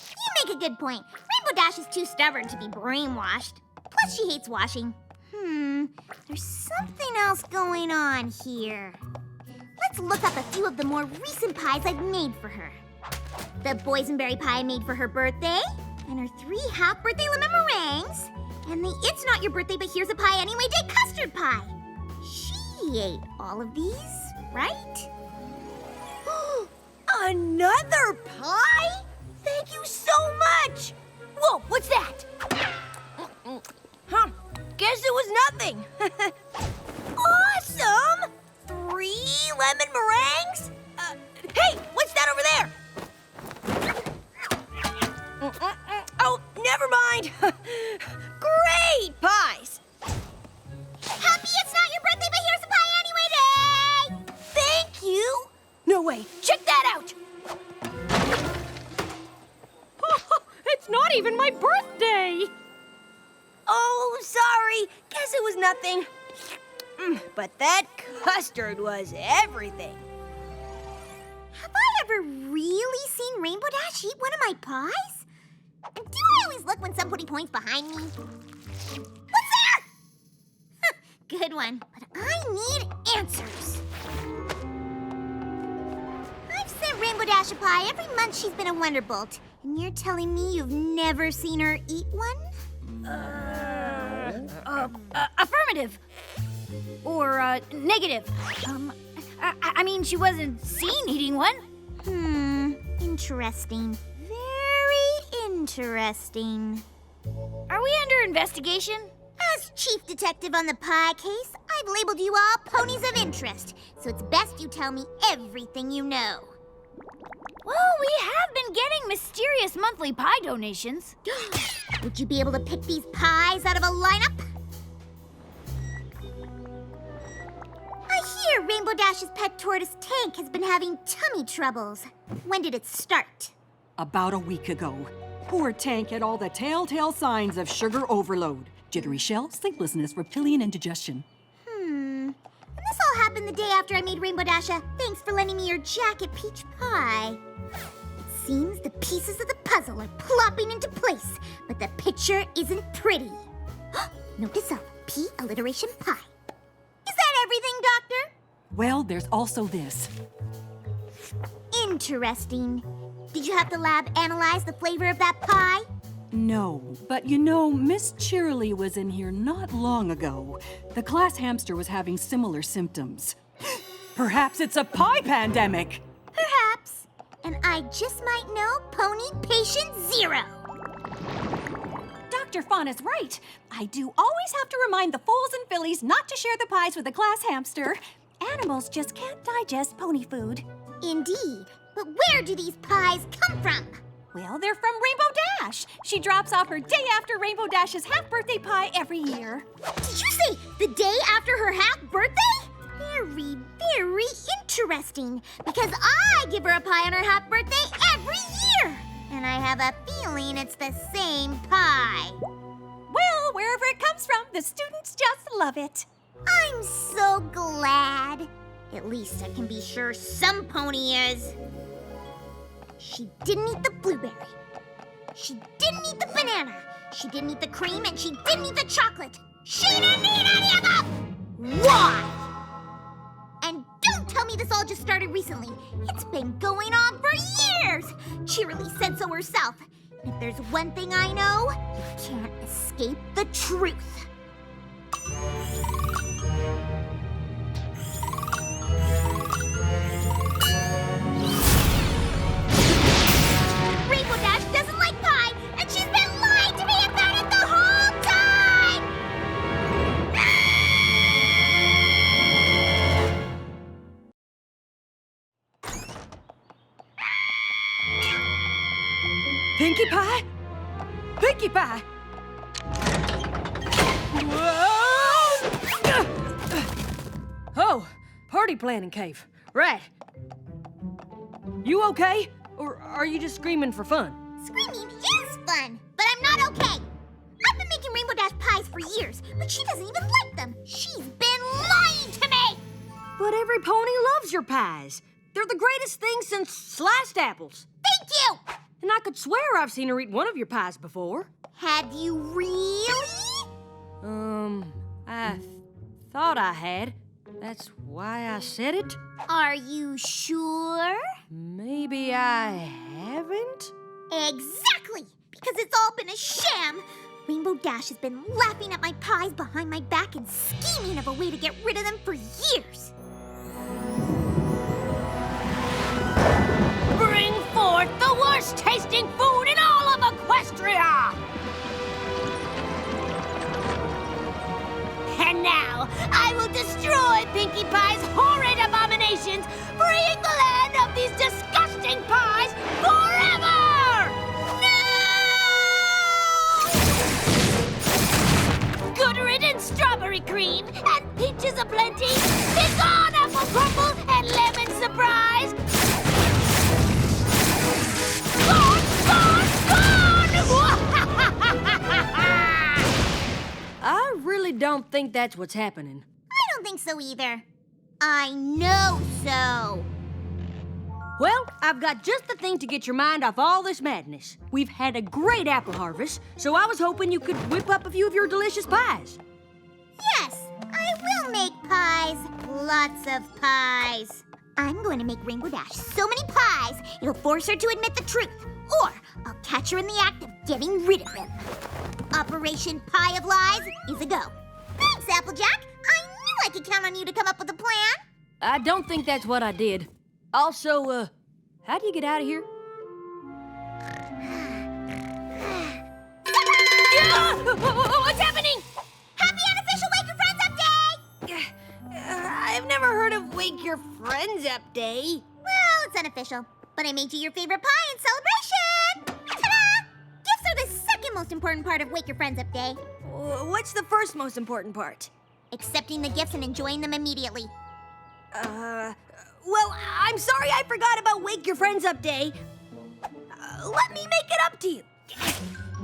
You make a good point. Rainbow Dash is too stubborn to be brainwashed. Plus, she hates washing. There's something else going on here. Let's look up a few of the more recent pies I've made for her. The boysenberry pie I made for her birthday, and her 3 half-birthday lemon meringues, and the It's Not Your Birthday But Here's a Pie Anyway Day custard pie. She ate all of these, right? Another pie? Thank you so much! Whoa, what's that? Huh, guess it was nothing. Awesome! 3 lemon meringues? Hey, what's that over there? Oh, never mind. Great pies! Happy It's Not Your Birthday But Here's a Pie Anyway Day! Thank you! No way, check that out! It's not even my birthday! Oh, sorry. Guess it was nothing. But that custard was everything. Have I ever really seen Rainbow Dash eat one of my pies? Do I always look when somebody points behind me? What's there? Good one, but I need answers. I've sent Rainbow Dash a pie every month she's been a Wonderbolt, and you're telling me you've never seen her eat one? Affirmative. Or, negative. I mean, she wasn't seen eating one. Interesting. Very interesting. Are we under investigation? As chief detective on the pie case, I've labeled you all ponies of interest, so it's best you tell me everything you know. Well, we have been getting mysterious monthly pie donations. Would you be able to pick these pies out of a lineup? I hear Rainbow Dash's pet tortoise Tank has been having tummy troubles. When did it start? About a week ago. Poor Tank had all the telltale signs of sugar overload. Jittery shell, sleeplessness, reptilian indigestion. And this all happened the day after I made Rainbow Dash a thanks for lending me your jacket peach pie. It seems the pieces of the puzzle are plopping into place, but the picture isn't pretty. Note to self, P alliteration pie. Is that everything, Doctor? Well, there's also this. Interesting. Did you have the lab analyze the flavor of that pie? No, but you know, Miss Cheerily was in here not long ago. The class hamster was having similar symptoms. Perhaps it's a pie pandemic! Perhaps. And I just might know Pony Patient Zero. Dr. Dr. Fawn is right. I do always have to remind the fools and fillies not to share the pies with the class hamster. Animals just can't digest pony food. Indeed. But where do these pies come from? Well, they're from Rainbow Dash. She drops off her day after Rainbow Dash's half-birthday pie every year. Did you say the day after her half-birthday? Very, very interesting. Because I give her a pie on her half-birthday every year. And I have a feeling it's the same pie. Well, wherever it comes from, the students just love it. I'm so glad. At least I can be sure some pony is. She didn't eat the blueberry. She didn't eat the banana. She didn't eat the cream, and she didn't eat the chocolate. She didn't eat any of them! Why? And don't tell me this all just started recently. It's been going on for years. Cheerilee said so herself. And if there's one thing I know, you can't escape the truth. Rainbow Dash doesn't like pie, and she's been lying to me about it the whole time! Pinkie Pie? Pinkie Pie! Oh, party planning cave. Right. You okay? Or are you just screaming for fun? Screaming is fun, but I'm not okay. I've been making Rainbow Dash pies for years, but she doesn't even like them. She's been lying to me! But every pony loves your pies. They're the greatest thing since sliced apples. Thank you! And I could swear I've seen her eat one of your pies before. Have you really? I thought I had. That's why I said it. Are you sure? Maybe I haven't? Exactly! Because it's all been a sham. Rainbow Dash has been laughing at my pies behind my back and scheming of a way to get rid of them for years. Bring forth the worst tasting food in all of Equestria! And now, I will destroy Pinkie Pie's horrid abominations, freeing the land of these disgusting pies forever! No! Good riddance, strawberry cream, and peaches aplenty, begone apple crumble and lemon surprise! Gone, gone, gone! I really don't think that's what's happening. I don't think so either. I know so. Well, I've got just the thing to get your mind off all this madness. We've had a great apple harvest, so I was hoping you could whip up a few of your delicious pies. Yes, I will make pies. Lots of pies. I'm going to make Rainbow Dash so many pies, it'll force her to admit the truth. Or I'll catch her in the act of getting rid of them. Operation Pie of Lies is a go. Thanks, Applejack. I knew I could count on you to come up with a plan. I don't think that's what I did. Also, how do you get out of here? What's happening? Happy unofficial Wake Your Friends Up Day! I've never heard of Wake Your Friends Up Day. Well, it's unofficial, but I made you your favorite pie in celebration! Ta-da! Gifts are the second most important part of Wake Your Friends Up Day. What's the first most important part? Accepting the gifts and enjoying them immediately. Well, I'm sorry I forgot about Wake Your Friends Up Day. Let me make it up to you.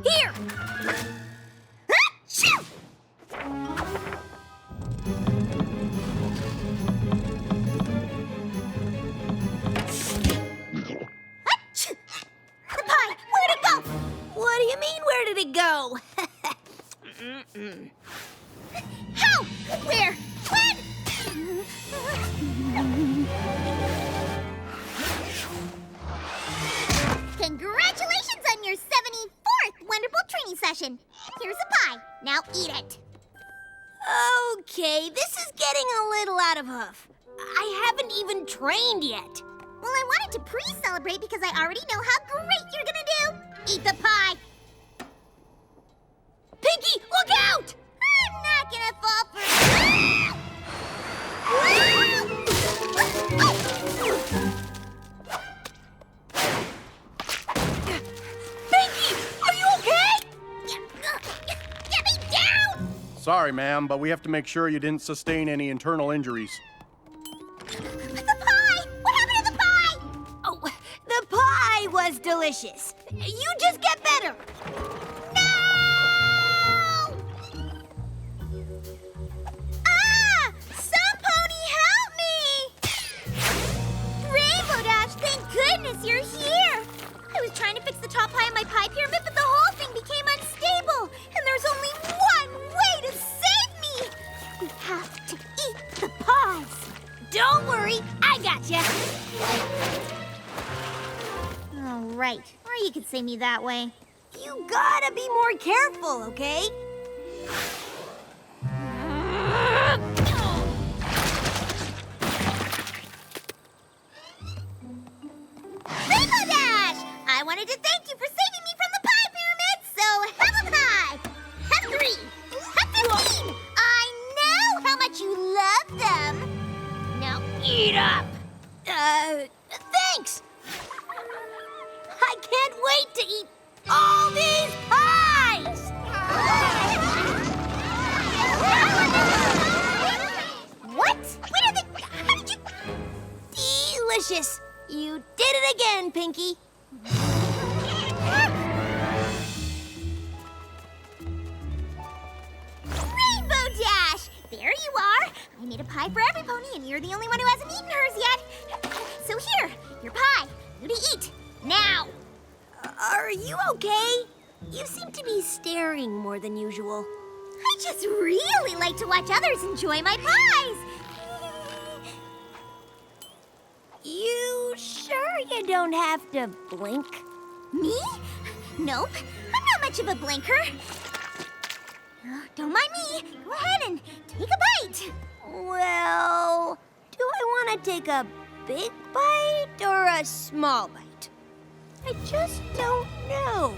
Here! Achoo! Achoo! The pie, where'd it go? What do you mean, where did it go? How? Where? When? Congratulations on your 74th Wonderbolt training session. Here's a pie. Now eat it. Okay, this is getting a little out of huff. I haven't even trained yet. Well, I wanted to pre-celebrate because I already know how great you're gonna do. Eat the pie. Pinky, look out! I'm not gonna fall for Pinky, are you okay? Get me down! Sorry, ma'am, but we have to make sure you didn't sustain any internal injuries. The pie! What happened to the pie? Oh, the pie was delicious. You just get better. Ah! Some pony help me! Rainbow Dash, thank goodness you're here! I was trying to fix the top pie of my pie pyramid, but the whole thing became unstable, and there's only one way to save me! We have to eat the pies! Don't worry, I gotcha. Oh, right. Or you could save me that way. You gotta be more careful, okay? Rainbow Dash! I wanted to thank you for saving me from the pie pyramid, so have a pie! Have 3! Have 15! I know how much you love them! Now eat up! Thanks! I can't wait to eat all these pies! What? Where are they? How did you... Delicious! You did it again, Pinky. Rainbow Dash! There you are! I made a pie for every pony, and you're the only one who hasn't eaten hers yet. So here, your pie. You to eat. Now! Are you okay? You seem to be staring more than usual. I just really like to watch others enjoy my pies. You sure you don't have to blink? Me? Nope. I'm not much of a blinker. Don't mind me. Go ahead and take a bite. Well, do I want to take a big bite or a small bite? I just don't know.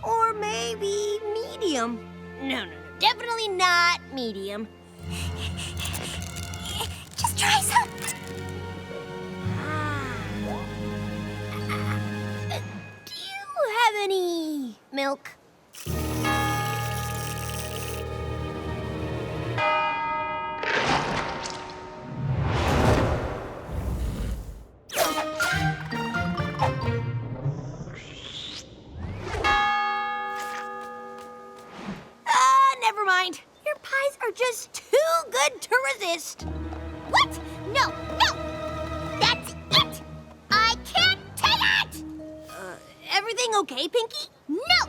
Or maybe medium. No, definitely not medium. Just try some. Do you have any milk? Never mind. Your pies are just too good to resist. What? No, no! That's it! I can't take it! Everything okay, Pinky? No!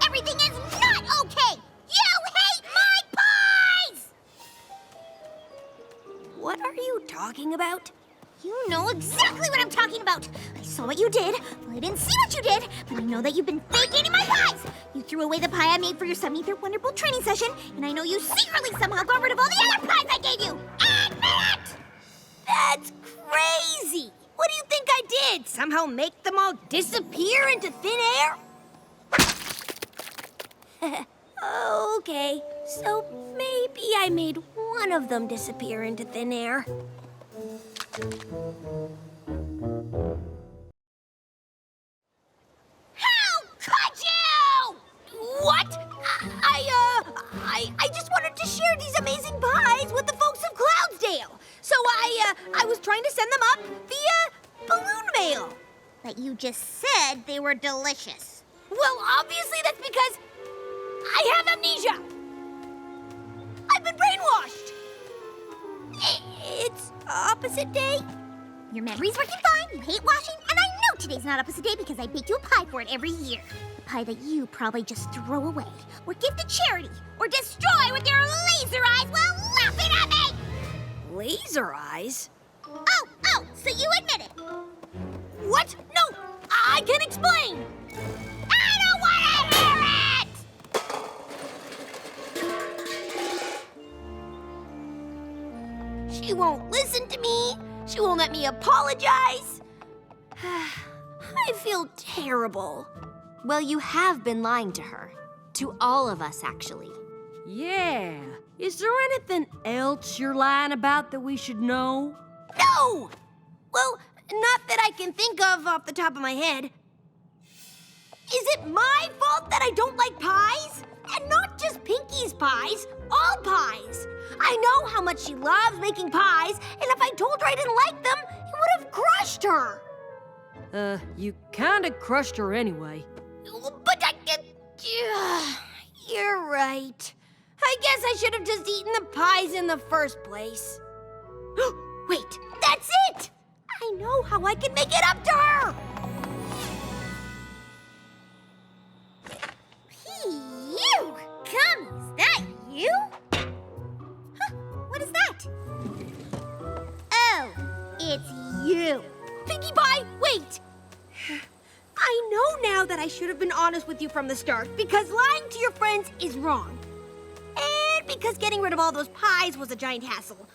Everything is not okay! You hate my pies! What are you talking about? You know exactly what I'm talking about. I saw what you did. Well, I didn't see what you did, but I know that you've been fake eating my pies. You threw away the pie I made for your 73rd Wonderbolt training session, and I know you secretly somehow got rid of all the other pies I gave you. Admit it! That's crazy. What do you think I did? Somehow make them all disappear into thin air? Okay, so maybe I made one of them disappear into thin air. How could you? What? I just wanted to share these amazing pies with the folks of Cloudsdale. So I was trying to send them up via balloon mail. But you just said they were delicious. Well, obviously that's because I have amnesia. I've been brainwashed. It's opposite day. Your memory's working fine, you hate washing, and I know today's not opposite day because I bake you a pie for it every year. A pie that you probably just throw away, or give to charity, or destroy with your laser eyes while laughing at me! Laser eyes? Oh, so you admit it. What? No, I can explain. I don't want to hear it! She won't listen to me. She won't let me apologize. I feel terrible. Well, you have been lying to her. To all of us, actually. Yeah. Is there anything else you're lying about that we should know? No! Well, not that I can think of off the top of my head. Is it my fault that I don't like pies? And not just Pinky's pies, all pies. I know how much she loves making pies, and if I told her I didn't like them, it would have crushed her. You kinda crushed her anyway. But you're right. I guess I should have just eaten the pies in the first place. Wait, that's it! I know how I can make it up to her! You! Gummies, that you? Huh, what is that? Oh, it's you. Pinkie Pie, wait! I know now that I should have been honest with you from the start, because lying to your friends is wrong. And because getting rid of all those pies was a giant hassle.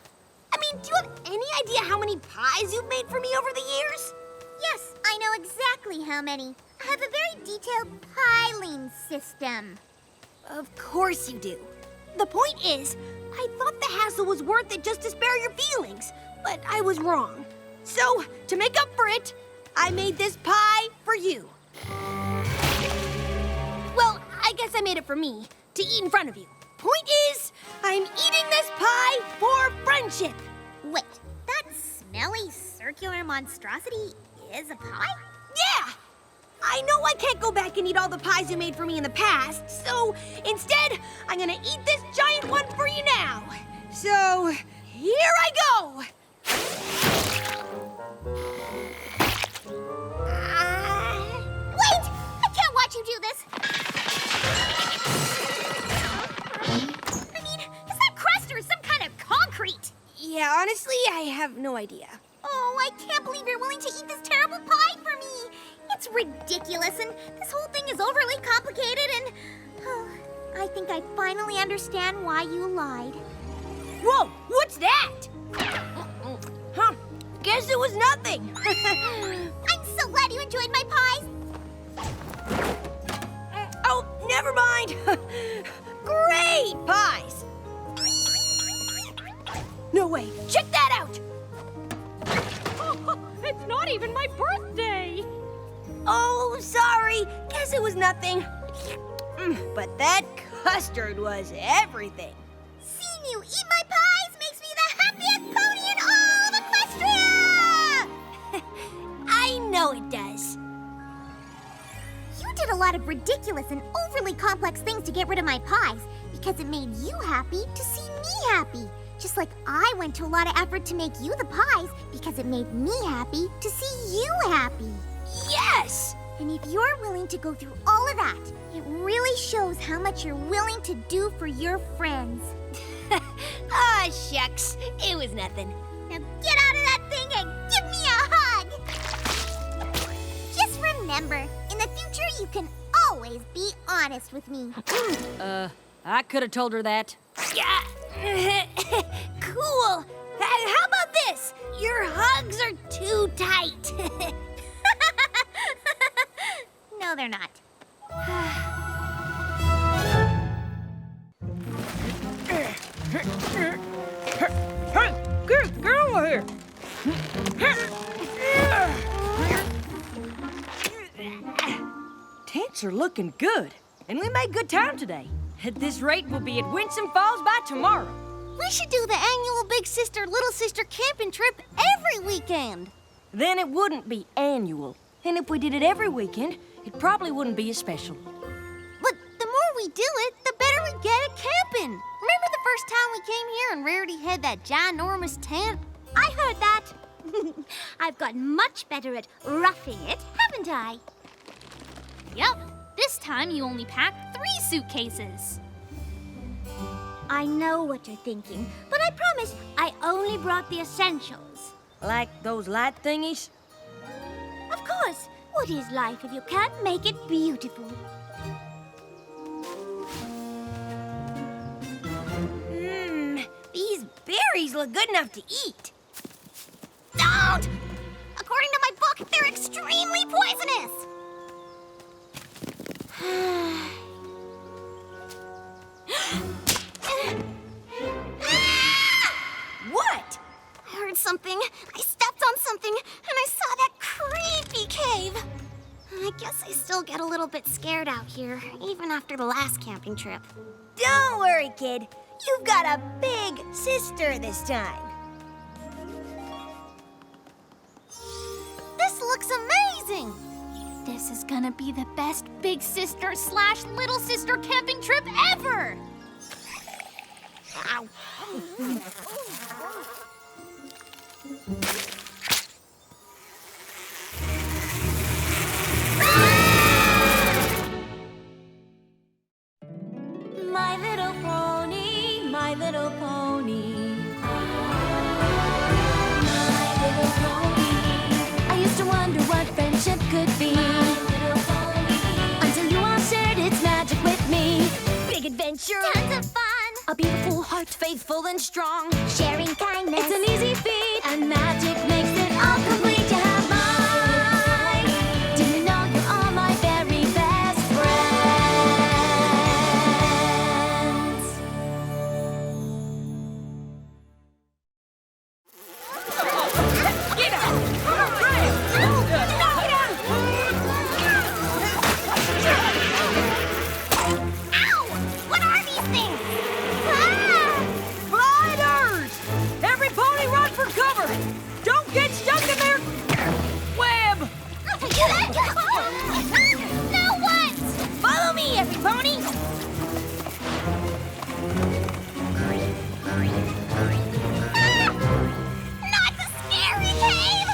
I mean, do you have any idea how many pies you've made for me over the years? Yes, I know exactly how many. I have a very detailed piling system. Of course you do. The point is, I thought the hassle was worth it just to spare your feelings, but I was wrong. So, to make up for it, I made this pie for you. Well, I guess I made it for me, to eat in front of you. Point is, I'm eating this pie for friendship. Wait, that smelly circular monstrosity is a pie? Yeah! I know I can't go back and eat all the pies you made for me in the past, so instead, I'm gonna eat this giant one for you now. So, here I go! Wait! I can't watch you do this! I mean, is that crust or some kind of concrete? Yeah, honestly, I have no idea. Oh, I can't believe you're willing to eat this terrible pie for me! It's ridiculous, and this whole thing is overly complicated, and... I think I finally understand why you lied. Whoa, what's that? Huh, guess it was nothing. I'm so glad you enjoyed my pies. Oh, never mind. Great pies. No way, check that out. It's not even my birthday! Oh, sorry. Guess it was nothing. But that custard was everything. Seeing you eat my pies makes me the happiest pony in all of Equestria! I know it does. You did a lot of ridiculous and overly complex things to get rid of my pies because it made you happy to see me happy. Just like I went to a lot of effort to make you the pies because it made me happy to see you happy. Yes! And if you're willing to go through all of that, it really shows how much you're willing to do for your friends. Ah, shucks. It was nothing. Now get out of that thing and give me a hug! Just remember, in the future you can always be honest with me. I could have told her that. Yeah. Cool. How about this? Your hugs are too tight. No, they're not. Hey, get over here! Tents are looking good, and we made good time today. At this rate, we'll be at Winsome Falls by tomorrow. We should do the annual Big Sister, Little Sister camping trip every weekend. Then it wouldn't be annual. And if we did it every weekend, it probably wouldn't be as special. But the more we do it, the better we get at camping. Remember the first time we came here and Rarity had that ginormous tent? I heard that. I've gotten much better at roughing it, haven't I? Yep. This time you only packed 3 suitcases. I know what you're thinking, but I promise I only brought the essentials. Like those light thingies? Of course. What is life if you can't make it beautiful? These berries look good enough to eat. Don't! According to my book, they're extremely poisonous. What? I heard something. I stepped on something, and I saw that creepy cave. I guess I still get a little bit scared out here, even after the last camping trip. Don't worry, kid. You've got a big sister this time. This looks amazing! This is gonna be the best big sister / little sister camping trip ever! Ow. My little pony, my little pony. My little pony. I used to wonder what friendship could be. My little pony. Until you all shared its magic with me. Big adventure. Tons of fun. A beautiful heart, faithful and strong. Sharing kindness. It's an easy feat. And magic makes it all complete. You have mine. Do you know you're all my very best friends? Get out! Knock it out! Ow! What are these things? Gliders! Every pony run for cover! Don't get stuck in their web! Now what? Follow me, every pony. Not the scary cave!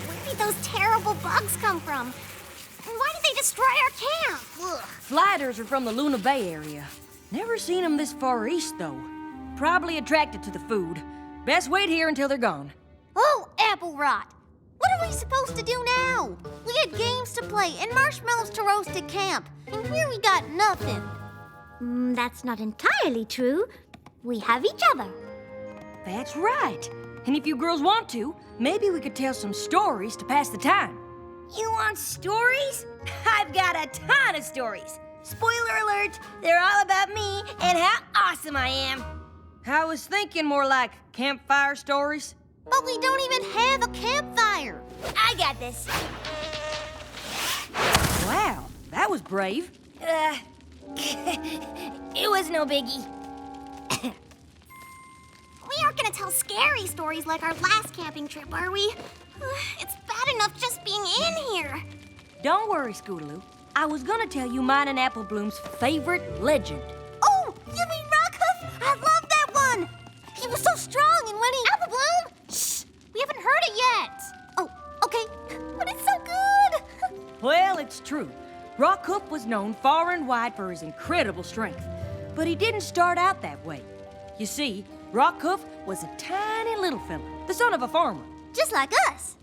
Where did those terrible bugs come from? And why did they destroy our camp? Ugh. Gliders are from the Luna Bay area. Never seen them this far east, though. Probably attracted to the food. Best wait here until they're gone. Oh, apple rot! What are we supposed to do now? We had games to play and marshmallows to roast at camp, and here we got nothing. That's not entirely true. We have each other. That's right. And if you girls want to, maybe we could tell some stories to pass the time. You want stories? I've got a ton of stories. Spoiler alert, they're all about me and how awesome I am. I was thinking more like campfire stories. But we don't even have a campfire. I got this. Wow, that was brave. It was no biggie. We aren't gonna tell scary stories like our last camping trip, are we? It's bad enough just being in here. Don't worry, Scootaloo. I was gonna tell you mine and Apple Bloom's favorite legend. Oh, you mean Rockhoof? I love that one. He was so strong, and when he... Apple Bloom? Shh, we haven't heard it yet. Oh, okay, but it's so good. Well, it's true. Rockhoof was known far and wide for his incredible strength. But he didn't start out that way. You see, Rockhoof was a tiny little fella, the son of a farmer. Just like us.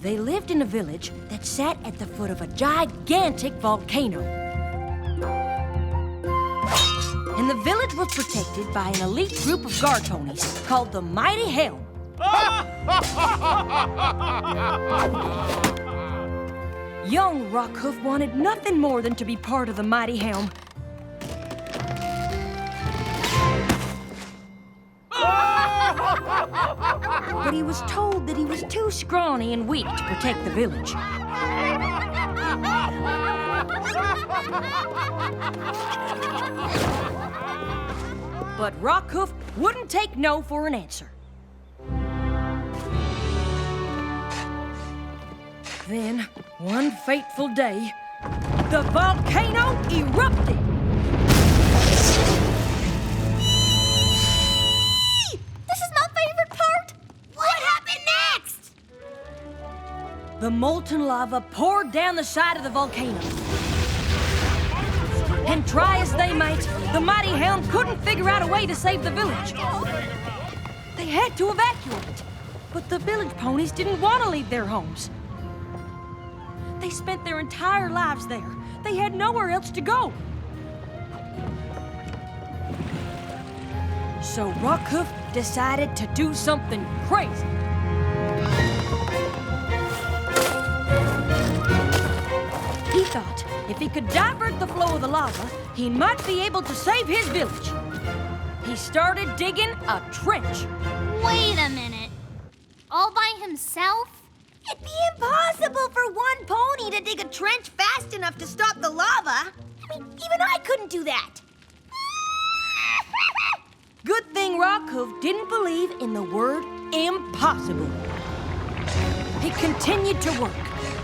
They lived in a village that sat at the foot of a gigantic volcano. And the village was protected by an elite group of guard ponies called the Mighty Helm. Young Rockhoof wanted nothing more than to be part of the Mighty Helm. But he was told that he was too scrawny and weak to protect the village. But Rockhoof wouldn't take no for an answer. Then, one fateful day, the volcano erupted. This is my favorite part. What happened next? The molten lava poured down the side of the volcano. And try as they might, the Mighty Helm couldn't figure out a way to save the village. They had to evacuate, but the village ponies didn't want to leave their homes. They spent their entire lives there. They had nowhere else to go. So Rockhoof decided to do something crazy. He thought if he could divert the flow of the lava, he might be able to save his village. He started digging a trench. Wait a minute. All by himself? It'd be impossible for one pony to dig a trench fast enough to stop the lava. I mean, even I couldn't do that. Good thing Rockhoof didn't believe in the word impossible. He continued to work,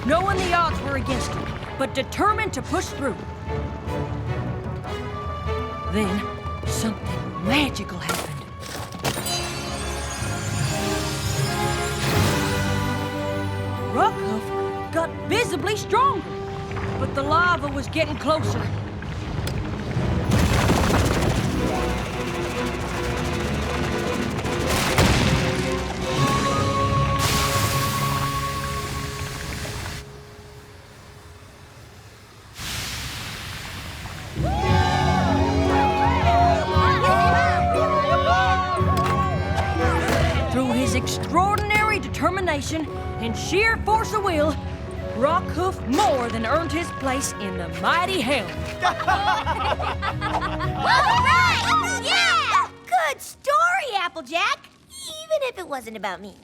knowing the odds were against him, but determined to push through. Then, something magical happened. Rockhoof got visibly stronger, but the lava was getting closer. Through his extraordinary determination and sheer force of will, Rockhoof more than earned his place in the mighty hell. All right! Yeah! Good story, Applejack. Even if it wasn't about me.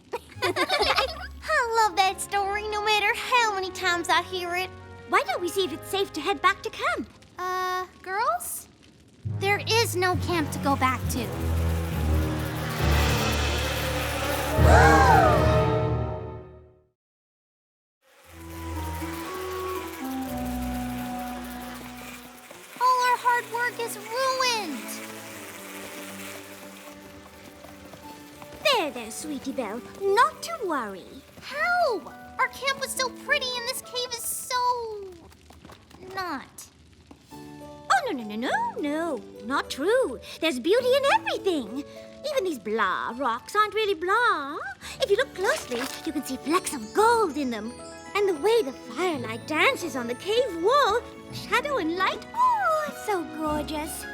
I love that story no matter how many times I hear it. Why don't we see if it's safe to head back to camp? Girls? There is no camp to go back to. All our hard work is ruined. There, Sweetie Belle. Not to worry. How? Our camp was so pretty and this cave is so... not. Oh, no. Not true. There's beauty in everything. Even these blah rocks aren't really blah. If you look closely, you can see flecks of gold in them. And the way the firelight dances on the cave wall, shadow and light, oh, it's so gorgeous.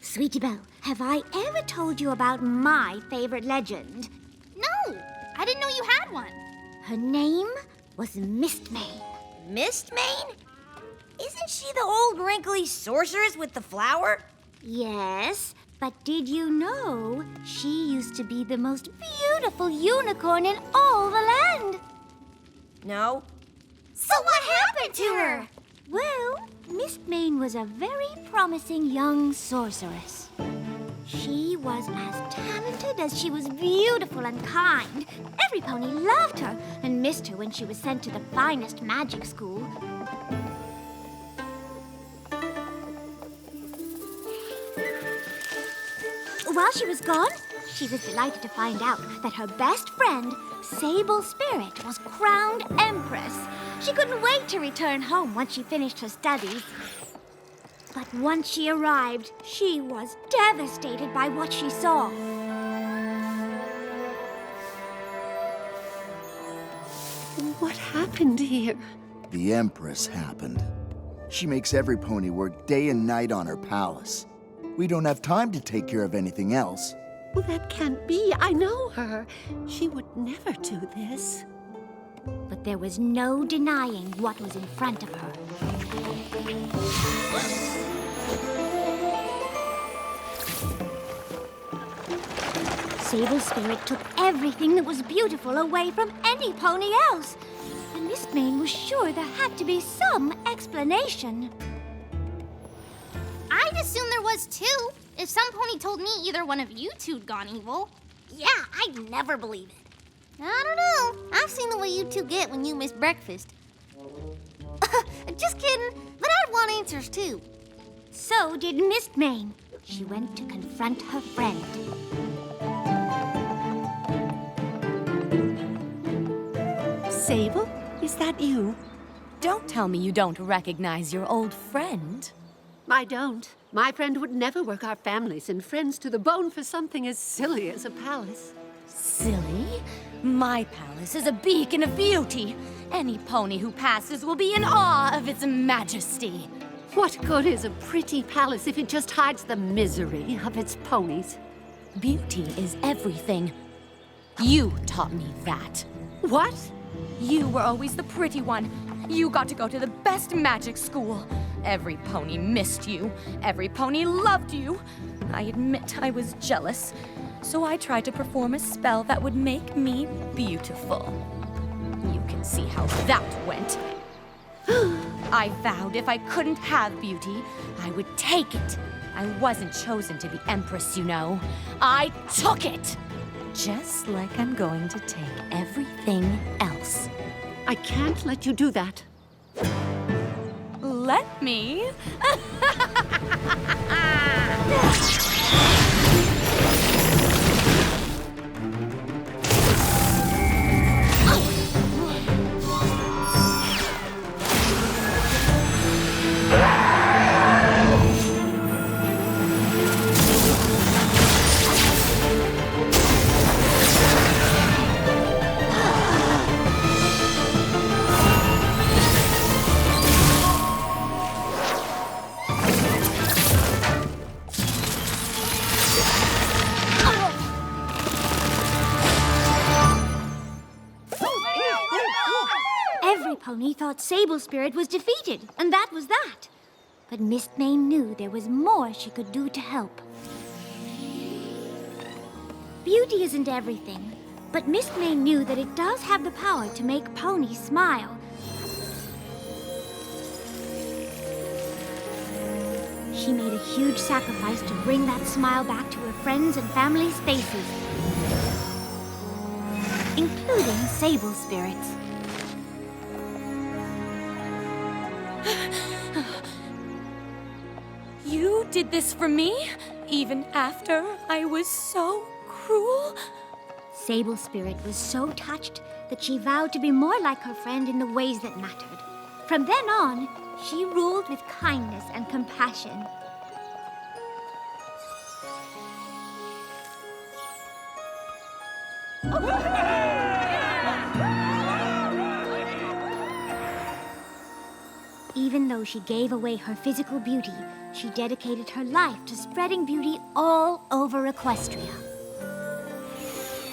Sweetie Belle, have I ever told you about my favorite legend? No, I didn't know you had one. Her name was Mistmane. Mistmane? Isn't she the old wrinkly sorceress with the flower? Yes, but did you know she used to be the most beautiful unicorn in all the land? No. So what happened to her? Well, Mistmane was a very promising young sorceress. She was as talented as she was beautiful and kind. Every pony loved her and missed her when she was sent to the finest magic school. While she was gone, she was delighted to find out that her best friend, Sable Spirit, was crowned Empress. She couldn't wait to return home once she finished her studies. But once she arrived, she was devastated by what she saw. What happened here? The Empress happened. She makes every pony work day and night on her palace. We don't have time to take care of anything else. Well, that can't be. I know her. She would never do this. But there was no denying what was in front of her. Sable Spirit took everything that was beautiful away from any pony else. And Mistmane was sure there had to be some explanation. I'd assume there was too. If some pony told me either one of you two'd gone evil. Yeah, I'd never believe it. I don't know. I've seen the way you two get when you miss breakfast. Just kidding, but I'd want answers too. So did Mistmane. She went to confront her friend. Sable, is that you? Don't tell me you don't recognize your old friend. I don't. My friend would never work our families and friends to the bone for something as silly as a palace. Silly? My palace is a beacon of beauty. Any pony who passes will be in awe of its majesty. What good is a pretty palace if it just hides the misery of its ponies? Beauty is everything. You taught me that. What? You were always the pretty one. You got to go to the best magic school. Every pony missed you. Every pony loved you. I admit I was jealous. So I tried to perform a spell that would make me beautiful. You can see how that went. I vowed if I couldn't have beauty, I would take it. I wasn't chosen to be empress, you know. I took it! Just like I'm going to take everything else. I can't let you do that. Let me. Everypony thought Sable Spirit was defeated, and that was that. But Mistmane knew there was more she could do to help. Beauty isn't everything, but Mistmane knew that it does have the power to make ponies smile. She made a huge sacrifice to bring that smile back to her friends' and family's faces, including Sable Spirits. You did this for me, even after I was so cruel? Sable Spirit was so touched that she vowed to be more like her friend in the ways that mattered. From then on, she ruled with kindness and compassion. Even though she gave away her physical beauty, she dedicated her life to spreading beauty all over Equestria.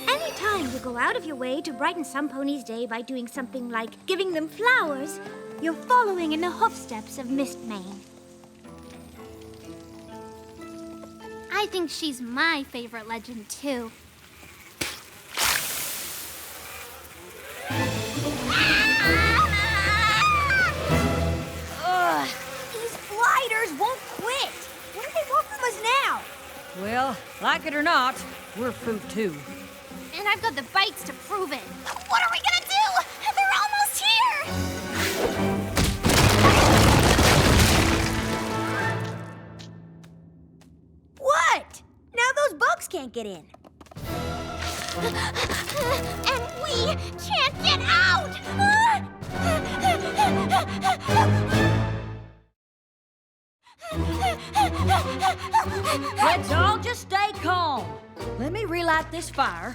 Anytime you go out of your way to brighten some pony's day by doing something like giving them flowers, you're following in the hoofsteps of Mistmane. I think she's my favorite legend, too. Ugh, these gliders won't quit. What do they want from us now? Well, like it or not, we're fruit too. And I've got the bites to prove it. What are we gonna do? They're almost here! What? Now those bugs can't get in. And we can't get out! Let's all just stay calm. Let me relight this fire.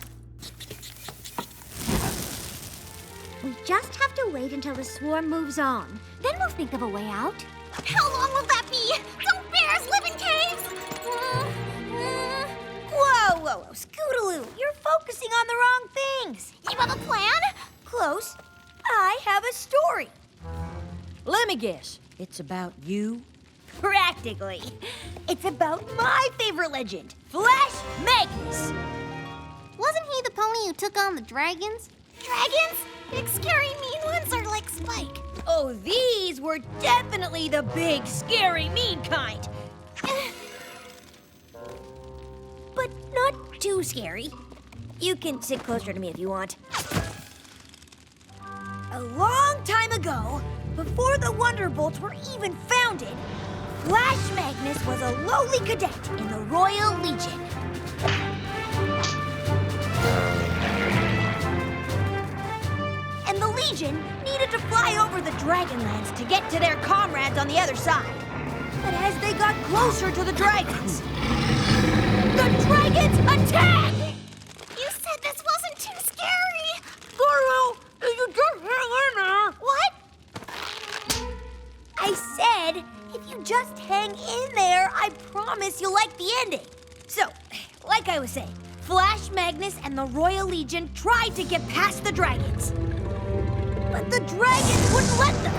We just have to wait until the swarm moves on. Then we'll think of a way out. How long will that be? Don't bears live in caves? Whoa, whoa, whoa. Scootaloo, you're focusing on the wrong things. You have a plan? Close. I have a story. Let me guess. It's about you? Practically. It's about my favorite legend, Flash Magnus. Wasn't he the pony who took on the dragons? Dragons? Big, scary, mean ones are like Spike. Oh, these were definitely the big, scary, mean kind. But not too scary. You can sit closer to me if you want. A long time ago, before the Wonderbolts were even founded, Flash Magnus was a lowly cadet in the Royal Legion. And the Legion needed to fly over the Dragonlands to get to their comrades on the other side. But as they got closer to the dragons attacked! You said this wasn't too scary. Guru, you just hang in there. What? I said, if you just hang in there, I promise you'll like the ending. So, like I was saying, Flash Magnus and the Royal Legion tried to get past the dragons. But the dragons wouldn't let them.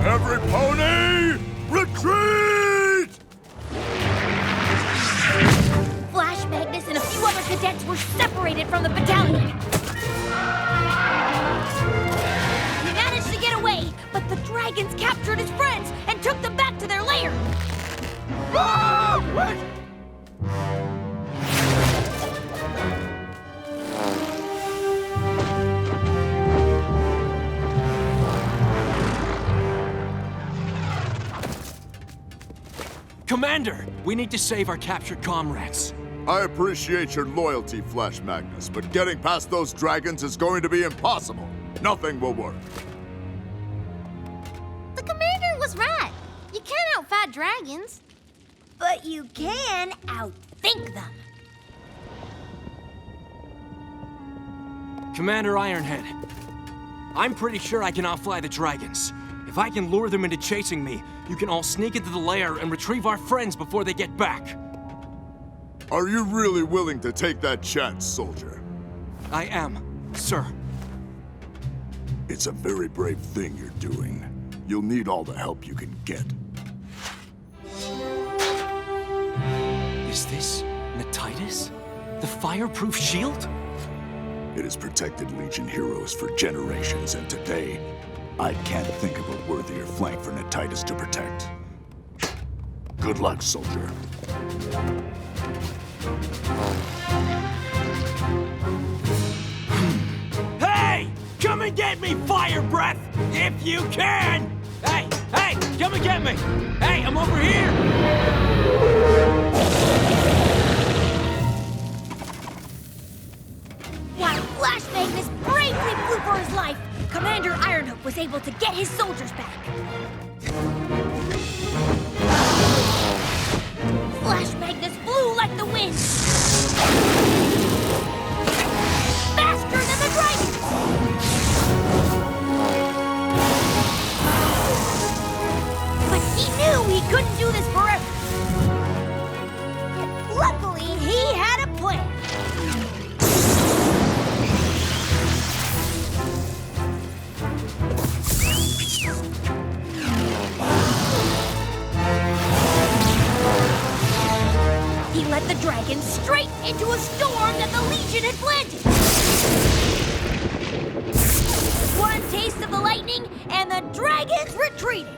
Everypony, retreat! Flash Magnus and a few other cadets were separated from the battalion. He managed to get away, but the dragons captured his friends and took them back to their lair. Commander, we need to save our captured comrades. I appreciate your loyalty, Flash Magnus, but getting past those dragons is going to be impossible. Nothing will work. The commander was right. You can't outfight dragons. But you can outthink them. Commander Ironhead, I'm pretty sure I can outfly the dragons. If I can lure them into chasing me, you can all sneak into the lair and retrieve our friends before they get back. Are you really willing to take that chance, soldier? I am, sir. It's a very brave thing you're doing. You'll need all the help you can get. Is this Natitus? The fireproof shield? It has protected Legion heroes for generations, and today, I can't think of a worthier flank for Natitus to protect. Good luck, soldier. Hey! Come and get me, Fire Breath! If you can! Hey! Hey! Come and get me! Hey, I'm over here! While Flash Magnus bravely flew for his life, Commander Ironhook was able to get his soldiers back. Flash Magnus flew like the wind. Faster than the dragons! But he knew he couldn't do this forever. Luckily, he had a plan. He led the dragon straight into a storm that the Legion had planted. One taste of the lightning, and the dragons retreated.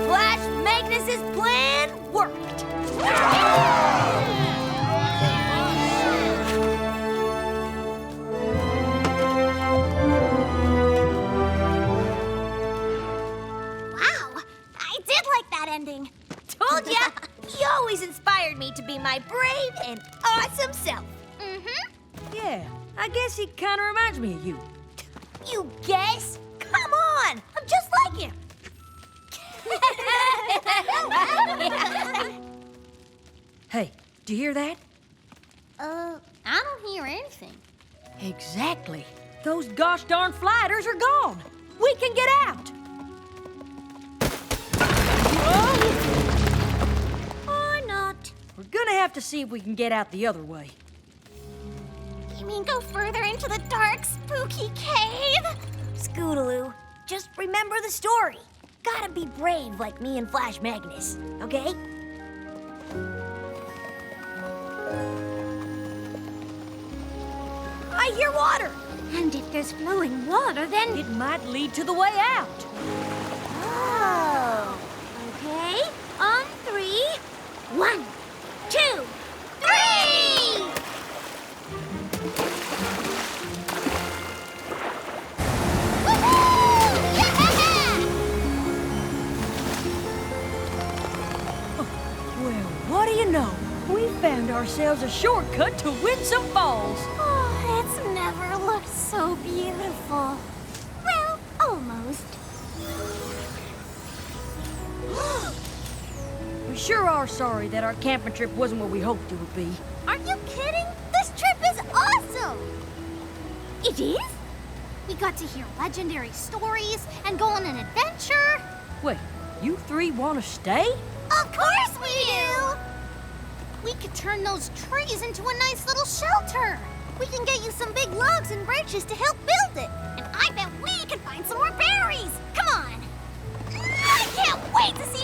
Flash Magnus's plan worked. Ending. Told ya! He always inspired me to be my brave and awesome self. Mm-hmm. Yeah, I guess he kind of reminds me of you. You guess? Come on! I'm just like him. Hey, do you hear that? I don't hear anything. Exactly. Those gosh darn flighters are gone. We can get out. Or not. We're gonna have to see if we can get out the other way. You mean go further into the dark, spooky cave? Scootaloo, just remember the story. Gotta be brave like me and Flash Magnus, okay? I hear water. And if there's flowing water, then it might lead to the way out. Oh. Okay. On 3. 1, 2, 3! Woohoo! Yeah! Well, what do you know? We found ourselves a shortcut to Winsome Falls. Oh, it's never looked so beautiful. Well, almost. We sure are sorry that our camping trip wasn't what we hoped it would be. Are you kidding? This trip is awesome! It is? We got to hear legendary stories and go on an adventure. Wait, you three want to stay? Of course we do! We could turn those trees into a nice little shelter. We can get you some big logs and branches to help build it. And I bet we can find some more berries. Come on. I can't wait to see